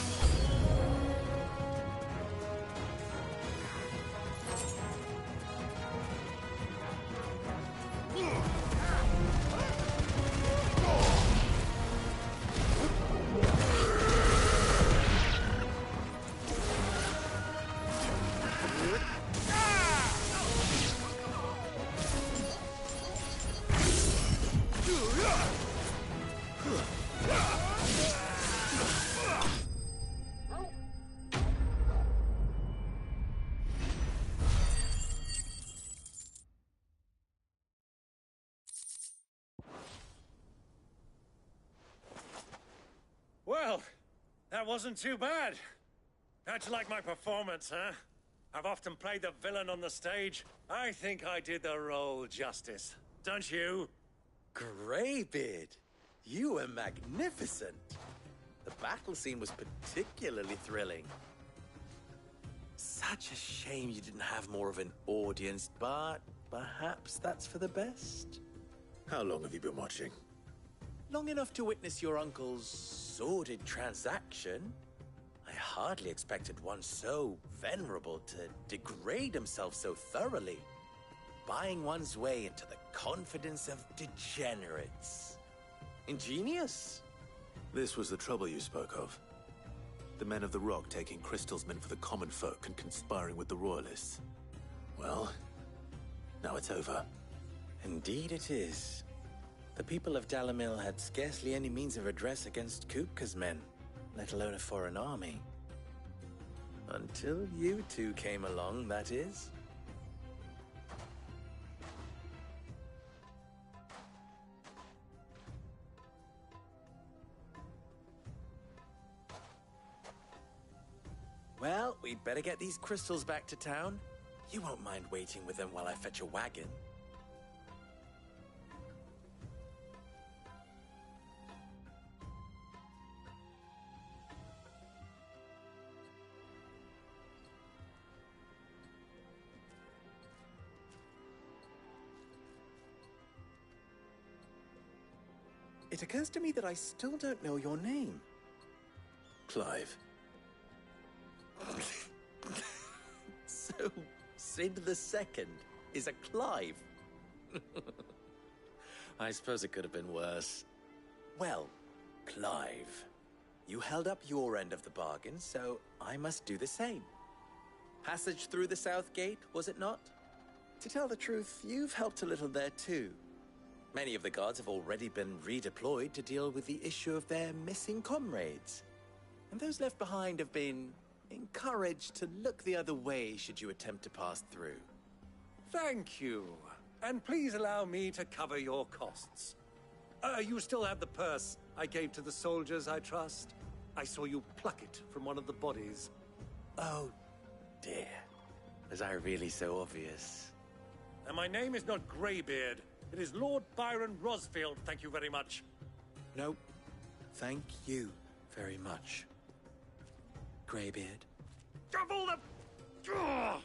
S2: Well, that wasn't too bad. How'd you like my performance, huh? I've often played the villain on the stage. I think I did the role justice. Don't you?
S13: Greybeard, you were magnificent. The battle scene was particularly thrilling. Such a shame you didn't have more of an audience, but perhaps that's for the best.
S4: How long have you been watching?
S13: Long enough to witness your uncle's sordid transaction. I hardly expected one so venerable to degrade himself so thoroughly, buying one's way into the confidence of degenerates. Ingenious.
S10: This was the trouble you spoke of. The men of the Rock taking crystals meant for the common folk and conspiring with the Royalists. Well, now it's over.
S13: Indeed it is. The people of Dalamil had scarcely any means of redress against Kupka's men, let alone a foreign army. Until you two came along, that is. Well, we'd better get these crystals back to town. You won't mind waiting with them while I fetch a wagon. It occurs to me that I still don't know your name.
S10: Clive.
S13: So, Sid the Second is a Clive?
S7: I suppose it could have been worse.
S13: Well, Clive, you held up your end of the bargain, so I must do the same. Passage through the South Gate, was it not? To tell the truth, you've helped a little there too. Many of the guards have already been redeployed to deal with the issue of their missing comrades. And those left behind have been encouraged to look the other way should you attempt to pass through.
S2: Thank you. And please allow me to cover your costs. You still have the purse I gave to the soldiers, I trust? I saw you pluck it from one of the bodies.
S13: Oh, dear. Was I really so obvious?
S2: And my name is not Greybeard. It is Lord Byron Rosfield, thank you very much.
S13: No, thank you very much, Greybeard.
S2: Of all the... Ugh!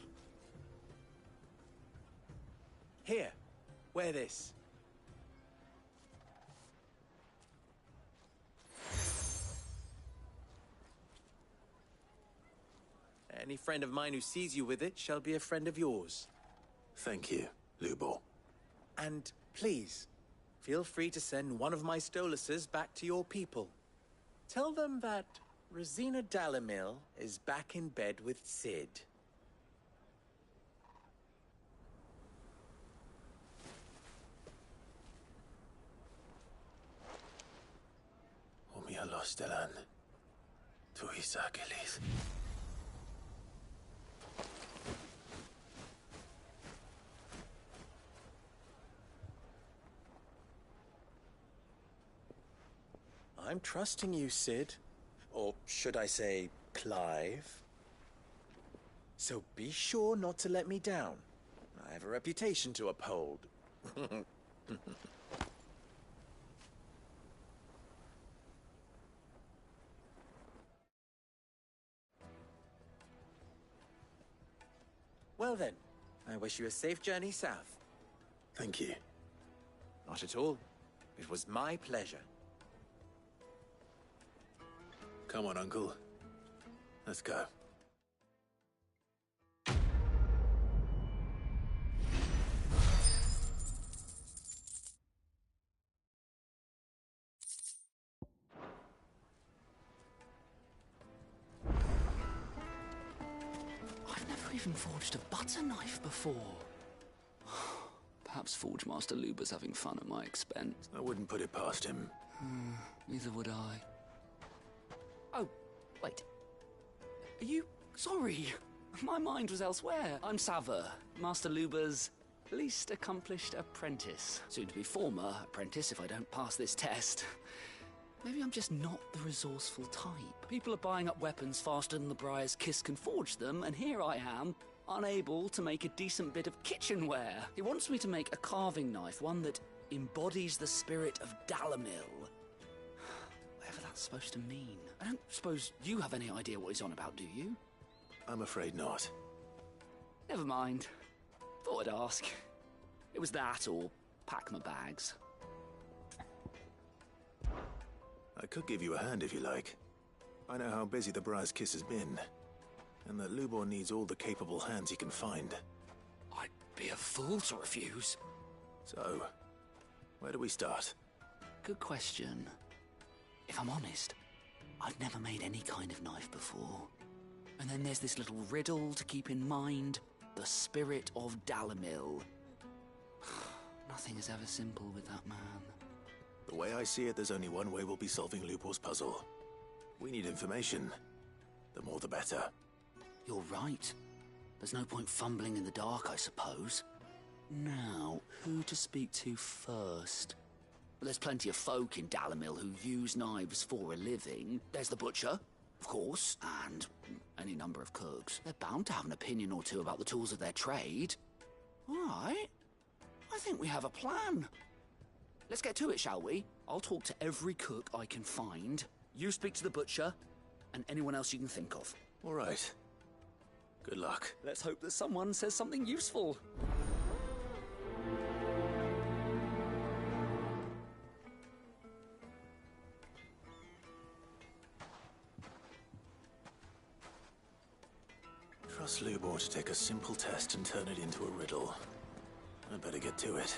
S13: Here, wear this. Any friend of mine who sees you with it shall be a friend of yours.
S10: Thank you, Lubor.
S13: And please, feel free to send one of my Stoluses back to your people. Tell them that Rosina Dalamil is back in bed with Sid.
S10: Umialos Delan. Tuisa Gilis.
S13: I'm trusting you, Sid. Or should I say, Clive? So be sure not to let me down. I have a reputation to uphold. Well then, I wish you a safe journey south.
S10: Thank you.
S13: Not at all. It was my pleasure.
S10: Come on, Uncle. Let's go.
S15: I've never even forged a butter knife before. Perhaps Forge Master Luber's having fun at my expense.
S10: I wouldn't put it past him.
S15: Neither would I. Oh, wait. Are you... Sorry. My mind was elsewhere. I'm Sava, Master Luber's least accomplished apprentice. Soon to be former apprentice if I don't pass this test. Maybe I'm just not the resourceful type. People are buying up weapons faster than the Briar's Kiss can forge them, and here I am, unable to make a decent bit of kitchenware. He wants me to make a carving knife, one that embodies the spirit of Dalamil. Whatever that's supposed to mean. I don't suppose you have any idea what he's on about, do you?
S10: I'm afraid not.
S15: Never mind. Thought I'd ask. It was that or pack my bags.
S10: I could give you a hand if you like. I know how busy the Briar's Kiss has been, and that Lubor needs all the capable hands he can find.
S15: I'd be a fool to refuse.
S10: So, where do we start?
S15: Good question. If I'm honest, I've never made any kind of knife before. And then there's this little riddle to keep in mind. The spirit of Dalamil. Nothing is ever simple with that man.
S10: The way I see it, there's only one way we'll be solving Lubor's puzzle. We need information. The more the better.
S15: You're right. There's no point fumbling in the dark, I suppose. Now, who to speak to first? Well, there's plenty of folk in Dalamil who use knives for a living. There's the butcher, of course, and any number of cooks. They're bound to have an opinion or two about the tools of their trade. All right. I think we have a plan. Let's get to it, shall we? I'll talk to every cook I can find. You speak to the butcher, and anyone else you can think of.
S10: All right. Good luck.
S15: Let's hope that someone says something useful.
S10: Trust Lubor to take a simple test and turn it into a riddle. I'd better get to it.